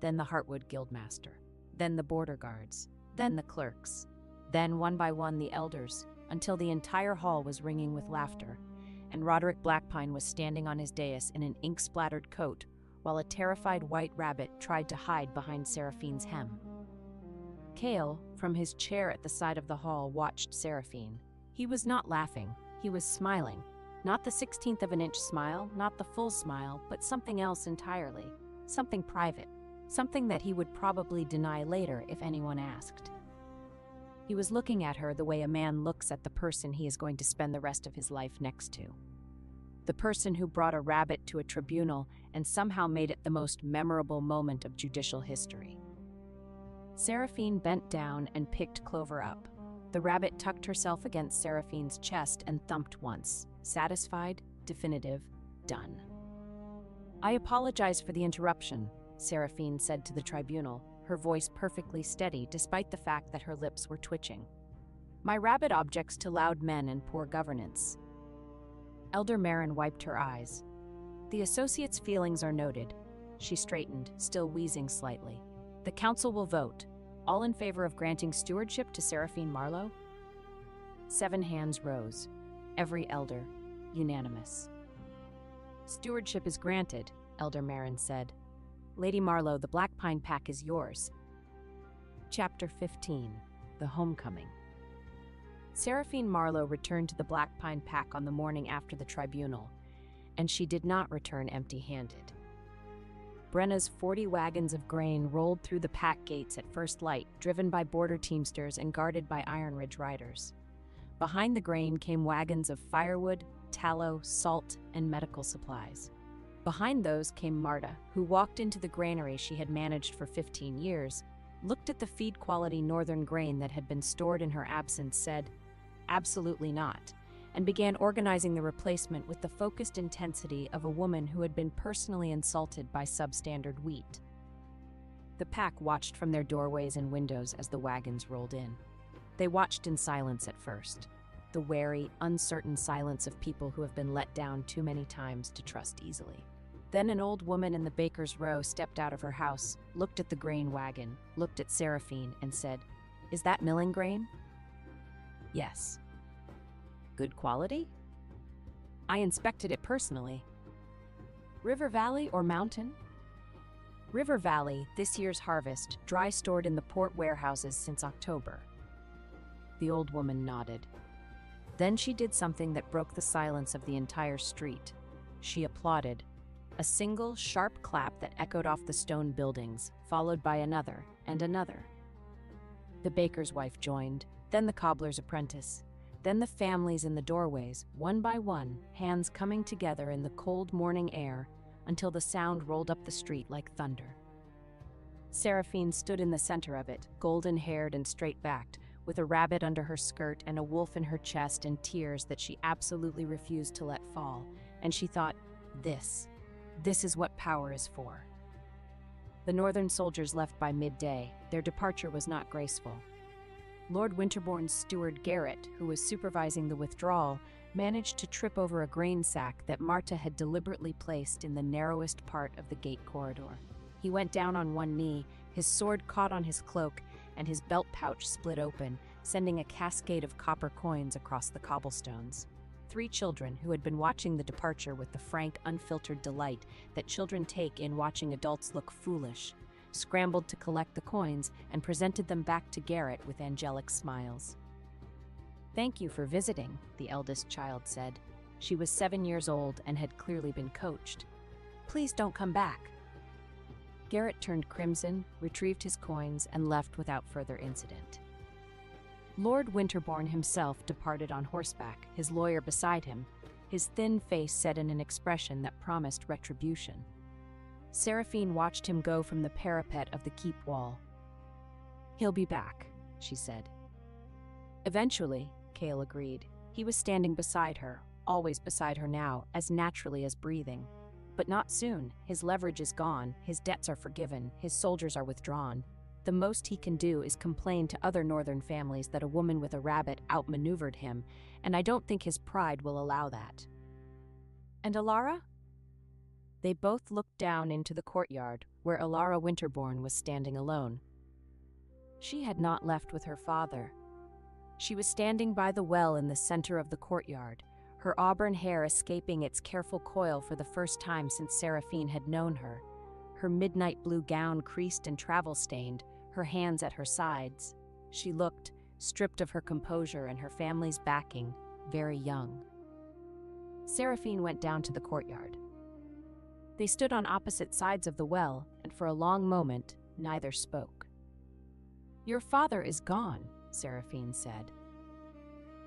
then the Heartwood Guildmaster, then the border guards, then the clerks, then one by one the elders, until the entire hall was ringing with laughter, and Roderick Blackpine was standing on his dais in an ink-splattered coat, while a terrified white rabbit tried to hide behind Seraphine's hem. Cale, from his chair at the side of the hall, watched Seraphine. He was not laughing, he was smiling. Not the 16th of an inch smile, not the full smile, but something else entirely. Something private. Something that he would probably deny later if anyone asked. He was looking at her the way a man looks at the person he is going to spend the rest of his life next to. The person who brought a rabbit to a tribunal and somehow made it the most memorable moment of judicial history. Seraphine bent down and picked Clover up. The rabbit tucked herself against Seraphine's chest and thumped once. Satisfied, definitive, done. "I apologize for the interruption," Seraphine said to the tribunal, her voice perfectly steady despite the fact that her lips were twitching. "My rabbit objects to loud men and poor governance." Elder Marin wiped her eyes. "The associate's feelings are noted." She straightened, still wheezing slightly. "The council will vote. All in favor of granting stewardship to Seraphine Marlowe?" 7 hands rose. Every elder, unanimous. "Stewardship is granted," Elder Marin said. "Lady Marlowe, the Blackpine Pack is yours." Chapter 15. The Homecoming. Seraphine Marlowe returned to the Blackpine Pack on the morning after the tribunal, and she did not return empty-handed. Brenna's 40 wagons of grain rolled through the pack gates at first light, driven by border teamsters and guarded by Iron Ridge riders. Behind the grain came wagons of firewood, tallow, salt, and medical supplies. Behind those came Marta, who walked into the granary she had managed for 15 years, looked at the feed-quality northern grain that had been stored in her absence, said, "Absolutely not," and began organizing the replacement with the focused intensity of a woman who had been personally insulted by substandard wheat. The pack watched from their doorways and windows as the wagons rolled in. They watched in silence at first, the wary, uncertain silence of people who have been let down too many times to trust easily. Then an old woman in the baker's row stepped out of her house, looked at the grain wagon, looked at Seraphine, and said, "Is that milling grain?" "Yes." "Good quality?" "I inspected it personally." "River Valley or mountain?" "River Valley, this year's harvest, dry stored in the port warehouses since October." The old woman nodded. Then she did something that broke the silence of the entire street. She applauded. A single, sharp clap that echoed off the stone buildings, followed by another and another. The baker's wife joined, then the cobbler's apprentice, then the families in the doorways, one by one, hands coming together in the cold morning air until the sound rolled up the street like thunder. Seraphine stood in the center of it, golden-haired and straight-backed, with a rabbit under her skirt and a wolf in her chest and tears that she absolutely refused to let fall, and she thought, This is what power is for. The northern soldiers left by midday. Their departure was not graceful. Lord Winterbourne's steward Garrett, who was supervising the withdrawal, managed to trip over a grain sack that Marta had deliberately placed in the narrowest part of the gate corridor. He went down on one knee, his sword caught on his cloak, and his belt pouch split open, sending a cascade of copper coins across the cobblestones. 3 children, who had been watching the departure with the frank, unfiltered delight that children take in watching adults look foolish, scrambled to collect the coins and presented them back to Garrett with angelic smiles. "Thank you for visiting," the eldest child said. She was 7 years old and had clearly been coached. "Please don't come back." Garrett turned crimson, retrieved his coins, and left without further incident. Lord Winterbourne himself departed on horseback, his lawyer beside him, his thin face set in an expression that promised retribution. Seraphine watched him go from the parapet of the keep wall. "He'll be back," she said. "Eventually," Cale agreed. He was standing beside her, always beside her now, as naturally as breathing. But not soon. His leverage is gone, his debts are forgiven, his soldiers are withdrawn. The most he can do is complain to other northern families that a woman with a rabbit outmaneuvered him, and I don't think his pride will allow that. "And Alara?" They both looked down into the courtyard, where Alara Winterbourne was standing alone. She had not left with her father. She was standing by the well in the center of the courtyard, her auburn hair escaping its careful coil for the first time since Seraphine had known her, her midnight blue gown creased and travel-stained, her hands at her sides. She looked, stripped of her composure and her family's backing, very young. Seraphine went down to the courtyard. They stood on opposite sides of the well, and for a long moment, neither spoke. "Your father is gone," Seraphine said.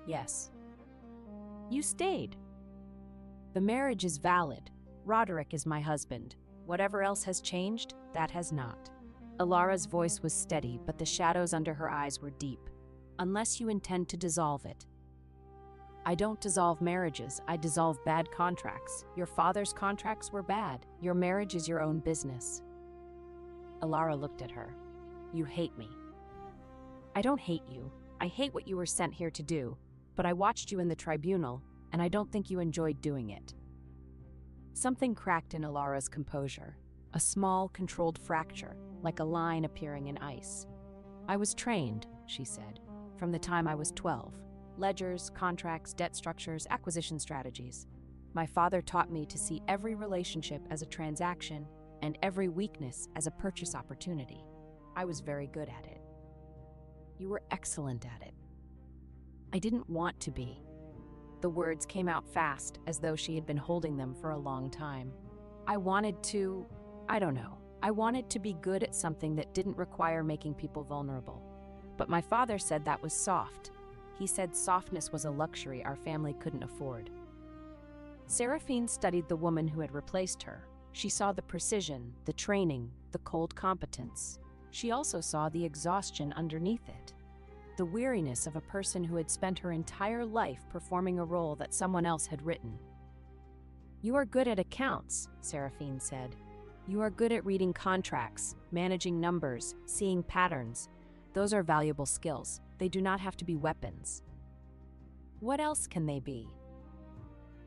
"Yes." "You stayed." "The marriage is valid. Roderick is my husband. Whatever else has changed, that has not." Alara's voice was steady, but the shadows under her eyes were deep. "Unless you intend to dissolve it." "I don't dissolve marriages, I dissolve bad contracts. Your father's contracts were bad. Your marriage is your own business." Alara looked at her. "You hate me." "I don't hate you. I hate what you were sent here to do. But I watched you in the tribunal, and I don't think you enjoyed doing it." Something cracked in Alara's composure, a small, controlled fracture, like a line appearing in ice. "I was trained," she said, "from the time I was 12. Ledgers, contracts, debt structures, acquisition strategies. My father taught me to see every relationship as a transaction and every weakness as a purchase opportunity. I was very good at it." "You were excellent at it." "I didn't want to be." The words came out fast, as though she had been holding them for a long time. "I wanted to, I don't know, I wanted to be good at something that didn't require making people vulnerable. But my father said that was soft. He said softness was a luxury our family couldn't afford." Seraphine studied the woman who had replaced her. She saw the precision, the training, the cold competence. She also saw the exhaustion underneath it. The weariness of a person who had spent her entire life performing a role that someone else had written. "You are good at accounts," Seraphine said. "You are good at reading contracts, managing numbers, seeing patterns. Those are valuable skills. They do not have to be weapons." "What else can they be?"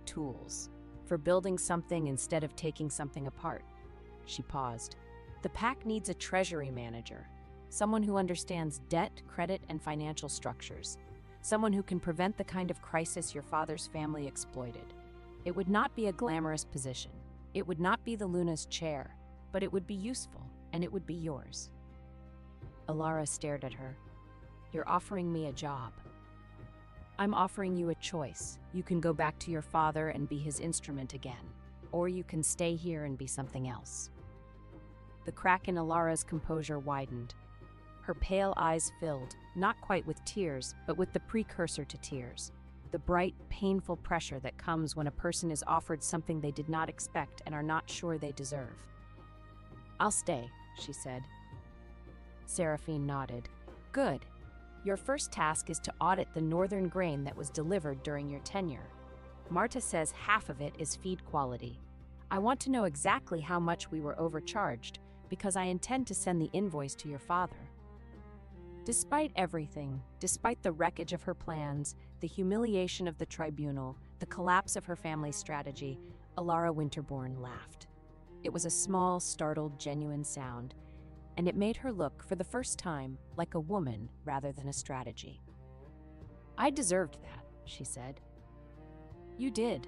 "Tools. For building something instead of taking something apart." She paused. "The pack needs a treasury manager. Someone who understands debt, credit, and financial structures. Someone who can prevent the kind of crisis your father's family exploited. It would not be a glamorous position. It would not be the Luna's chair, but it would be useful, and it would be yours." Alara stared at her. "You're offering me a job." "I'm offering you a choice. You can go back to your father and be his instrument again, or you can stay here and be something else." The crack in Alara's composure widened. Her pale eyes filled, not quite with tears, but with the precursor to tears, the bright, painful pressure that comes when a person is offered something they did not expect and are not sure they deserve. "I'll stay," she said. Seraphine nodded. "Good. Your first task is to audit the northern grain that was delivered during your tenure. Marta says half of it is feed quality. I want to know exactly how much we were overcharged, because I intend to send the invoice to your father." Despite everything, despite the wreckage of her plans, the humiliation of the tribunal, the collapse of her family's strategy, Alara Winterbourne laughed. It was a small, startled, genuine sound, and it made her look, for the first time, like a woman rather than a strategy. "I deserved that," she said. "You did.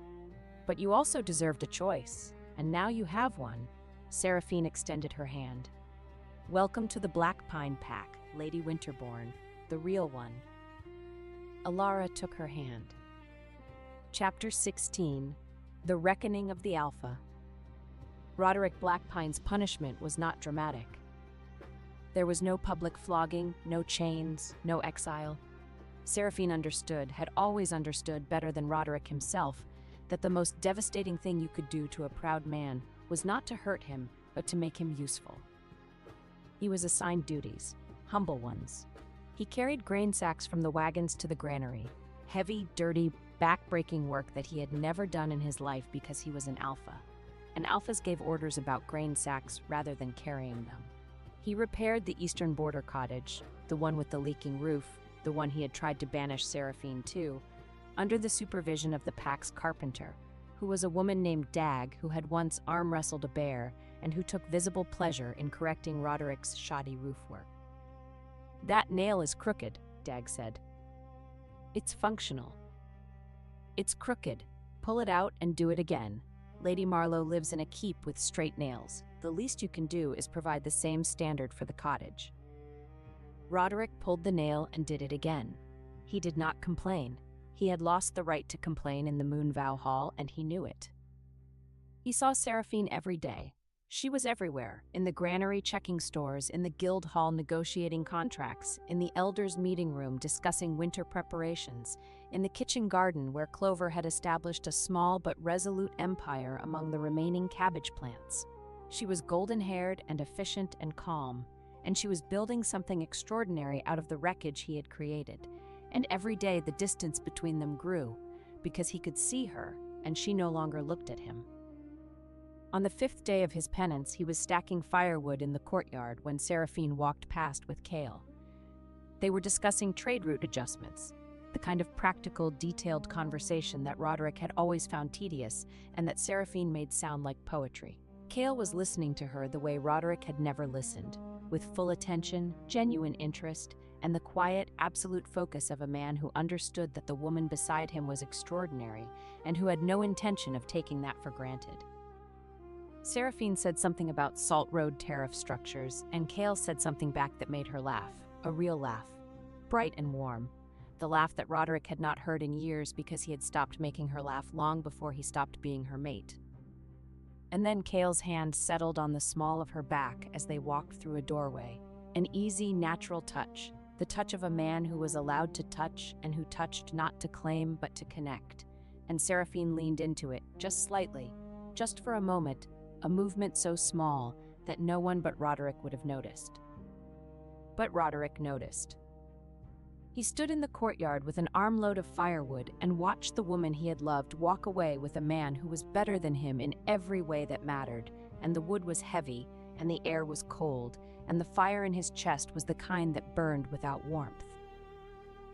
But you also deserved a choice, and now you have one." Seraphine extended her hand. "Welcome to the Black Pine Pack, Lady Winterbourne, the real one." Alara took her hand. Chapter 16. The Reckoning of the Alpha. Roderick Blackpine's punishment was not dramatic. There was no public flogging, no chains, no exile. Seraphine had always understood better than Roderick himself, that the most devastating thing you could do to a proud man was not to hurt him, but to make him useful. He was assigned duties, humble ones. He carried grain sacks from the wagons to the granary, heavy, dirty, back-breaking work that he had never done in his life because he was an alpha. And alphas gave orders about grain sacks rather than carrying them. He repaired the eastern border cottage, the one with the leaking roof, the one he had tried to banish Seraphine to, under the supervision of the pack's carpenter, who was a woman named Dag who had once arm-wrestled a bear and who took visible pleasure in correcting Roderick's shoddy roof work. "That nail is crooked," Dag said. "It's functional." "It's crooked. Pull it out and do it again. Lady Marlowe lives in a keep with straight nails. The least you can do is provide the same standard for the cottage." Roderick pulled the nail and did it again. He did not complain. He had lost the right to complain in the Moonvow Hall, and he knew it. He saw Seraphine every day. She was everywhere, in the granary checking stores, in the guild hall negotiating contracts, in the elders' meeting room discussing winter preparations, in the kitchen garden where Clover had established a small but resolute empire among the remaining cabbage plants. She was golden-haired and efficient and calm, and she was building something extraordinary out of the wreckage he had created. And every day the distance between them grew, because he could see her, and she no longer looked at him. On the 5th day of his penance, he was stacking firewood in the courtyard when Seraphine walked past with Kale. They were discussing trade route adjustments, the kind of practical, detailed conversation that Roderick had always found tedious and that Seraphine made sound like poetry. Kale was listening to her the way Roderick had never listened, with full attention, genuine interest, and the quiet, absolute focus of a man who understood that the woman beside him was extraordinary and who had no intention of taking that for granted. Seraphine said something about Salt Road tariff structures, and Kale said something back that made her laugh, a real laugh, bright and warm, the laugh that Roderick had not heard in years because he had stopped making her laugh long before he stopped being her mate. And then Kale's hand settled on the small of her back as they walked through a doorway, an easy, natural touch, the touch of a man who was allowed to touch and who touched not to claim but to connect. And Seraphine leaned into it, just slightly, just for a moment, a movement so small that no one but Roderick would have noticed. But Roderick noticed. He stood in the courtyard with an armload of firewood and watched the woman he had loved walk away with a man who was better than him in every way that mattered, and the wood was heavy, and the air was cold, and the fire in his chest was the kind that burned without warmth.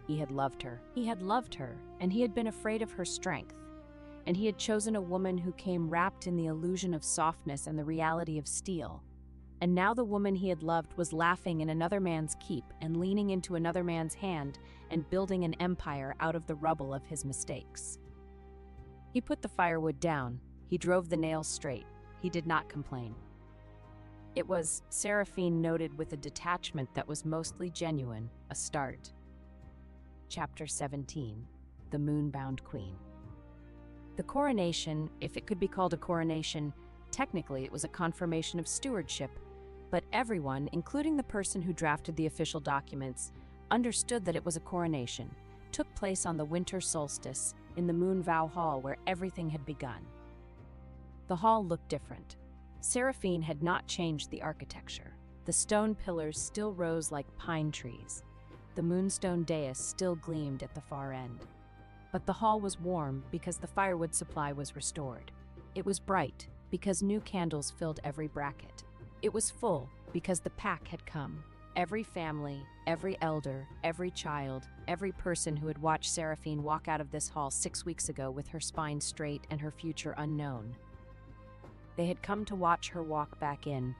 He had loved her. He had loved her, and he had been afraid of her strength. And he had chosen a woman who came wrapped in the illusion of softness and the reality of steel. And now the woman he had loved was laughing in another man's keep and leaning into another man's hand and building an empire out of the rubble of his mistakes. He put the firewood down. He drove the nails straight. He did not complain. It was, Seraphine noted with a detachment that was mostly genuine, a start. Chapter 17. The Moonbound Queen. The coronation, if it could be called a coronation, technically it was a confirmation of stewardship, but everyone, including the person who drafted the official documents, understood that it was a coronation, took place on the winter solstice in the Moonvow Hall where everything had begun. The hall looked different. Seraphine had not changed the architecture. The stone pillars still rose like pine trees. The moonstone dais still gleamed at the far end. But the hall was warm because the firewood supply was restored. It was bright because new candles filled every bracket. It was full because the pack had come. Every family, every elder, every child, every person who had watched Seraphine walk out of this hall 6 weeks ago with her spine straight and her future unknown. They had come to watch her walk back in.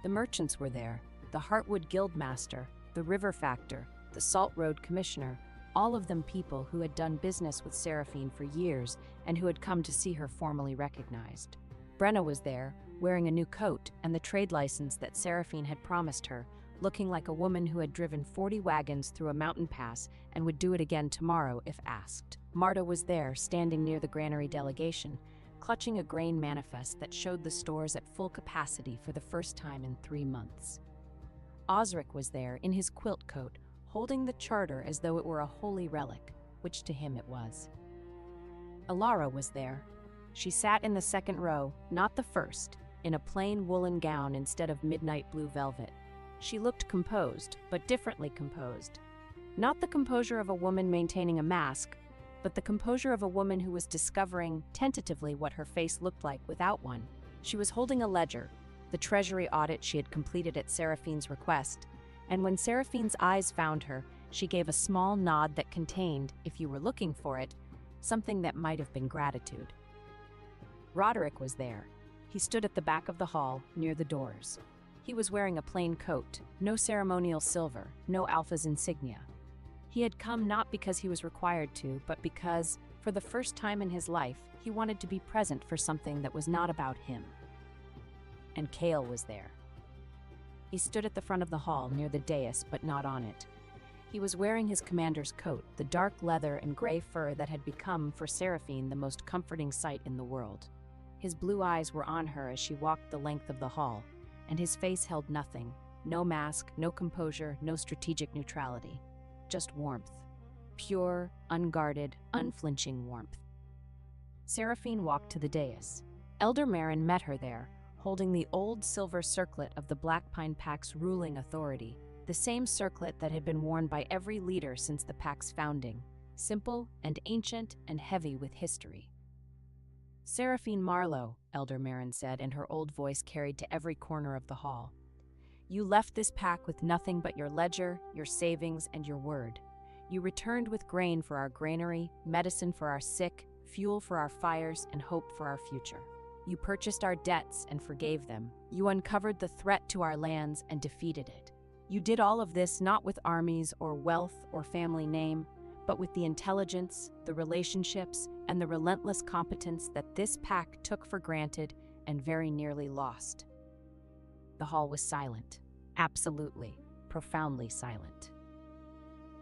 The merchants were there, the Heartwood Guildmaster, the River Factor, the Salt Road Commissioner, all of them people who had done business with Seraphine for years and who had come to see her formally recognized. Brenna was there, wearing a new coat and the trade license that Seraphine had promised her, looking like a woman who had driven 40 wagons through a mountain pass and would do it again tomorrow if asked. Marta was there, standing near the granary delegation, clutching a grain manifest that showed the stores at full capacity for the first time in 3 months. Osric was there, in his quilt coat, holding the charter as though it were a holy relic, which to him it was. Alara was there. She sat in the second row, not the first, in a plain woolen gown instead of midnight blue velvet. She looked composed, but differently composed. Not the composure of a woman maintaining a mask, but the composure of a woman who was discovering, tentatively, what her face looked like without one. She was holding a ledger, the treasury audit she had completed at Seraphine's request, and when Seraphine's eyes found her, she gave a small nod that contained, if you were looking for it, something that might have been gratitude. Roderick was there. He stood at the back of the hall, near the doors. He was wearing a plain coat, no ceremonial silver, no Alpha's insignia. He had come not because he was required to, but because, for the first time in his life, he wanted to be present for something that was not about him. And Cale was there. He stood at the front of the hall, near the dais, but not on it. He was wearing his commander's coat, the dark leather and gray fur that had become, for Seraphine, the most comforting sight in the world. His blue eyes were on her as she walked the length of the hall, and his face held nothing, no mask, no composure, no strategic neutrality. Just warmth. Pure, unguarded, unflinching warmth. Seraphine walked to the dais. Elder Marin met her there, holding the old silver circlet of the Black Pine Pack's ruling authority, the same circlet that had been worn by every leader since the pack's founding, simple and ancient and heavy with history. "Seraphine Marlowe," Elder Marin said, and her old voice carried to every corner of the hall. "You left this pack with nothing but your ledger, your savings, and your word. You returned with grain for our granary, medicine for our sick, fuel for our fires, and hope for our future. You purchased our debts and forgave them. You uncovered the threat to our lands and defeated it. You did all of this not with armies or wealth or family name, but with the intelligence, the relationships, and the relentless competence that this pack took for granted and very nearly lost." The hall was silent. Absolutely, profoundly silent.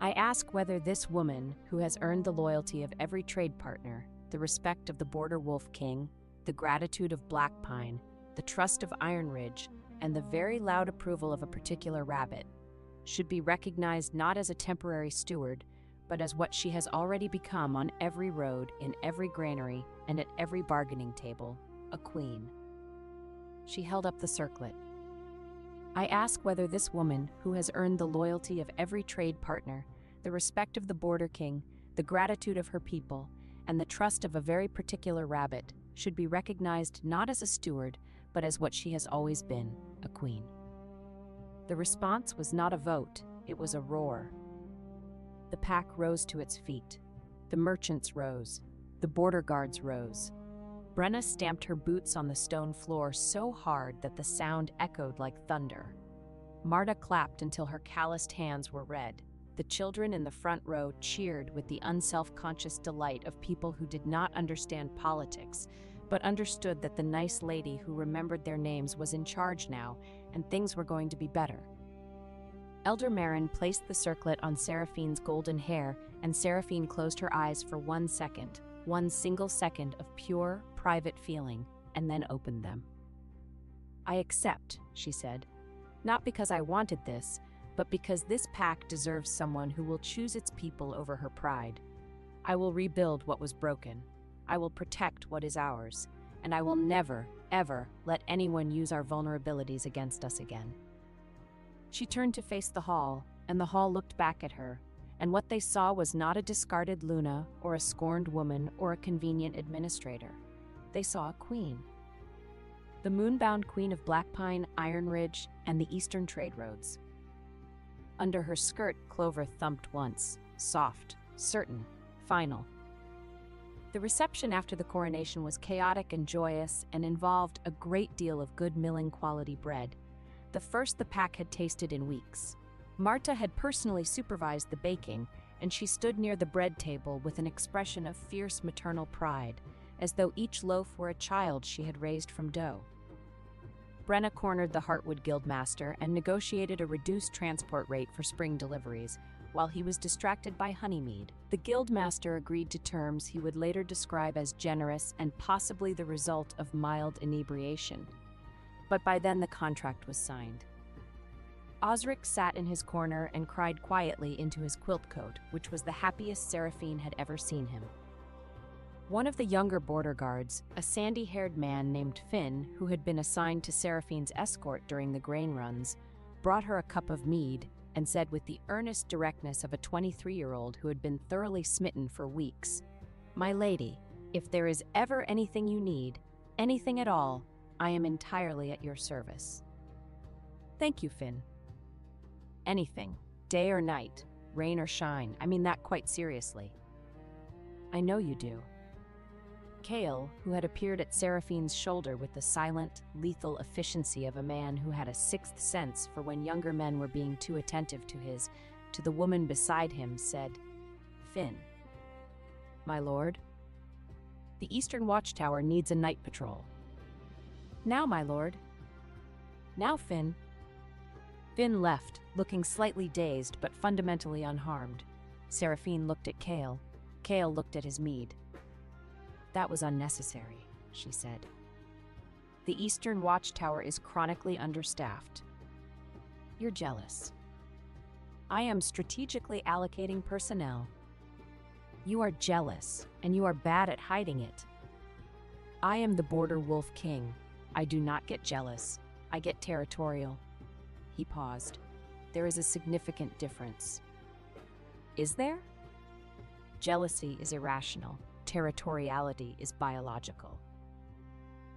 "I ask whether this woman, who has earned the loyalty of every trade partner, the respect of the Border Wolf King, the gratitude of Black Pine, the trust of Iron Ridge, and the very loud approval of a particular rabbit, should be recognized not as a temporary steward, but as what she has already become on every road, in every granary, and at every bargaining table, a queen." She held up the circlet. "I ask whether this woman, who has earned the loyalty of every trade partner, the respect of the Border King, the gratitude of her people, and the trust of a very particular rabbit, should be recognized not as a steward, but as what she has always been, a queen." The response was not a vote, it was a roar. The pack rose to its feet. The merchants rose. The border guards rose. Brenna stamped her boots on the stone floor so hard that the sound echoed like thunder. Marta clapped until her calloused hands were red. The children in the front row cheered with the unself-conscious delight of people who did not understand politics, but understood that the nice lady who remembered their names was in charge now, and things were going to be better. Elder Marin placed the circlet on Seraphine's golden hair, and Seraphine closed her eyes for 1 second, one single second of pure, private feeling, and then opened them. "I accept," she said, "not because I wanted this, but because this pack deserves someone who will choose its people over her pride. I will rebuild what was broken. I will protect what is ours, and I will never, ever let anyone use our vulnerabilities against us again." She turned to face the hall, and the hall looked back at her, and what they saw was not a discarded Luna, or a scorned woman, or a convenient administrator. They saw a queen. The moonbound queen of Black Pine, Iron Ridge, and the eastern trade roads. Under her skirt, Clover thumped once, soft, certain, final. The reception after the coronation was chaotic and joyous and involved a great deal of good milling quality bread, the first the pack had tasted in weeks. Marta had personally supervised the baking, and she stood near the bread table with an expression of fierce maternal pride, as though each loaf were a child she had raised from dough. Brenna cornered the Heartwood Guildmaster and negotiated a reduced transport rate for spring deliveries, while he was distracted by Honeymead. The Guildmaster agreed to terms he would later describe as generous and possibly the result of mild inebriation. But by then the contract was signed. Osric sat in his corner and cried quietly into his quilt coat, which was the happiest Seraphine had ever seen him. One of the younger border guards, a sandy-haired man named Finn, who had been assigned to Seraphine's escort during the grain runs, brought her a cup of mead and said with the earnest directness of a 23-year-old who had been thoroughly smitten for weeks, "My lady, if there is ever anything you need, anything at all, I am entirely at your service." "Thank you, Finn." "Anything, day or night, rain or shine, I mean that quite seriously." "I know you do." Kale, who had appeared at Seraphine's shoulder with the silent, lethal efficiency of a man who had a sixth sense for when younger men were being too attentive to the woman beside him, said, "Finn." "My lord?" "The Eastern Watchtower needs a night patrol." "Now, my lord." "Now, Finn." Finn left, looking slightly dazed but fundamentally unharmed. Seraphine looked at Kale. Kale looked at his mead. "That was unnecessary," she said. "The Eastern Watchtower is chronically understaffed." "You're jealous." "I am strategically allocating personnel." "You are jealous, and you are bad at hiding it." "I am the Border Wolf King. I do not get jealous. I get territorial." He paused. "There is a significant difference." "Is there?" "Jealousy is irrational. Territoriality is biological."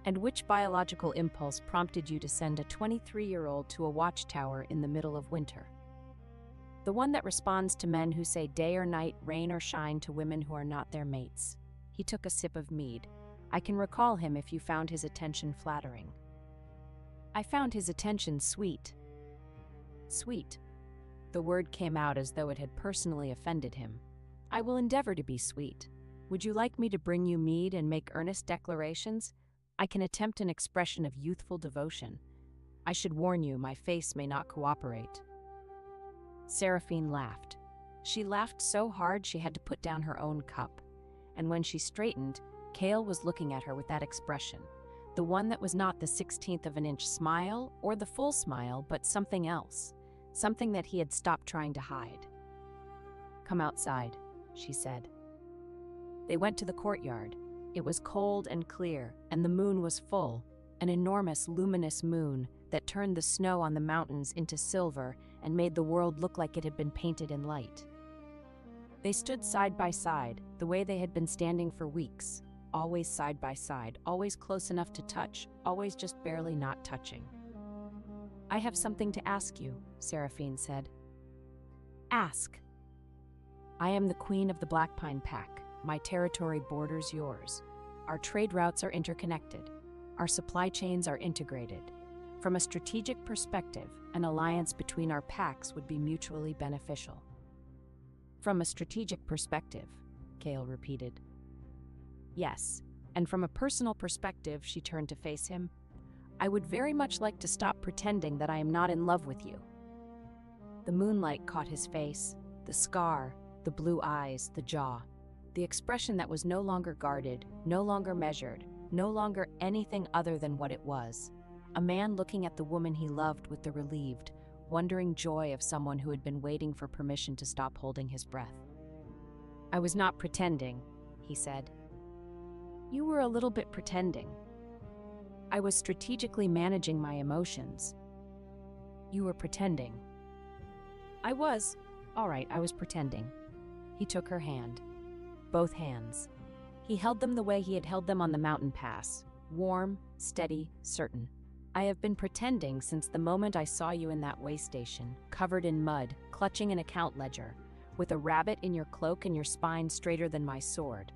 "And which biological impulse prompted you to send a 23-year-old to a watchtower in the middle of winter?" "The one that responds to men who say day or night, rain or shine to women who are not their mates." He took a sip of mead. "I can recall him if you found his attention flattering." "I found his attention sweet." "Sweet." The word came out as though it had personally offended him. "I will endeavor to be sweet. Would you like me to bring you mead and make earnest declarations? I can attempt an expression of youthful devotion. I should warn you, my face may not cooperate." Seraphine laughed. She laughed so hard she had to put down her own cup. And when she straightened, Kale was looking at her with that expression. The one that was not the 16th of an inch smile or the full smile, but something else. Something that he had stopped trying to hide. "Come outside," she said. They went to the courtyard. It was cold and clear, and the moon was full, an enormous luminous moon that turned the snow on the mountains into silver and made the world look like it had been painted in light. They stood side by side, the way they had been standing for weeks, always side by side, always close enough to touch, always just barely not touching. "I have something to ask you," Seraphine said. "Ask." "I am the Queen of the Black Pine Pack. My territory borders yours. Our trade routes are interconnected. Our supply chains are integrated. From a strategic perspective, an alliance between our packs would be mutually beneficial." "From a strategic perspective," Kale repeated. "Yes, and from a personal perspective," she turned to face him, "I would very much like to stop pretending that I am not in love with you." The moonlight caught his face, the scar, the blue eyes, the jaw. The expression that was no longer guarded, no longer measured, no longer anything other than what it was. A man looking at the woman he loved with the relieved, wondering joy of someone who had been waiting for permission to stop holding his breath. "I was not pretending," he said. "You were a little bit pretending." "I was strategically managing my emotions." "You were pretending." "I was. All right, I was pretending." He took her hand. Both hands. He held them the way he had held them on the mountain pass, warm, steady, certain. "I have been pretending since the moment I saw you in that way station, covered in mud, clutching an account ledger, with a rabbit in your cloak and your spine straighter than my sword.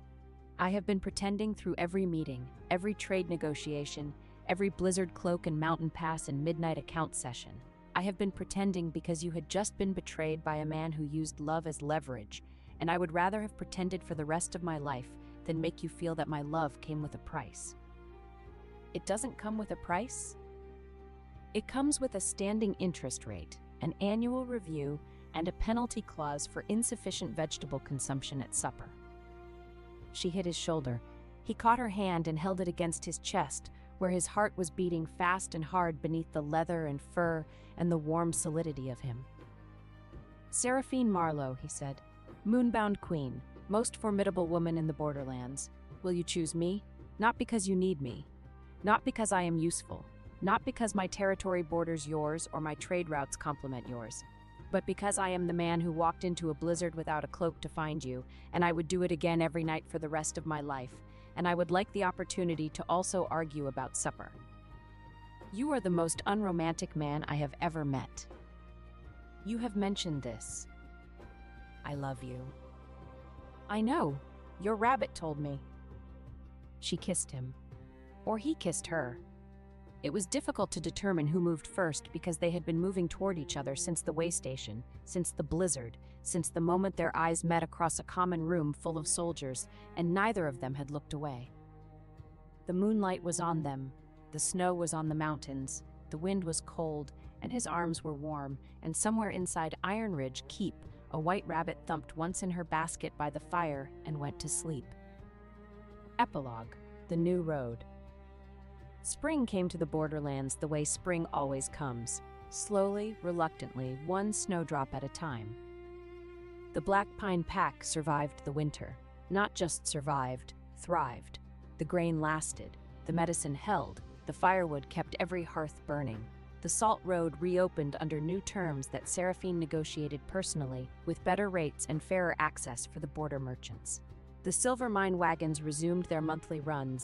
I have been pretending through every meeting, every trade negotiation, every blizzard cloak and mountain pass and midnight account session. I have been pretending because you had just been betrayed by a man who used love as leverage, and I would rather have pretended for the rest of my life than make you feel that my love came with a price." "It doesn't come with a price?" It comes with a standing interest rate, an annual review, and a penalty clause for insufficient vegetable consumption at supper. She hit his shoulder. He caught her hand and held it against his chest, where his heart was beating fast and hard beneath the leather and fur and the warm solidity of him. "Seraphine Marlowe," he said, "moonbound queen, most formidable woman in the borderlands. Will you choose me? Not because you need me. Not because I am useful. Not because my territory borders yours or my trade routes complement yours. But because I am the man who walked into a blizzard without a cloak to find you, and I would do it again every night for the rest of my life, and I would like the opportunity to also argue about supper. You are the most unromantic man I have ever met. You have mentioned this. I love you." "I know. Your rabbit told me." She kissed him. Or he kissed her. It was difficult to determine who moved first because they had been moving toward each other since the way station, since the blizzard, since the moment their eyes met across a common room full of soldiers, and neither of them had looked away. The moonlight was on them, the snow was on the mountains, the wind was cold, and his arms were warm, and somewhere inside Iron Ridge Keep, a white rabbit thumped once in her basket by the fire and went to sleep. Epilogue: The New Road. Spring came to the borderlands the way spring always comes, slowly, reluctantly, one snowdrop at a time. The Black Pine Pack survived the winter. Not just survived, thrived. The grain lasted, the medicine held, the firewood kept every hearth burning. The Salt Road reopened under new terms that Seraphine negotiated personally, with better rates and fairer access for the border merchants. The silver mine wagons resumed their monthly runs,